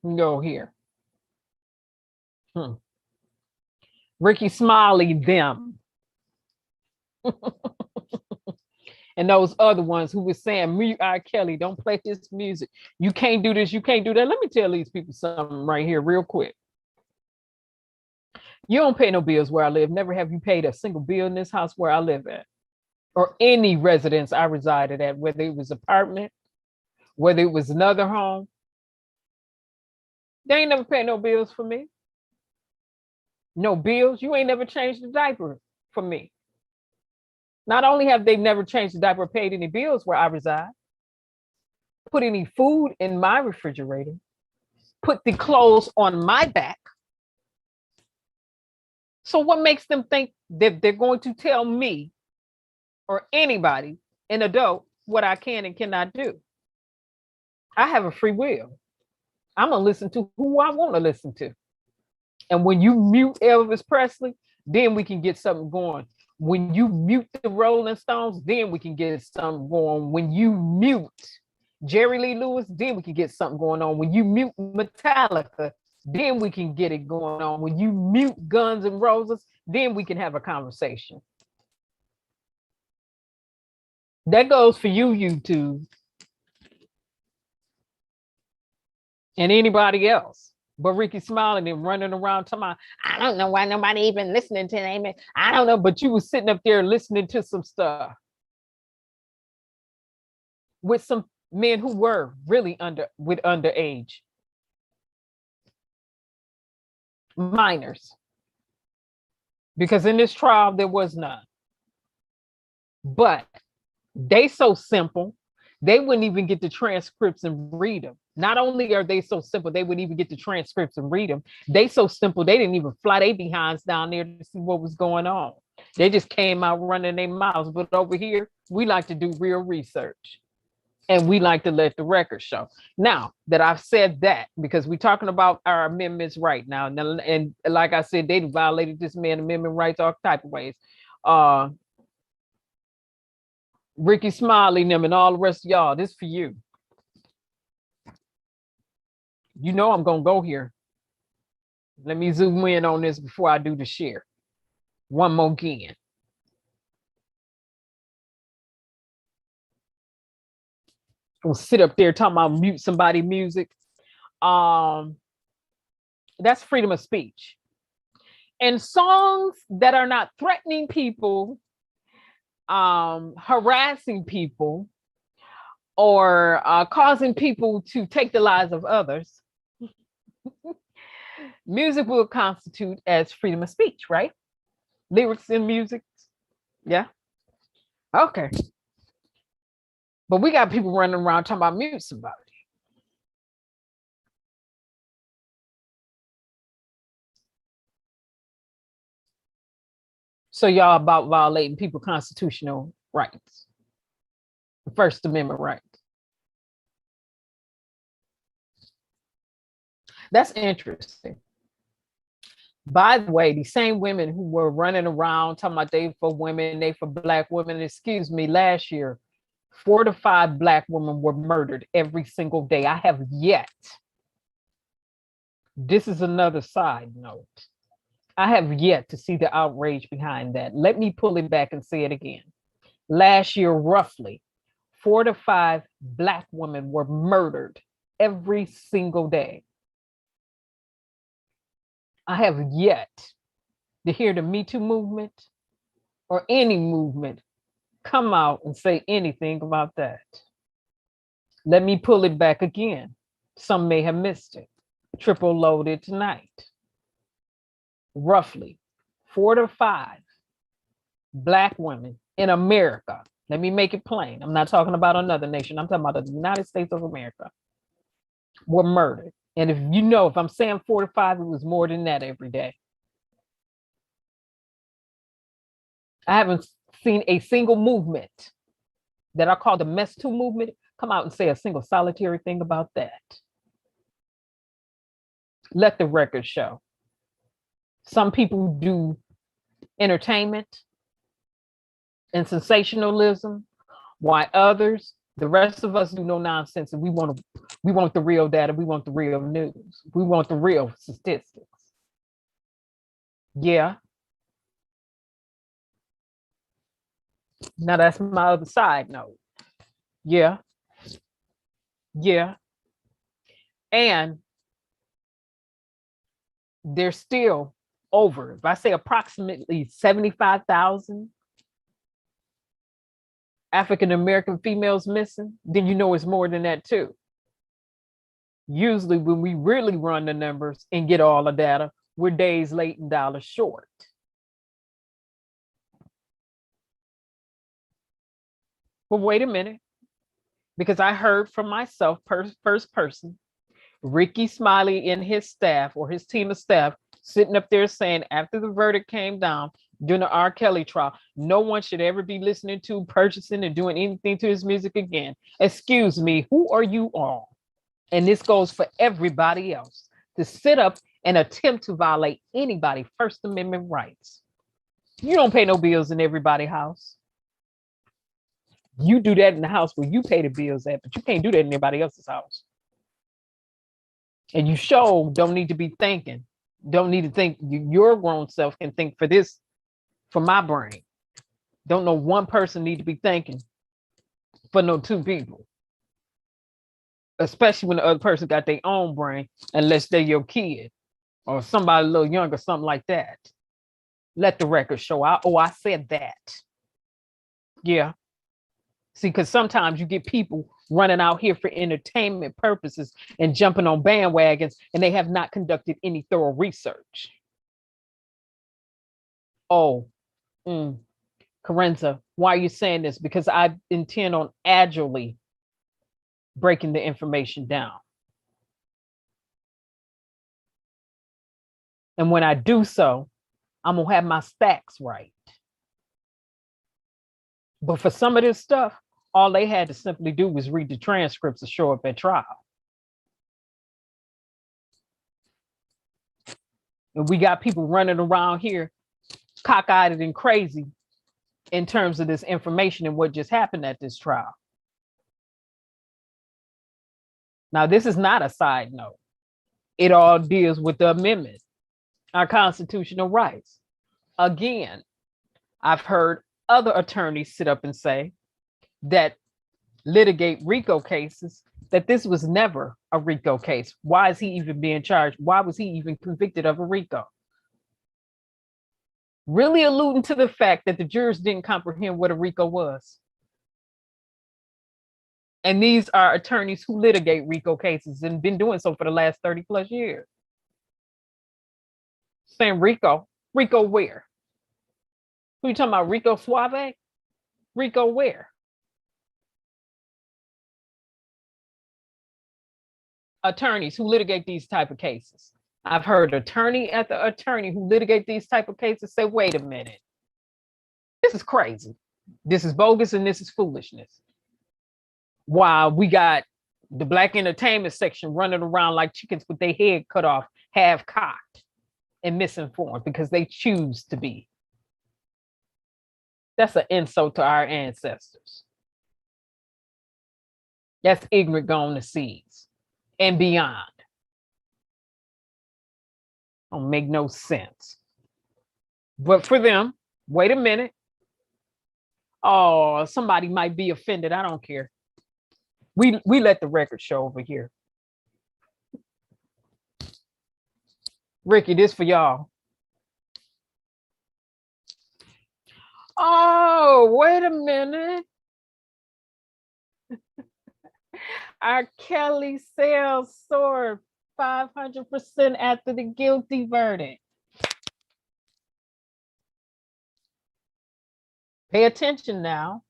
Speaker 1: Go here. Ricky Smiley, them. And those other ones who were saying, mute R. Kelly, don't play his music. You can't do this, you can't do that. Let me tell these people something right here real quick. You don't pay no bills where I live. Never have you paid a single bill in this house where I live at, or any residence I resided at, whether it was apartment, whether it was another home. They ain't never paid no bills for me. No bills. You ain't never changed the diaper for me. Not only have they never changed the diaper or paid any bills where I reside, put any food in my refrigerator, put the clothes on my back. So what makes them think that they're going to tell me or anybody, an adult, what I can and cannot do? I have a free will. I'm going to listen to who I want to listen to. And when you mute Elvis Presley, then we can get something going. When you mute the Rolling Stones, then we can get something going. When you mute Jerry Lee Lewis, then we can get something going on. When you mute Metallica, then we can get it going on. When you mute Guns N' Roses, then we can have a conversation. That goes for you, YouTube, and anybody else. But Ricky smiling and running around talking about, I don't know why nobody even listening to them. I don't know, but you was sitting up there listening to some stuff with some men who were really underage minors, because in this trial there was none. But they so simple, they wouldn't even get the transcripts and read them. Not only are they so simple, they wouldn't even get the transcripts and read them. They so simple, they didn't even fly their behinds down there to see what was going on. They just came out running their mouths. But over here, we like to do real research. And we like to let the record show. Now that I've said that, because we're talking about our amendments right now, and like I said, they violated this man's amendment rights all type of ways. Ricky Smiley, them, and all the rest of y'all, this for you. You know I'm gonna go here. Let me zoom in on this before I do the share. One more again. We'll sit up there talking about mute somebody music. That's freedom of speech. And songs that are not threatening people, harassing people, or causing people to take the lives of others, music will constitute as freedom of speech, right? Lyrics in music. Yeah. Okay. But we got people running around talking about mute somebody. So y'all about violating people's constitutional rights, First Amendment rights. That's interesting. By the way, the same women who were running around talking about they for women, they for Black women, excuse me, last year, 4 to 5 Black women were murdered every single day. I have yet, this is another side note, I have yet to see the outrage behind that. Let me pull it back and say it again. Last year, roughly 4 to 5 Black women were murdered every single day. I have yet to hear the Me Too movement or any movement come out and say anything about that. Let me pull it back again. Some may have missed it. Triple loaded tonight. Roughly 4 to 5 Black women in America. Let me make it plain. I'm not talking about another nation. I'm talking about the United States of America were murdered. And if you know, if I'm saying 4 to 5, it was more than that every day. I haven't seen a single movement that I call the Mess Too movement come out and say a single solitary thing about that. Let the record show. Some people do entertainment and sensationalism, while others, the rest of us, do no nonsense, and we want the real data, we want the real news, we want the real statistics. Yeah. Now that's my other side note. Yeah. Yeah. And there's still over, if I say approximately 75,000 African-American females missing, then you know it's more than that too. Usually when we really run the numbers and get all the data, we're days late and dollars short. But wait a minute, because I heard from myself, first person, Ricky Smiley and his staff or his team of staff sitting up there saying after the verdict came down during the R. Kelly trial, no one should ever be listening to, purchasing, and doing anything to his music again. Excuse me, who are you all? And this goes for everybody else to sit up and attempt to violate anybody's First Amendment rights. You don't pay no bills in everybody's house. You do that in the house where you pay the bills at, but you can't do that in anybody else's house. And you don't need to be thinking, don't need to think, your grown self can think for this, for my brain. Don't know one person need to be thinking for no 2 people. Especially when the other person got their own brain, unless they're your kid or somebody a little younger, something like that. Let the record show out. Oh, I said that. Yeah. See, because sometimes you get people running out here for entertainment purposes and jumping on bandwagons, and they have not conducted any thorough research. Oh, Kerensz, why are you saying this? Because I intend on agilely breaking the information down. And when I do so, I'm gonna have my stacks right. But for some of this stuff, all they had to simply do was read the transcripts to show up at trial. And we got people running around here cockeyed and crazy in terms of this information and what just happened at this trial. Now, this is not a side note. It all deals with the amendment, our constitutional rights. Again, I've heard other attorneys sit up and say that litigate RICO cases, that this was never a RICO case. Why is he even being charged? Why was he even convicted of a RICO? Really alluding to the fact that the jurors didn't comprehend what a RICO was. And these are attorneys who litigate RICO cases and been doing so for the last 30 plus years. Saying RICO, RICO where? Who you talking about, RICO Suave? RICO where? Attorneys who litigate these type of cases. I've heard attorney after attorney who litigate these type of cases say, wait a minute. This is crazy. This is bogus and this is foolishness. While we got the black entertainment section running around like chickens with their head cut off, half cocked and misinformed because they choose to be. That's an insult to our ancestors. That's ignorant gone to seeds and beyond. Don't make no sense. But for them, wait a minute. Oh, somebody might be offended. I don't care. We let the record show over here. Ricky, this for y'all. Oh, wait a minute. R. Kelly sales soared 500% after the guilty verdict. Pay attention now.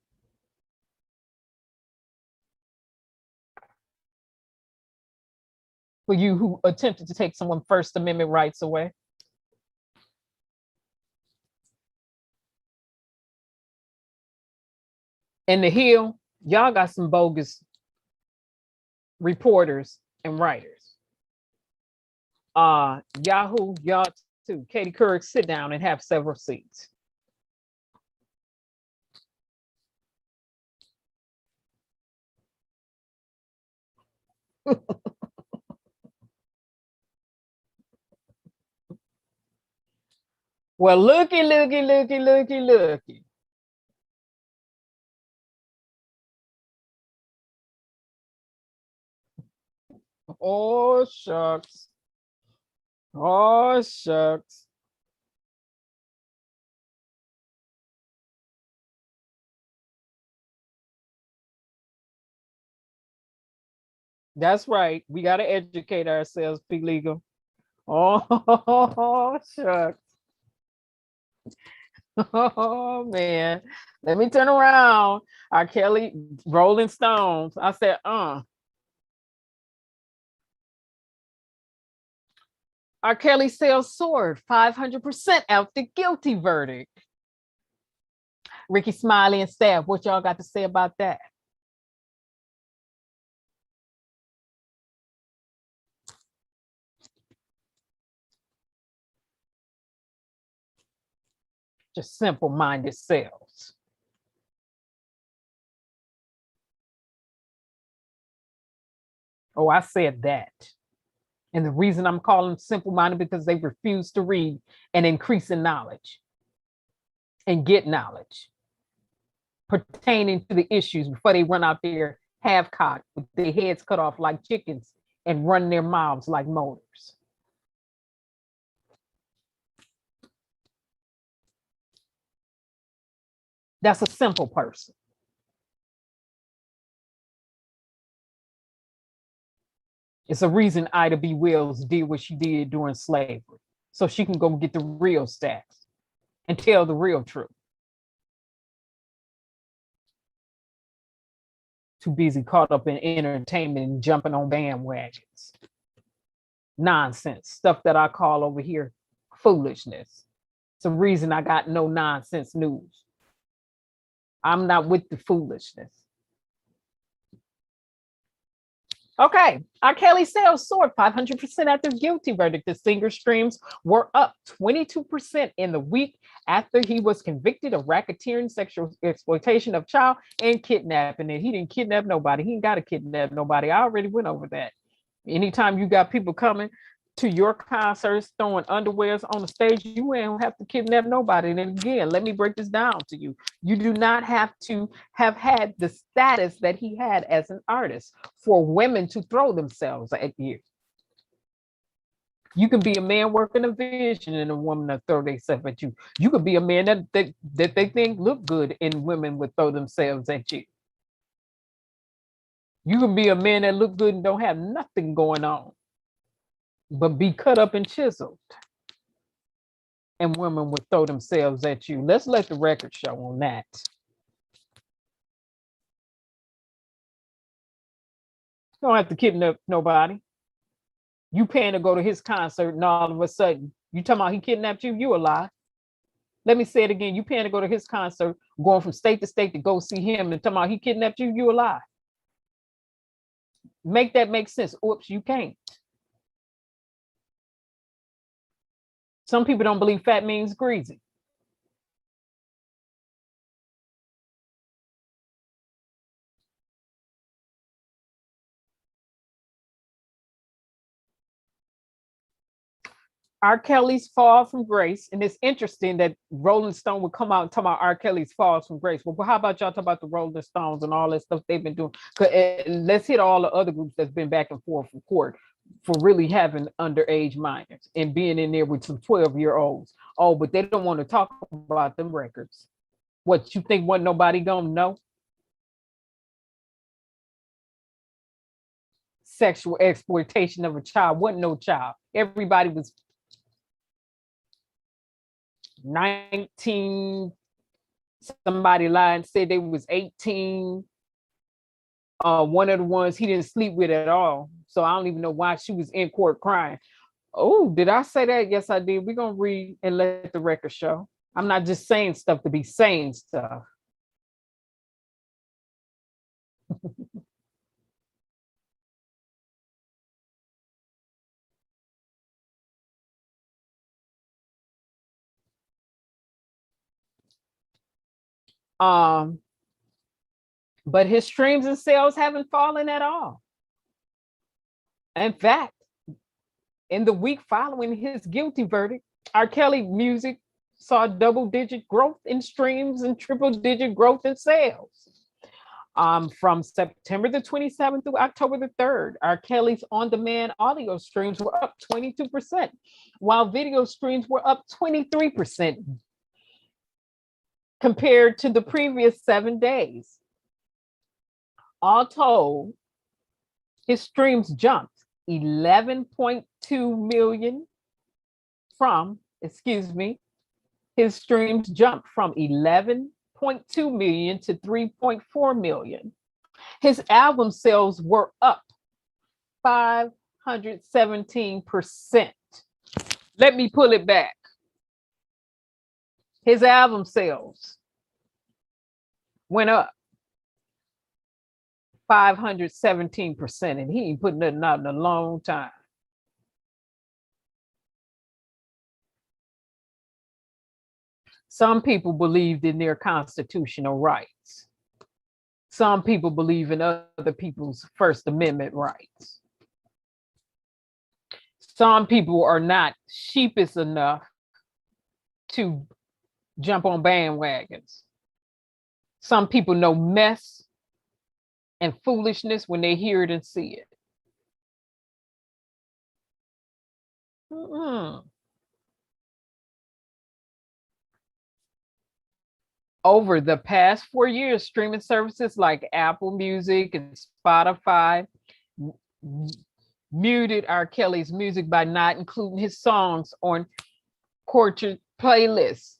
Speaker 1: For you who attempted to take someone's First Amendment rights away. In the Hill, y'all got some bogus reporters and writers. Yahoo, y'all too. Katie Couric, sit down and have several seats. Well, looky. Oh, shucks. Oh, shucks. That's right. We got to educate ourselves, P. Legal. Oh, shucks. Oh, man. Let me turn around. R. Kelly, Rolling Stones. I said, R. Kelly sales soared 500% after guilty verdict. Ricky Smiley and staff, what y'all got to say about that? Just simple-minded selves. Oh, I said that. And the reason I'm calling them simple-minded because they refuse to read and increase in knowledge and get knowledge pertaining to the issues before they run out there half-cocked with their heads cut off like chickens and run their mouths like motors. That's a simple person. It's a reason Ida B. Wells did what she did during slavery, so she can go get the real stats and tell the real truth. Too busy caught up in entertainment and jumping on bandwagons. Nonsense, stuff that I call over here foolishness. It's a reason I got no nonsense news. I'm not with the foolishness. Okay, R. Kelly sales soared 500% after guilty verdict. The singer streams were up 22% in the week after he was convicted of racketeering, sexual exploitation of child, and kidnapping. And he didn't kidnap nobody. He ain't got to kidnap nobody. I already went over that. Anytime you got people coming to your concerts throwing underwears on the stage, you ain't have to kidnap nobody. And again, let me break this down to you. You do not have to have had the status that he had as an artist for women to throw themselves at you. You can be a man working a vision and a woman to throw themselves at you. You could be a man that they think look good and women would throw themselves at you. You can be a man that look good and don't have nothing going on, but be cut up and chiseled, and women would throw themselves at you. Let's let the record show on that. You don't have to kidnap nobody. You paying to go to his concert and all of a sudden, you talking about he kidnapped you, you a lie. Let me say it again. You paying to go to his concert, going from state to state to go see him and talking about he kidnapped you, you alive. Make that make sense. Oops, you can't. Some people don't believe fat means greasy. R. Kelly's fall from grace, and it's interesting that Rolling Stone would come out and talk about R. Kelly's falls from grace. Well, how about y'all talk about the Rolling Stones and all that stuff they've been doing? Let's hit all the other groups that's been back and forth from court for really having underage minors and being in there with some 12-year-olds. Oh, but they don't want to talk about them records. What, you think wasn't nobody gonna know? Sexual exploitation of a child wasn't no child. Everybody was 19, somebody lied and said they was 18. One of the ones he didn't sleep with at all. So I don't even know why she was in court crying. Oh, did I say that? Yes, I did. We're gonna read and let the record show. I'm not just saying stuff to be saying stuff. But his streams and sales haven't fallen at all. In fact, in the week following his guilty verdict, R. Kelly music saw double-digit growth in streams and triple-digit growth in sales. From September the 27th through October the 3rd, R. Kelly's on-demand audio streams were up 22%, while video streams were up 23% compared to the previous 7 days. All told, his streams jumped 11.2 million his streams jumped from 11.2 million to 3.4 million. His album sales were up 517%. Let me pull it back. His album sales went up 517%, and he ain't put nothing out in a long time. Some people believed in their constitutional rights. Some people believe in other people's First Amendment rights. Some people are not sheepish enough to jump on bandwagons. Some people know mess and foolishness when they hear it and see it. Over the past 4 years, streaming services like Apple Music and Spotify muted R. Kelly's music by not including his songs on Tortured playlists.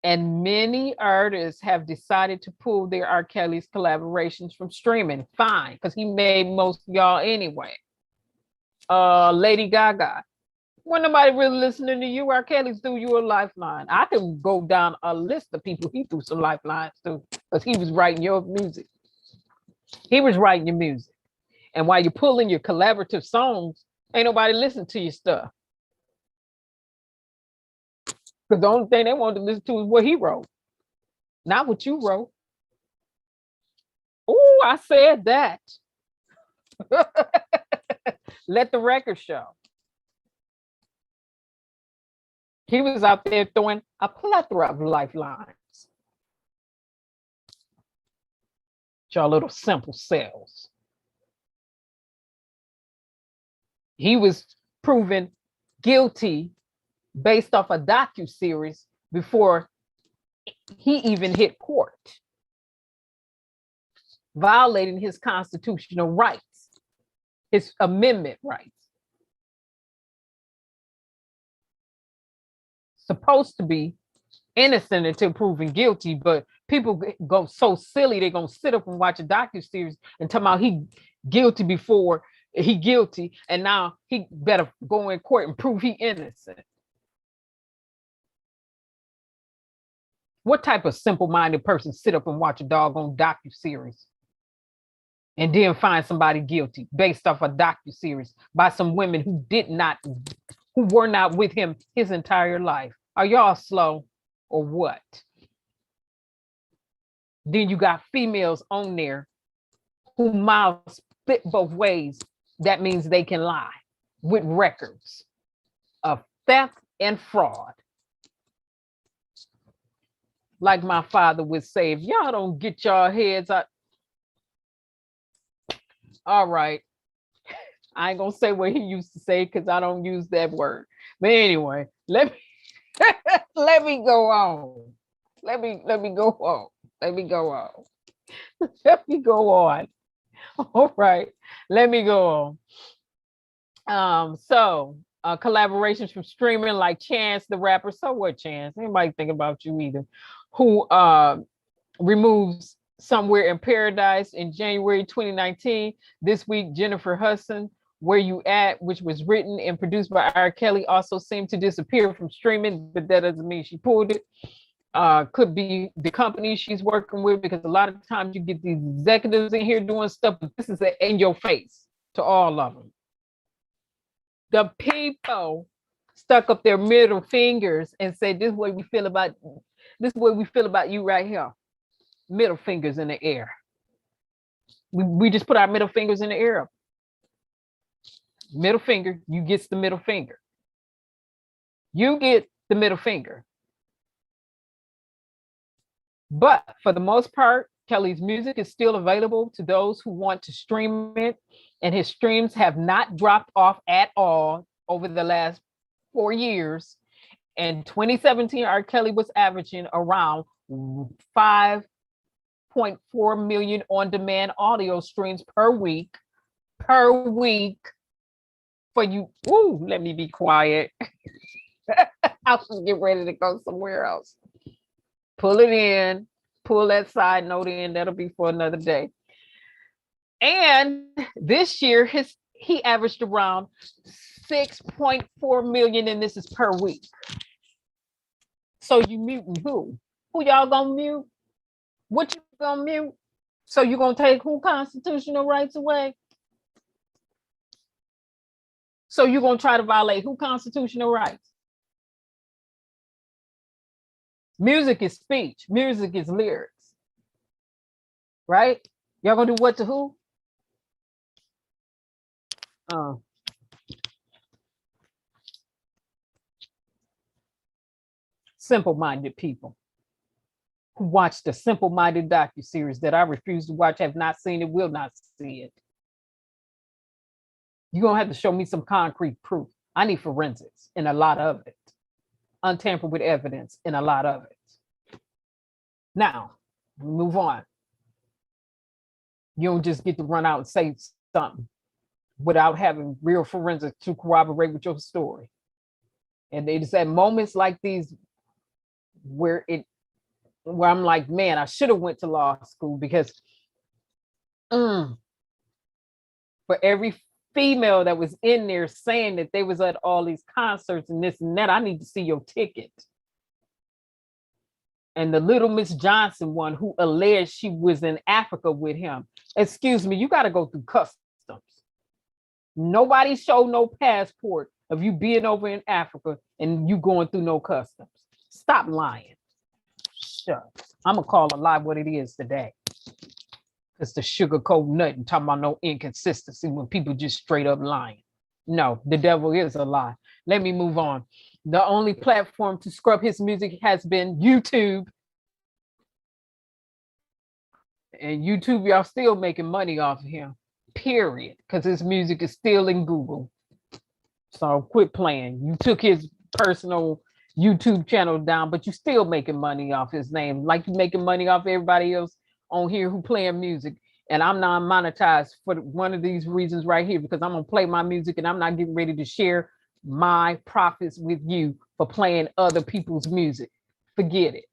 Speaker 1: And many artists have decided to pull their R. Kelly's collaborations from streaming. Fine, because he made most of y'all anyway. Lady Gaga. When nobody really listening to you, R. Kelly threw you a lifeline. I can go down a list of people he threw some lifelines to, because he was writing your music. He was writing your music. And while you're pulling your collaborative songs, ain't nobody listening to your stuff. Because the only thing they wanted to listen to is what he wrote, not what you wrote. Oh, I said that. Let the record show. He was out there throwing a plethora of lifelines. Y'all little simple selves. He was proven guilty based off a docuseries before he even hit court, violating his constitutional rights, his amendment rights. Supposed to be innocent until proven guilty, but people go so silly they're gonna sit up and watch a docuseries and talk about he guilty before he guilty, and now he better go in court and prove he innocent. What type of simple-minded person sit up and watch a doggone docuseries and then find somebody guilty based off a docuseries by some women who were not with him his entire life? Are y'all slow or what? Then you got females on there who mouths split both ways. That means they can lie with records of theft and fraud. Like my father would say, if y'all don't get your heads up. All right. I ain't gonna say what he used to say because I don't use that word. But anyway, let me let me go on. Let me go on. Let me go on. Let me go on. All right. Let me go on. Collaborations from streaming like Chance the rapper. So what, Chance? Anybody think about you either? Who removes Somewhere in Paradise in January 2019. This week, Jennifer Hudson, Where You At, which was written and produced by R. Kelly, also seemed to disappear from streaming, but that doesn't mean she pulled it. Could be the company she's working with, because a lot of times you get these executives in here doing stuff, but this is in your face to all of them. The people stuck up their middle fingers and said, this is what we feel about you right here. Middle fingers in the air. We just put our middle fingers in the air. Middle finger, you get the middle finger. You get the middle finger. But for the most part, Kelly's music is still available to those who want to stream it, and his streams have not dropped off at all over the last 4 years. In 2017, R. Kelly was averaging around 5.4 million on-demand audio streams per week. For you, let me be quiet. I should get ready to go somewhere else. Pull it in, pull that side note in, that'll be for another day. And this year, he averaged around 6.4 million, and this is per week. So you muting who? Who y'all gonna mute? What you gonna mute? So you gonna take who constitutional rights away? So you gonna try to violate who constitutional rights? Music is speech. Music is lyrics. Right? Y'all gonna do what to who? Simple-minded people who watch the simple-minded docuseries that I refuse to watch, have not seen it, will not see it. You're gonna have to show me some concrete proof. I need forensics in a lot of it. Untampered with evidence in a lot of it. Now, we move on. You don't just get to run out and say something without having real forensics to corroborate with your story. And it is at moments like these where I'm like, man, I should have went to law school, because for every female that was in there saying that they was at all these concerts and this and that, I need to see your ticket. And the little Miss Johnson one who alleged she was in Africa with him. Excuse me, you got to go through customs. Nobody showed no passport of you being over in Africa and you going through no customs. Stop lying. Shucks. I'm gonna call a lie what it is today. It's the sugarcoat nut and talking about no inconsistency when people just straight up lying. No, the devil is a lie. Let me move on. The only platform to scrub his music has been YouTube. And YouTube, y'all still making money off of him, period, because his music is still in Google. So quit playing. You took his personal YouTube channel down, but you still making money off his name, like you making money off everybody else on here who playing music. And I'm not monetized for one of these reasons right here, because I'm gonna play my music and I'm not getting ready to share my profits with you for playing other people's music. Forget it.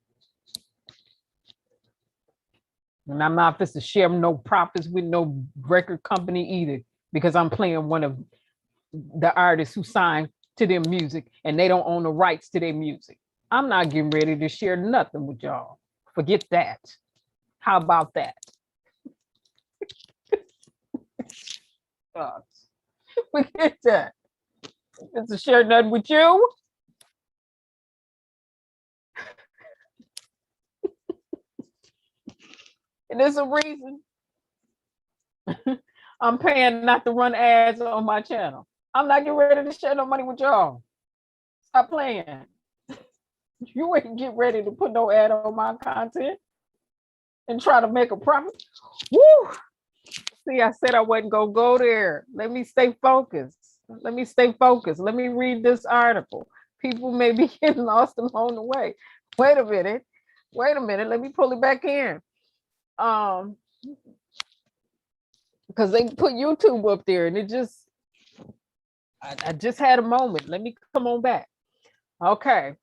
Speaker 1: And I'm not supposed to share no profits with no record company either, because I'm playing one of the artists who signed to their music and they don't own the rights to their music. I'm not getting ready to share nothing with y'all. Forget that. How about that? Forget that. It's to share nothing with you. And there's a reason I'm paying not to run ads on my channel. I'm not getting ready to share no money with y'all. Stop playing. You ain't get ready to put no ad on my content and try to make a profit. Woo! See, I said I wasn't gonna go there. Let me stay focused. Let me stay focused. Let me read this article. People may be getting lost along the way. Wait a minute. Wait a minute. Let me pull it back in. Because they put YouTube up there and it just, I just had a moment. Let me come on back. Okay.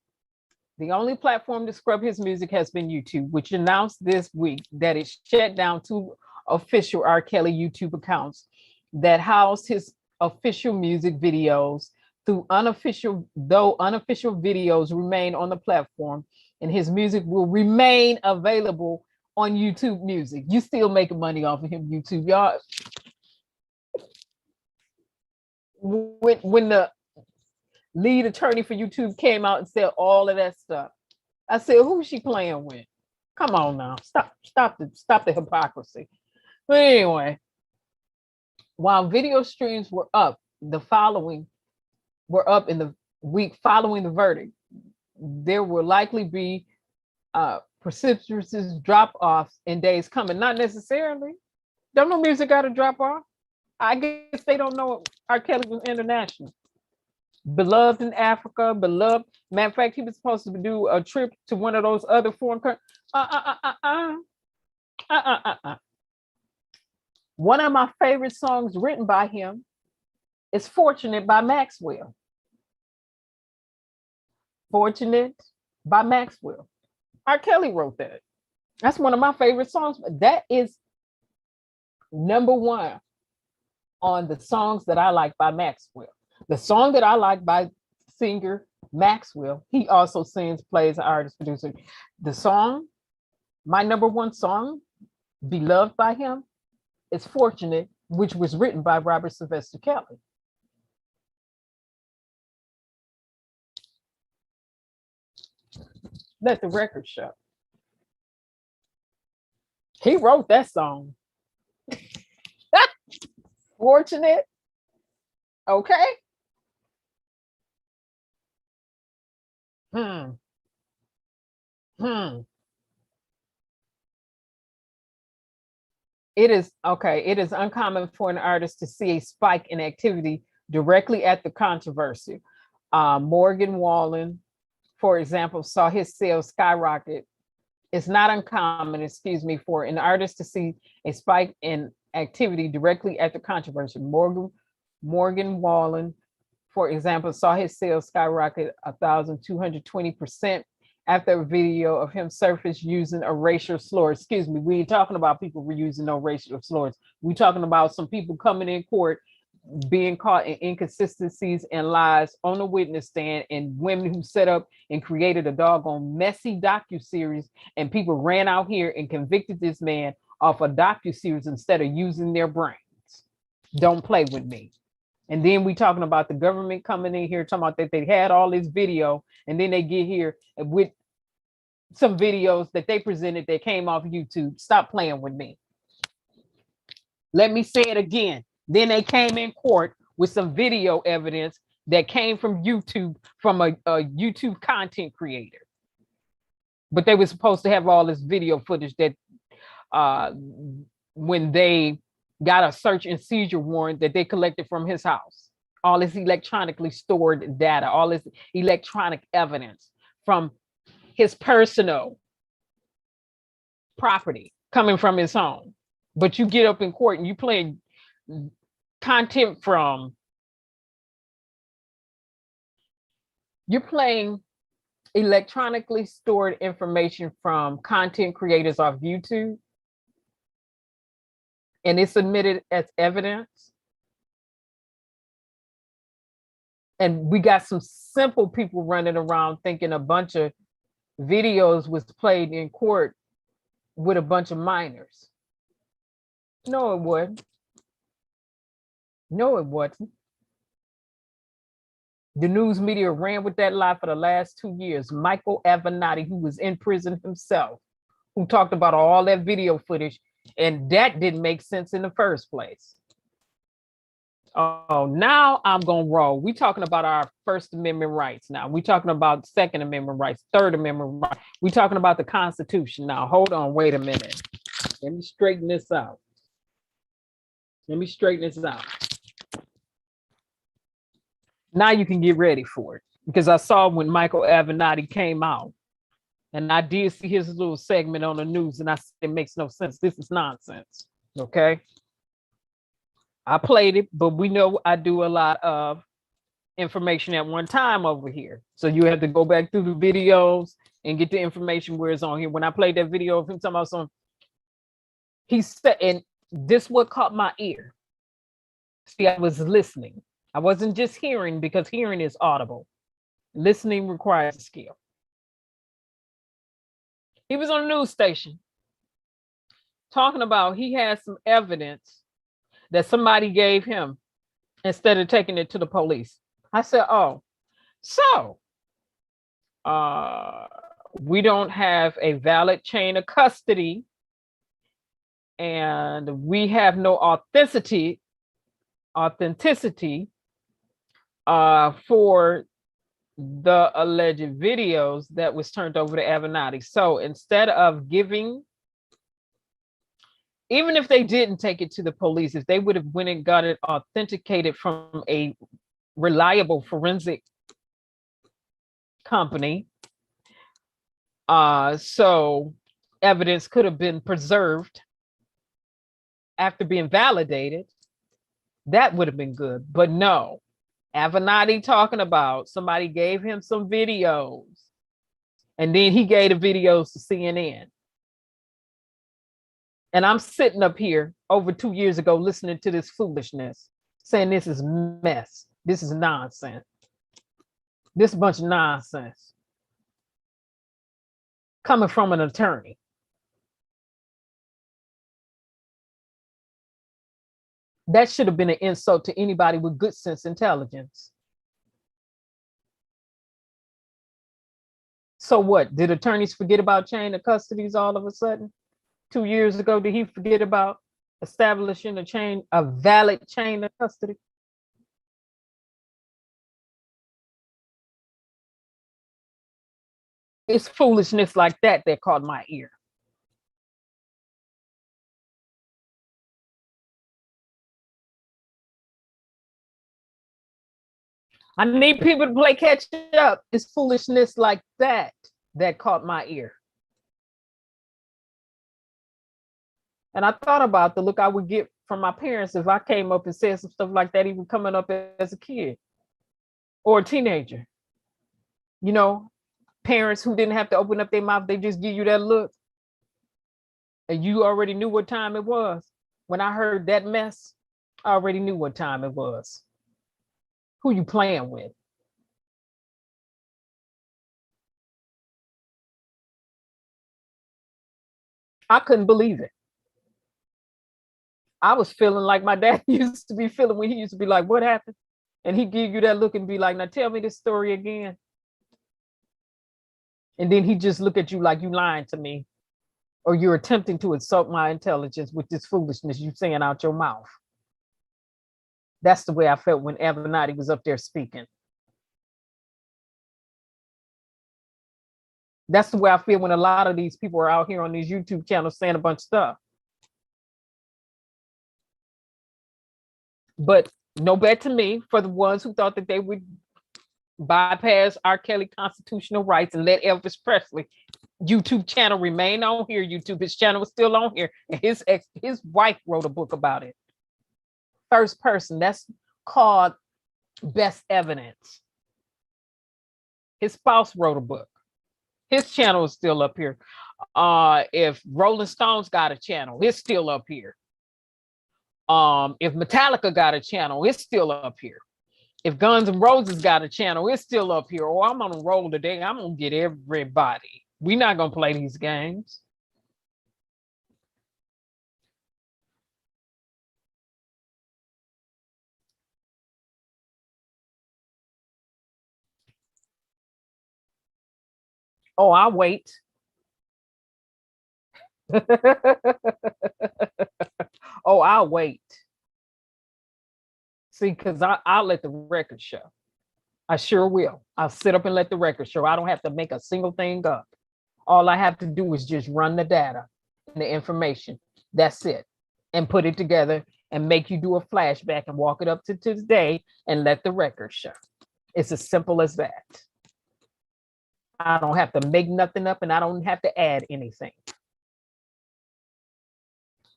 Speaker 1: The only platform to scrub his music has been YouTube, which announced this week that it shut down 2 official R. Kelly YouTube accounts that housed his official music videos. Though unofficial videos remain on the platform, and his music will remain available on YouTube Music. You still making money off of him, YouTube, y'all. When the lead attorney for YouTube came out and said all of that stuff, I said, who's she playing with? Come on now, stop the hypocrisy. But anyway, while video streams were up in the week following the verdict, there will likely be precipitous drop-offs in days coming. Not necessarily. Don't know music got to drop off. I guess they don't know R. Kelly was international. Beloved in Africa, beloved. Matter of fact, he was supposed to do a trip to one of those other foreign countries. One of my favorite songs written by him is Fortunate by Maxwell. Fortunate by Maxwell. R. Kelly wrote that. That's one of my favorite songs. That is number 1 on the songs that I like by Maxwell. The song that I like by singer Maxwell, he also sings, plays, artist, producer. The song, my number 1 song, beloved by him, is Fortunate, which was written by Robert Sylvester Kelly. Let the record show. He wrote that song. Fortunate. Okay. It is uncommon for an artist to see a spike in activity directly at the controversy. Morgan Wallen, for example, saw his sales skyrocket. It's not uncommon, for an artist to see a spike in activity directly at the controversy. Morgan Wallen, for example, saw his sales skyrocket 1,220% after a video of him surfaced using a racial slur. We ain't talking about people reusing no racial slurs. We're talking about some people coming in court being caught in inconsistencies and lies on the witness stand, and women who set up and created a doggone messy docuseries, and people ran out here and convicted this man off a docuseries instead of using their brains. Don't play with me. And then we talking about the government coming in here talking about that they had all this video, and then they get here with some videos that they presented that came off YouTube. Stop playing with me. Let me say it again. Then they came in court with some video evidence that came from YouTube, from a YouTube content creator. But they were supposed to have all this video footage that when they got a search and seizure warrant that they collected from his house. All this electronically stored data, all this electronic evidence from his personal property coming from his home. But you get up in court and you play content from, you're playing electronically stored information from content creators off YouTube, and it's submitted as evidence. And we got some simple people running around thinking a bunch of videos was played in court with a bunch of minors. No, it wasn't. No, it wasn't. The news media ran with that lie for the last 2 years. Michael Avenatti, who was in prison himself, who talked about all that video footage, and that didn't make sense in the first place. Oh, now I'm gonna roll. We talking about our First Amendment rights now. We talking about Second Amendment rights, Third Amendment rights. We talking about the Constitution now. Hold on, wait a minute. Let me straighten this out. Let me straighten this out. Now you can get ready for it, because I saw when Michael Avenatti came out, and I did see his little segment on the news, and I said, it makes no sense. This is nonsense. Okay. I played it, but we know I do a lot of information at one time over here. So you have to go back through the videos and get the information where it's on here. When I played that video of him talking about something, he said, and this what caught my ear. See, I was listening. I wasn't just hearing, because hearing is audible. Listening requires a skill. He was on a news station talking about he had some evidence that somebody gave him instead of taking it to the police. I said, oh, so we don't have a valid chain of custody, and we have no authenticity for the alleged videos that was turned over to Avenatti. So instead of giving, even if they didn't take it to the police, if they would have went and got it authenticated from a reliable forensic company, so evidence could have been preserved after being validated, that would have been good. But no, Avenatti talking about somebody gave him some videos, and then he gave the videos to CNN. And I'm sitting up here over 2 years ago listening to this foolishness, saying this is mess. This is nonsense. This bunch of nonsense coming from an attorney. That should have been an insult to anybody with good sense intelligence. So what? Did attorneys forget about chain of custodies all of a sudden? 2 years ago, did he forget about establishing a valid chain of custody? It's foolishness like that that caught my ear. I need people to play catch up. It's foolishness like that that caught my ear. And I thought about the look I would get from my parents if I came up and said some stuff like that, even coming up as a kid or a teenager. You know, parents who didn't have to open up their mouth, they just give you that look. And you already knew what time it was. When I heard that mess, I already knew what time it was. Who you playing with? I couldn't believe it. I was feeling like my dad used to be feeling when he used to be like, what happened? And he'd give you that look and be like, now tell me this story again. And then he just look at you like you lying to me, or you're attempting to insult my intelligence with this foolishness you saying out your mouth. That's the way I felt when Avenatti was up there speaking. That's the way I feel when a lot of these people are out here on these YouTube channels saying a bunch of stuff. But no bet to me for the ones who thought that they would bypass R. Kelly constitutional rights and let Elvis Presley YouTube channel remain on here. YouTube, his channel is still on here. And his wife wrote a book about it. First person, that's called Best Evidence. His spouse wrote a book. His channel is still up here. If Rolling Stones got a channel, it's still up here. If Metallica got a channel, it's still up here. If Guns N' Roses got a channel, it's still up here. Oh, I'm on a roll today. I'm gonna get everybody. We're not gonna play these games. Oh, I'll wait. Oh, I'll wait. See, because I'll let the record show. I sure will. I'll sit up and let the record show. I don't have to make a single thing up. All I have to do is just run the data and the information. That's it. And put it together and make you do a flashback and walk it up to today and let the record show. It's as simple as that. I don't have to make nothing up and I don't have to add anything.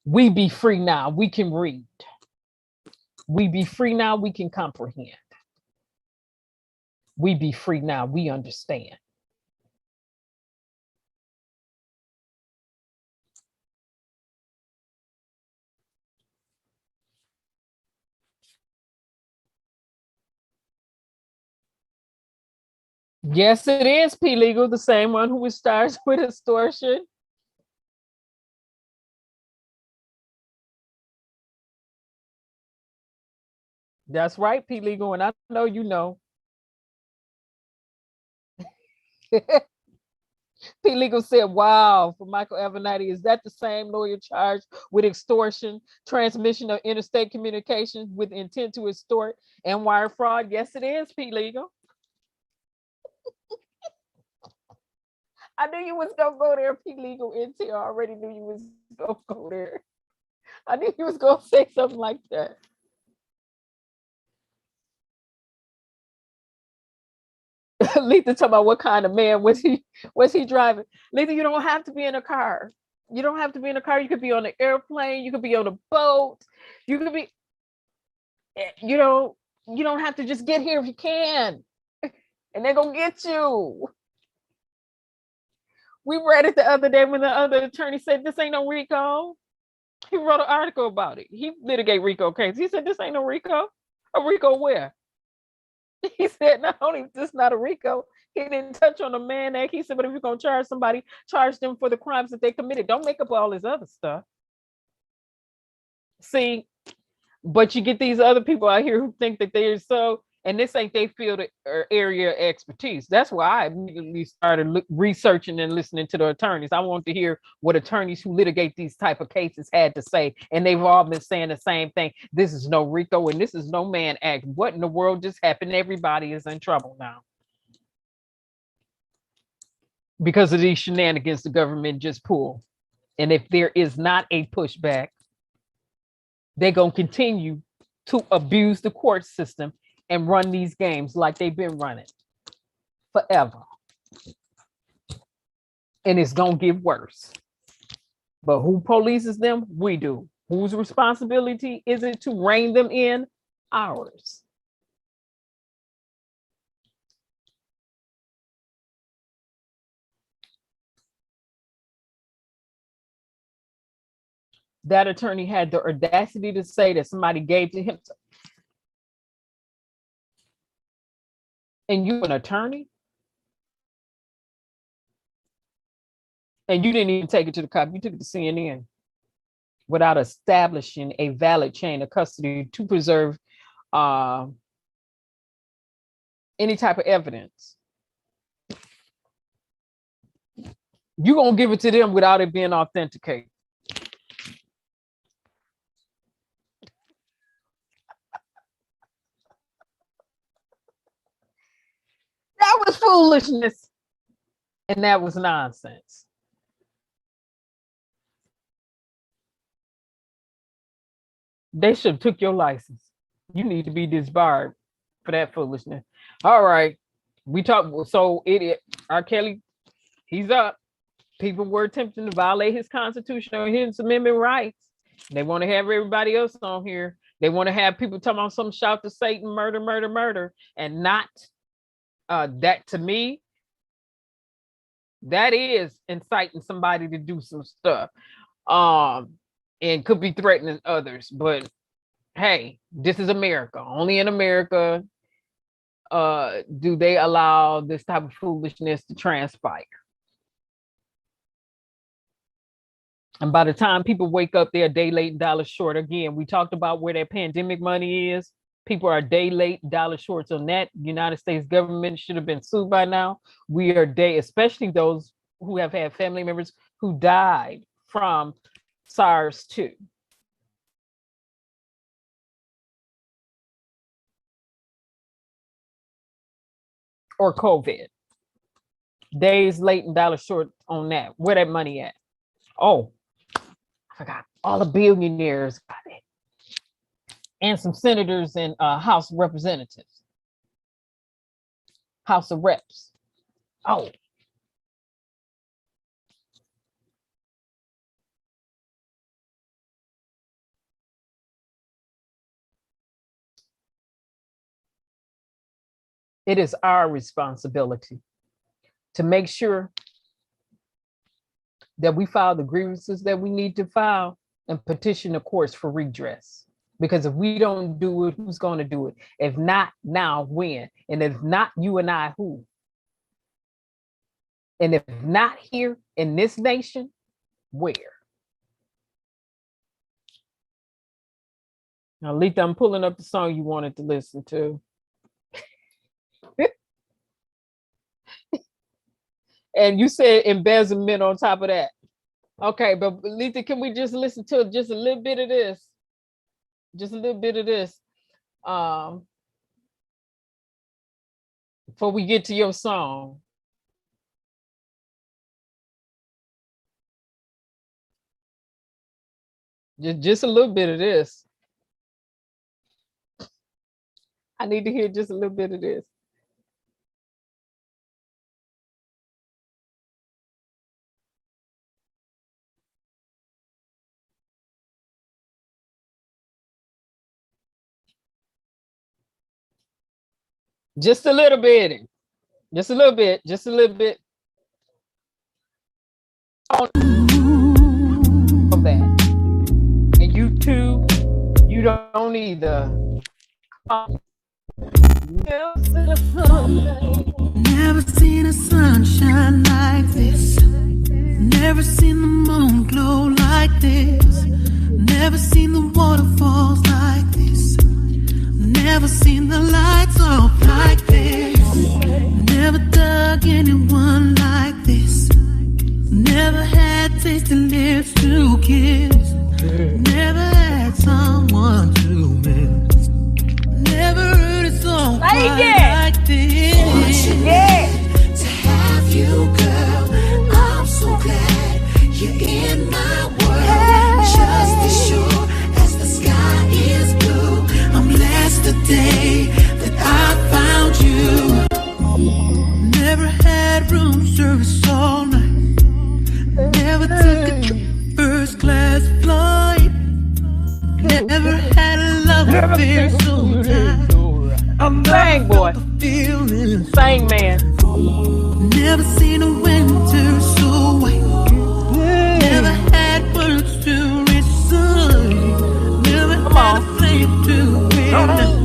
Speaker 1: We be free now. We can read. We be free now. We can comprehend. We be free now. We understand. Yes, it is P Legal, the same one who starts with extortion. That's right, P Legal, and I know you know. P Legal said, wow, for Michael Avenatti, is that the same lawyer charged with extortion, transmission of interstate communications with intent to extort and wire fraud? Yes, it is, P Legal. I knew you was gonna go there, P Legal. NT, I already knew you was gonna go there. I knew you was gonna say something like that. Letha talking about what kind of man was he driving. Letha, you don't have to be in a car. You don't have to be in a car. You could be on an airplane. You could be on a boat. You could be, you don't have to just get here if you can. And they're gonna get you. We read it the other day when the other attorney said, this ain't no RICO. He wrote an article about it. He litigate RICO case. He said, this ain't no RICO. A RICO where? He said, not only this not a RICO, he didn't touch on the Mann Act. He said, but if you're going to charge somebody, charge them for the crimes that they committed. Don't make up all this other stuff. See, but you get these other people out here who think that they're so, and this ain't their field or area of expertise. That's why I immediately started researching and listening to the attorneys. I want to hear what attorneys who litigate these type of cases had to say. And they've all been saying the same thing. This is no RICO and this is no Mann Act. What in the world just happened? Everybody is in trouble now. Because of these shenanigans the government just pulled. And if there is not a pushback, they're going to continue to abuse the court system and run these games like they've been running forever. And it's going to get worse. But who polices them? We do. Whose responsibility is it to rein them in? Ours. That attorney had the audacity to say that somebody gave to him. And you an attorney? And you didn't even take it to the cop. You took it to CNN without establishing a valid chain of custody to preserve any type of evidence. You're going to give it to them without it being authenticated. That was foolishness. And that was nonsense. They should have took your license. You need to be disbarred for that foolishness. All right. We talk, so idiot, R. Kelly, he's up. People were attempting to violate his constitutional and his amendment rights. They want to have everybody else on here. They want to have people talking about some shout to Satan, murder, murder, murder, and not that. To me, that is inciting somebody to do some stuff, and could be threatening others. But hey, this is America. Only in America do they allow this type of foolishness to transpire? And by the time people wake up, they're a day late, dollar short. Again, we talked about where that pandemic money is. People are a day late, dollar shorts on that. United States government should have been sued by now. We are especially those who have had family members who died from SARS too. Or COVID. Days late and dollar short on that. Where that money at? Oh, I forgot. All the billionaires got it. And some senators and House of Representatives. House of Reps. Oh. It is our responsibility to make sure that we file the grievances that we need to file and petition the courts for redress. Because if we don't do it, who's going to do it? If not now, when? And if not you and I, who? And if not here in this nation, where? Now, Letha, I'm pulling up the song you wanted to listen to. And you said embezzlement on top of that. Okay, but Letha, can we just listen to just a little bit of this? Just a little bit of this. Before we get to your song. Just a little bit of this. I need to hear just a little bit of this. Just a little bit. Just a little bit. Just a little bit. Of that. And you too, you don't either.
Speaker 2: Never seen a sunshine like this. Never seen the moon glow like this. Never seen the waterfalls like this. Never seen the lights off like this. Never dug anyone like this. Never had tasty lips to kiss. Never had someone to miss. Never heard a song like this.
Speaker 3: Yeah. To have you, girl, I'm so glad you're in my world. Just as sure as the sky is blue, I'm blessed the day that I found you.
Speaker 2: Never had room service all night. Never took a first class flight. Never had a love affair so tight.
Speaker 1: I'm bang boy. Sing man.
Speaker 2: Never seen a winter so white. Never had words to recite. Never had a flame to ignite.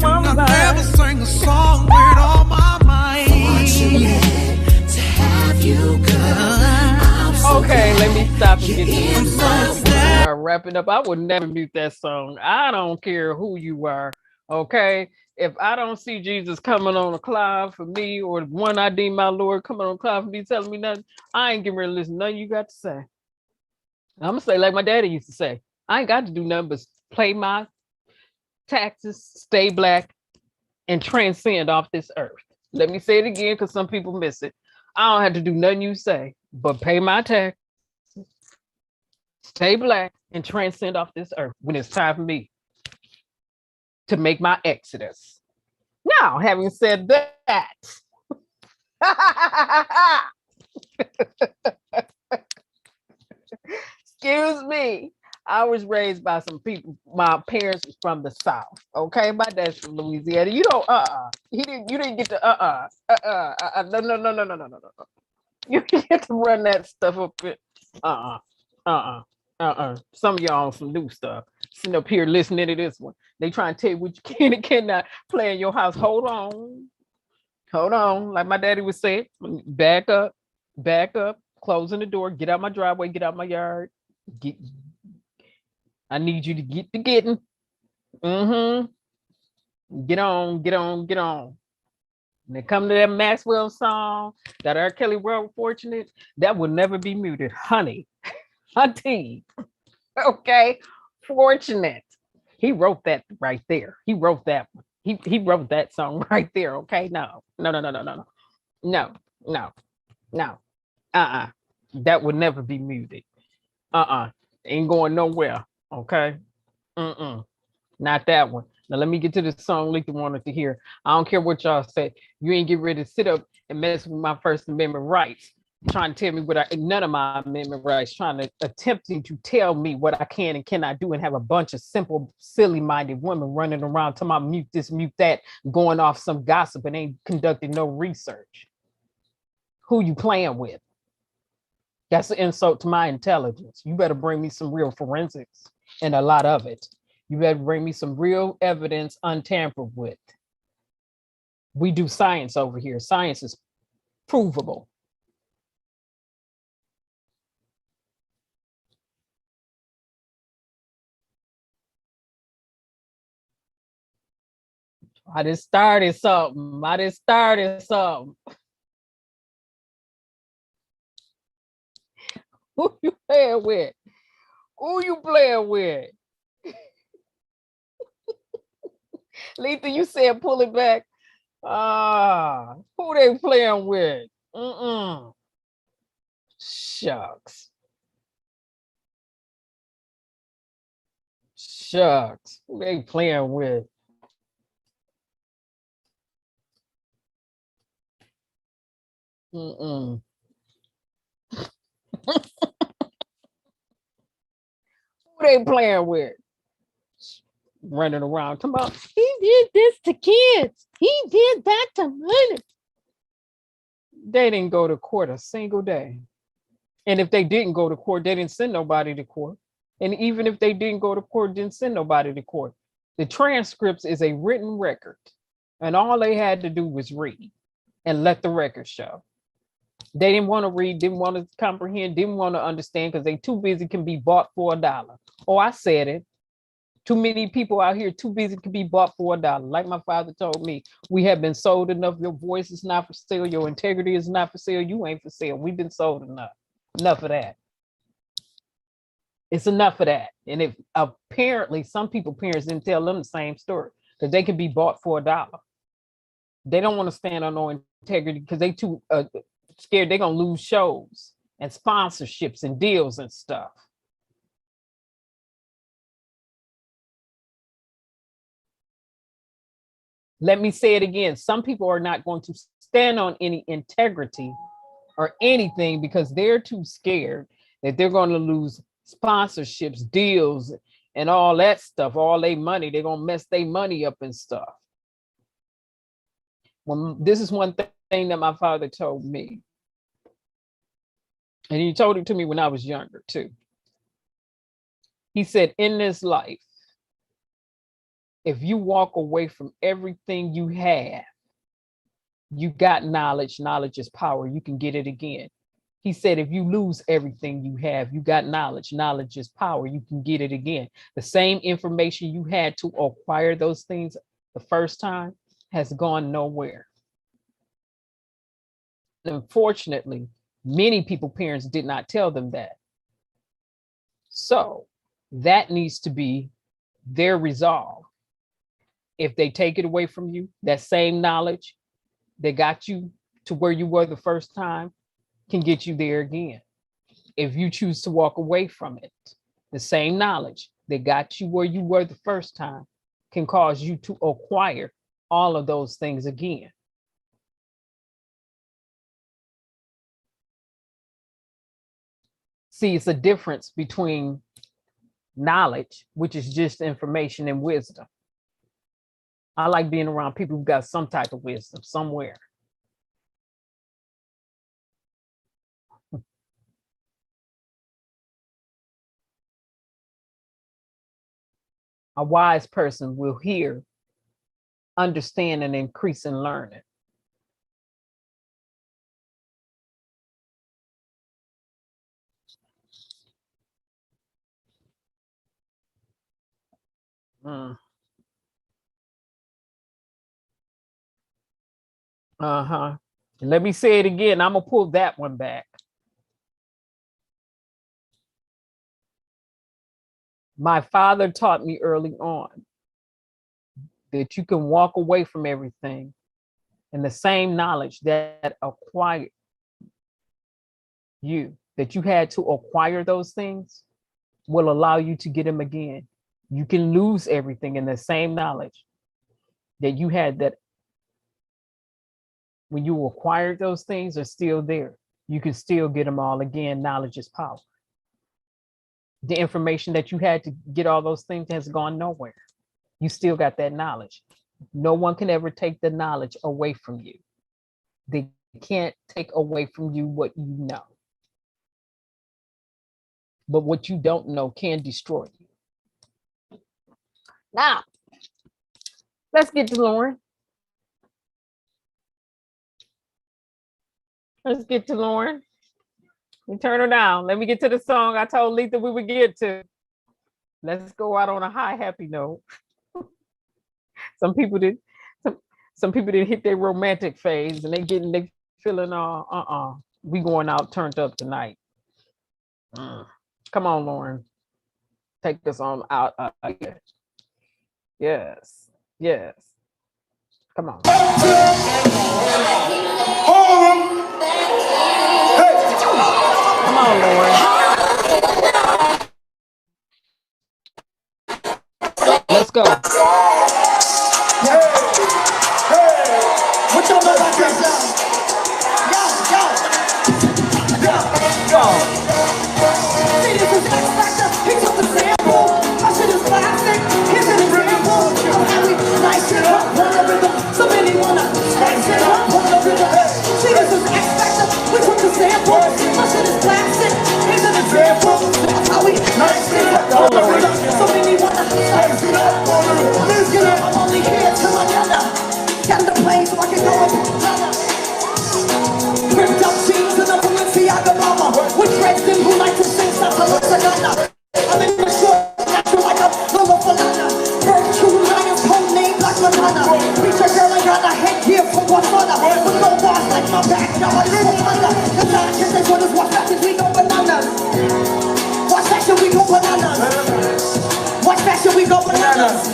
Speaker 2: I never sang a song with all my might.
Speaker 3: Fortunate to have you, girl.
Speaker 1: Okay, let me stop and get this song. We are wrapping up. I would never mute that song. I don't care who you are. Okay. If I don't see Jesus coming on a cloud for me, or the one I deem my Lord coming on a cloud for me, telling me nothing, I ain't getting ready to listen to nothing you got to say. I'm gonna say like my daddy used to say, I ain't got to do nothing but pay my taxes, stay black, and transcend off this earth. Let me say it again because some people miss it. I don't have to do nothing you say, but pay my taxes, stay black, and transcend off this earth when it's time for me to make my exodus. Now, having said that, excuse me, I was raised by some people. My parents was from the South. Okay, my dad's from Louisiana. You don't you didn't get to no. You didn't get to run that stuff up. Some of y'all on some new stuff. Sitting up here listening to this one. They trying to tell you what you can and cannot play in your house. Hold on. Like my daddy would say, back up, closing the door, get out my driveway, get out my yard. I need you to get to getting. Get on. When it come to that Maxwell song, that R. Kelly World Fortunate, that will never be muted. Honey, hunty. Okay, fortunate. He wrote that right there. He wrote that one. He wrote that song right there. Okay, no. That would never be muted. Ain't going nowhere. Okay. Not that one. Now let me get to the song Lisa wanted to hear. I don't care what y'all say. You ain't get ready to sit up and mess with my First Amendment rights. Trying to tell me none of my amendment rights, attempting to tell me what I can and cannot do, and have a bunch of simple, silly-minded women running around talking about mute this, mute that, going off some gossip and ain't conducting no research. Who you playing with? That's an insult to my intelligence. You better bring me some real forensics, and a lot of it. You better bring me some real evidence untampered with. We do science over here. Science is provable. I just started something. Who you playing with? Letha, you said pull it back. Who they playing with? Shucks. Who they playing with? Who they playing with? Running around talking about, he did this to kids. He did that to money. They didn't go to court a single day. And if they didn't go to court, they didn't send nobody to court. And even if they didn't go to court, didn't send nobody to court. The transcripts is a written record. And all they had to do was read and let the record show. They didn't want to read, didn't want to comprehend, didn't want to understand because they too busy can be bought for $1. Oh, I said it. Too many people out here too busy to be bought for $1. Like my father told me, we have been sold enough. Your voice is not for sale. Your integrity is not for sale. You ain't for sale. We've been sold enough. Enough of that. It's enough of that. And if apparently some parents didn't tell them the same story, because they can be bought for $1. They don't want to stand on no integrity because they too scared they're going to lose shows and sponsorships and deals and stuff. Let me say it again. Some people are not going to stand on any integrity or anything because they're too scared that they're going to lose sponsorships, deals, and all that stuff, all their money. They're going to mess their money up and stuff. This is one thing that my father told me. And he told it to me when I was younger too. He said, in this life, if you walk away from everything you have, you got knowledge. Knowledge is power. You can get it again. He said, if you lose everything you have, you got knowledge. Knowledge is power. You can get it again. The same information you had to acquire those things the first time has gone nowhere. Unfortunately, many parents did not tell them that. So that needs to be their resolve. If they take it away from you, that same knowledge that got you to where you were the first time can get you there again. If you choose to walk away from it, the same knowledge that got you where you were the first time can cause you to acquire all of those things again. See, it's a difference between knowledge, which is just information, and wisdom. I like being around people who got some type of wisdom somewhere. A wise person will hear, understand, and increase in learning. Let me say it again. I'm gonna pull that one back. My father taught me early on that you can walk away from everything, and the same knowledge that acquired you, that you had to acquire those things, will allow you to get them again. You can lose everything, and the same knowledge that you had, that when you acquired those things, are still there. You can still get them all again. Knowledge is power. The information that you had to get all those things has gone nowhere. You still got that knowledge. No one can ever take the knowledge away from you. They can't take away from you what you know. But what you don't know can destroy you. Now, let's get to Lauren. Let's get to Lauren. Let me turn her down. Let me get to the song I told Letha we would get to. Let's go out on a high, happy note. Some people didn't hit their romantic phase, and they feeling we going out turned up tonight. Come on, Lauren. Take this on out. Yes. Come on. Come on, Lauren. Let's go.
Speaker 2: What y'all know about this? Yo. See, this is X Factor. He took the sample. My shit is plastic. Here's an example of how we nice it up on the rhythm. So many wanna spice it up on the rhythm. See, this is X Factor. We took the sample. My shit is plastic. Here's an example of how we nice it up on the rhythm. So many wanna spice it up on the rhythm. Let's get up. I'm only here till another. Got the plane so I can go up another. Ripped up jeans and a Balenciaga mama with dreads and who like to sing stuff to look another. I'm in the short, natural like a Lola Falana. Bird true lions, code name Black Madonna. Preacher girl, I got a headgear from Guatemala. With no bars like my back, now I live under. Cause I can't say what is watch fashion, we go bananas. Watch fashion, we go bananas. Watch fashion, we go bananas.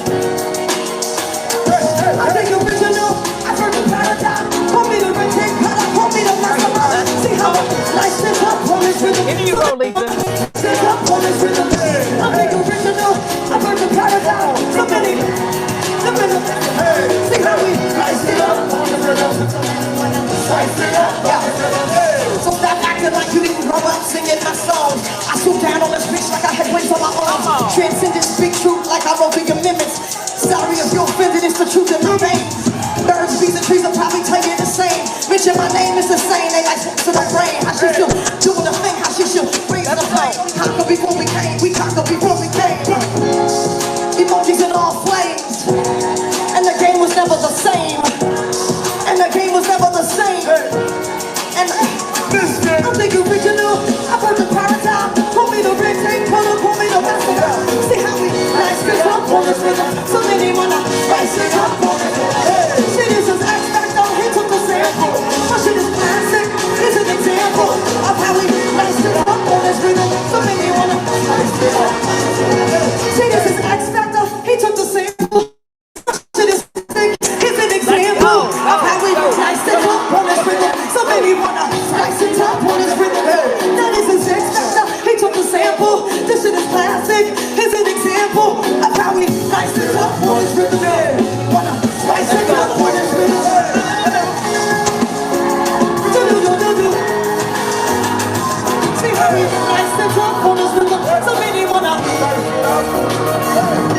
Speaker 2: I think original, I heard the paradigm. Call me the red tank, call me the mastermind. See how nice and up on this rhythm.
Speaker 1: Here you go, Letha.
Speaker 2: Sit up on this rhythm. I think original, I heard the paradigm. So many, see how we nice it up on the rhythm. Nice it up, yeah. So stop acting like you didn't grow up singing my songs. I swoop down on this bitch like I had wings on my arms. Transcendent, speak truth like I wrote the amendments. Sorry if you're offended, it's the truth in my veins. Birds, bees, and trees will probably tell you the same. Mention my name is the same, they like to the brain. How she should doing the thing, how she should raise the flame. Conquer before we came, we conquer before we came. Emojis in all flames. And the game was never the same. And the game was never the same. And I'm thinking original, I've heard the paradigm. Call me the red tape, call me the master. See how we nice it up on this rhythm. So many wanna spice it up on this rhythm. See, this is X Factor, he took the sample. My shit is plastic, it's an example of how we nice it up on this rhythm. So many wanna spice it up. See, this is X Factor, he took the sample. My shit is plastic, it's an example of how we nice it up on this rhythm. So many wanna spice it up on this rhythm. Now this is X Factor, he took the sample. This shit is plastic, it's an example of how we nice it up on this rhythm. Wanna spice it up on this rhythm. See how we nice it up on this rhythm. So many wanna.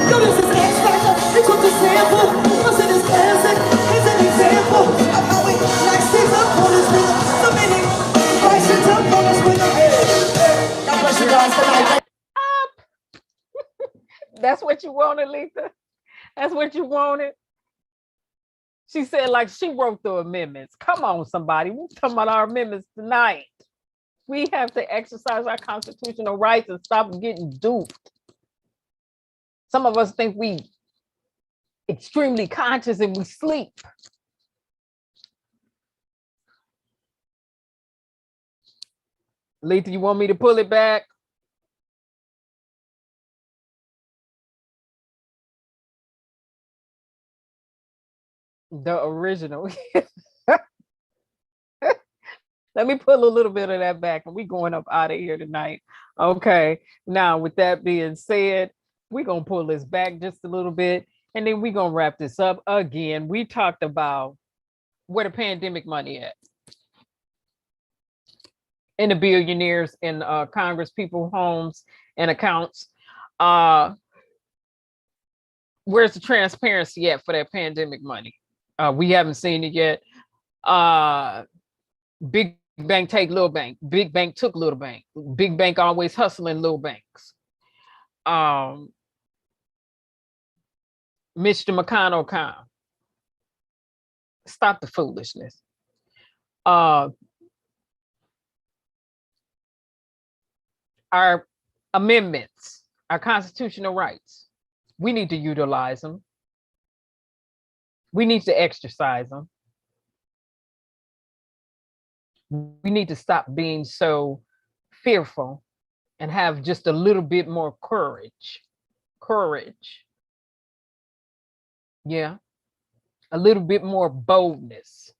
Speaker 2: Yo, this is X Factor, he took the sample. My shit is plastic, it's an example of how we nice it up on this rhythm. So many nice it up on this rhythm. God bless you guys tonight.
Speaker 1: That's what you wanted, Letha? That's what you wanted? She said like she wrote the amendments. Come on, somebody. We're talking about our amendments tonight. We have to exercise our constitutional rights and stop getting duped. Some of us think we extremely conscious and we sleep. Letha, you want me to pull it back? The original. Let me pull a little bit of that back and we going up out of here tonight. Okay. Now, with that being said, we're going to pull this back just a little bit and then we're going to wrap this up again. We talked about where the pandemic money at. In the billionaires and Congress people homes and accounts. Where's the transparency at for that pandemic money? We haven't seen it yet. Big bank take little bank. Big bank took little bank. Big bank always hustling little banks. Mr. McConnell, stop the foolishness. Our amendments, our constitutional rights, we need to utilize them. We need to exercise them. We need to stop being so fearful and have just a little bit more courage. Yeah. A little bit more boldness.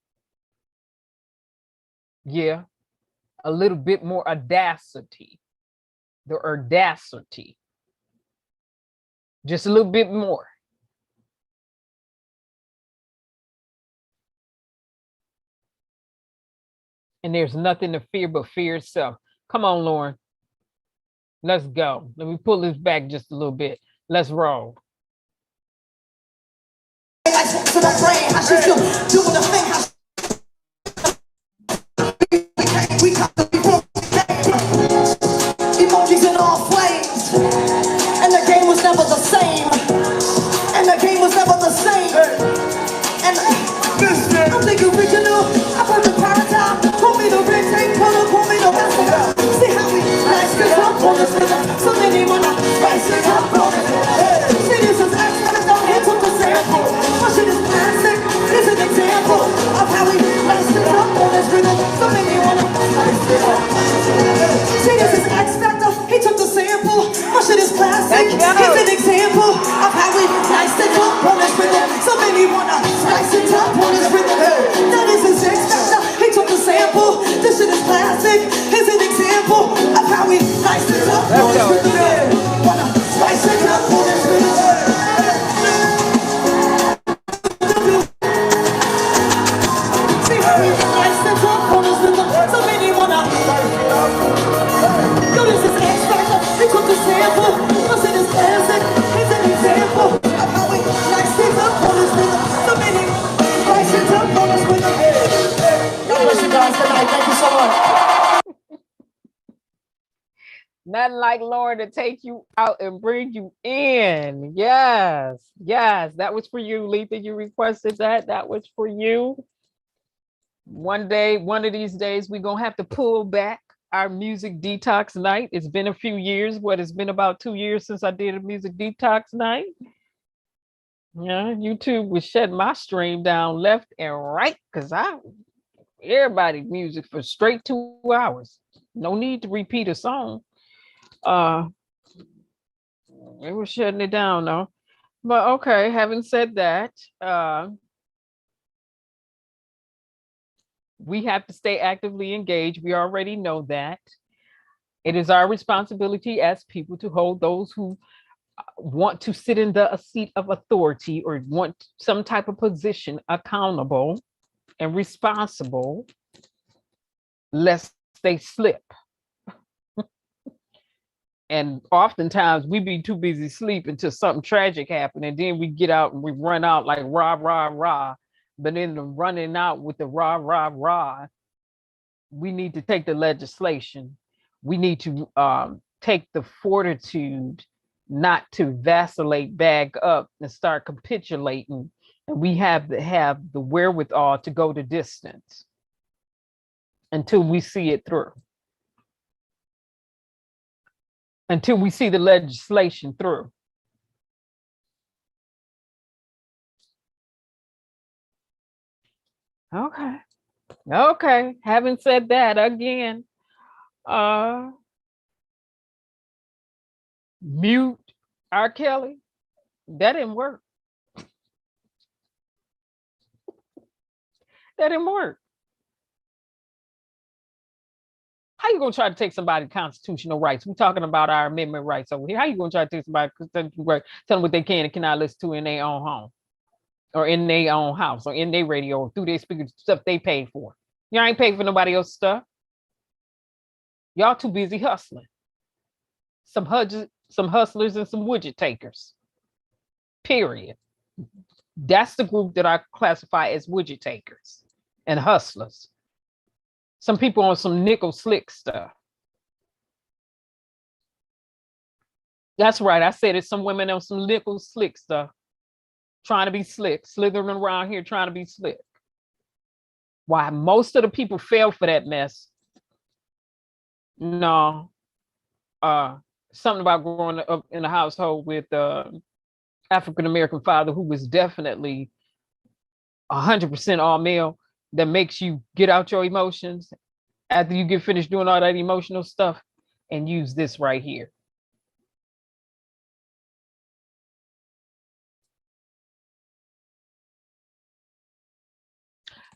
Speaker 1: Yeah. A little bit more audacity. The audacity. Just a little bit more. And there's nothing to fear but fear itself. Come on, Lauren. Let's go. Let me pull this back just a little bit. Let's roll.
Speaker 2: Emojis in all flames, and the game was never the same. And the game was never the same. And I'm thinking original. I've heard the PARENTAL. Call me the red tape color. Call me the best. See how we nice this up on this rhythm. So many wanna spice it up on it. See this is excellent. Don't hit with the sample. My shit is classic. It's an example of how we nice it up on this rhythm. So many wanna spice it up. See this is X Factor. He took the sample. My shit is classic. It's an example of how we nice it up on this rhythm. So many wanna spice it up on this rhythm. Now this is X Factor. He took the sample. This shit is classic. It's an example of how we nice it up on this rhythm. Wanna spice it up on this rhythm. See how we nice it up on this rhythm. So many wanna. Yo, this is X Factor. He took the sample. My shit is classic. It's an example of how we nice it up on this rhythm. So many nice it up on this rhythm. God bless you guys tonight. Thank you so much.
Speaker 1: Nothing like Lauren to take you out and bring you in. Yes. That was for you, Letha. You requested that. That was for you. One of these days, we're going to have to pull back our music detox night. It's been a few years. It's been about 2 years since I did a music detox night. Yeah, YouTube was shutting my stream down left and right because everybody music for straight 2 hours. No need to repeat a song. They were shutting it down though. But okay, having said that, we have to stay actively engaged. We already know that. It is our responsibility as people to hold those who want to sit in a seat of authority or want some type of position accountable and responsible, lest they slip. And oftentimes we be too busy sleeping until something tragic happened. And then we get out and we run out like rah, rah, rah. But in the running out with the rah, rah, rah, we need to take the legislation. We need to take the fortitude not to vacillate back up and start capitulating. And we have to have the wherewithal to go the distance until we see it through. Until we see the legislation through. Okay. Okay. Having said that, again, mute R. Kelly. That didn't work. That didn't work. How you gonna try to take somebody's constitutional rights? We're talking about our amendment rights over here. How you gonna try to take somebody's constitutional rights, tell them what they can and cannot listen to in their own home, or in their own house, or in their radio, or through their speakers, stuff they paid for? Y'all ain't paid for nobody else's stuff. Y'all too busy hustling. Some hustlers and some widget takers. Period. That's the group that I classify as widget takers and hustlers. Some people on some nickel slick stuff. That's right. I said it. Some women on some nickel slick stuff, trying to be slick, slithering around here trying to be slick. Why most of the people fell for that mess? No. Something about growing up in a household with African-American father who was definitely 100% all male, that makes you get out your emotions after you get finished doing all that emotional stuff and use this right here.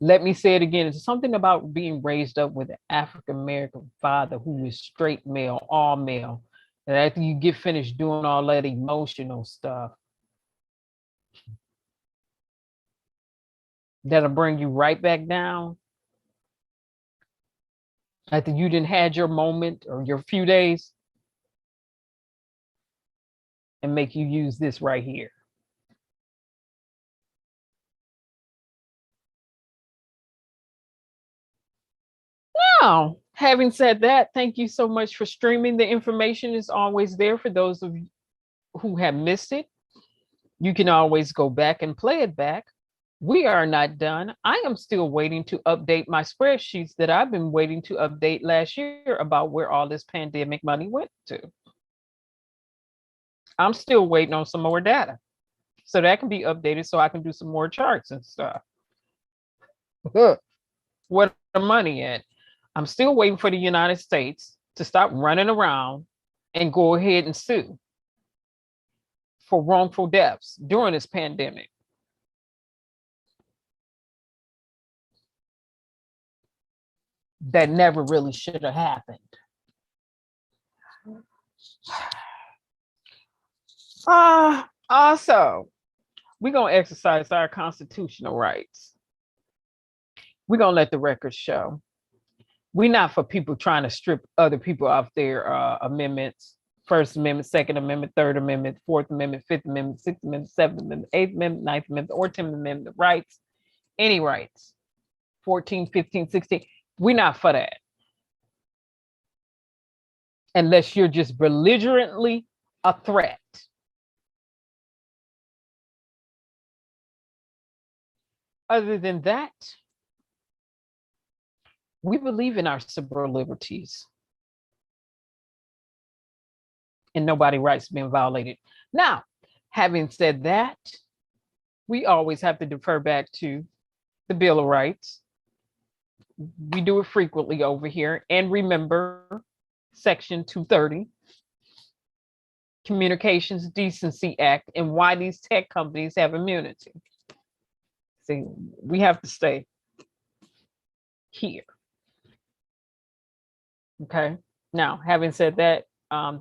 Speaker 1: Let me say it again. It's something about being raised up with an African-American father who is straight male, all male. And after you get finished doing all that emotional stuff, that'll bring you right back down. After you didn't had your moment or your few days, and make you use this right here. Now, having said that, thank you so much for streaming. The information is always there for those of you who have missed it. You can always go back and play it back. We are not done. I am still waiting to update my spreadsheets that I've been waiting to update last year about where all this pandemic money went to. I'm still waiting on some more data so that can be updated so I can do some more charts and stuff. What the money at? I'm still waiting for the United States to stop running around and go ahead and sue for wrongful deaths during this pandemic. That never really should have happened. Also, we're going to exercise our constitutional rights. We're going to let the record show. We're not for people trying to strip other people off their amendments. First Amendment, Second Amendment, Third Amendment, Fourth Amendment, Fifth Amendment, Sixth Amendment, Seventh Amendment, Eighth Amendment, Ninth Amendment, or 10th Amendment rights. Any rights. 14, 15, 16. We're not for that. Unless you're just belligerently a threat. Other than that, we believe in our civil liberties. And nobody's rights being violated. Now, having said that, we always have to defer back to the Bill of Rights. We do it frequently over here. And remember, Section 230, Communications Decency Act, and why these tech companies have immunity. See, we have to stay here. Okay. Now, having said that,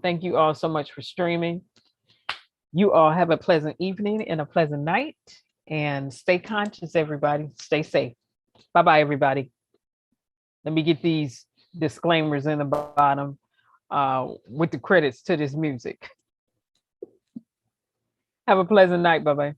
Speaker 1: thank you all so much for streaming. You all have a pleasant evening and a pleasant night. And stay conscious, everybody. Stay safe. Bye-bye, everybody. Let me get these disclaimers in the bottom with the credits to this music. Have a pleasant night. Bye-bye.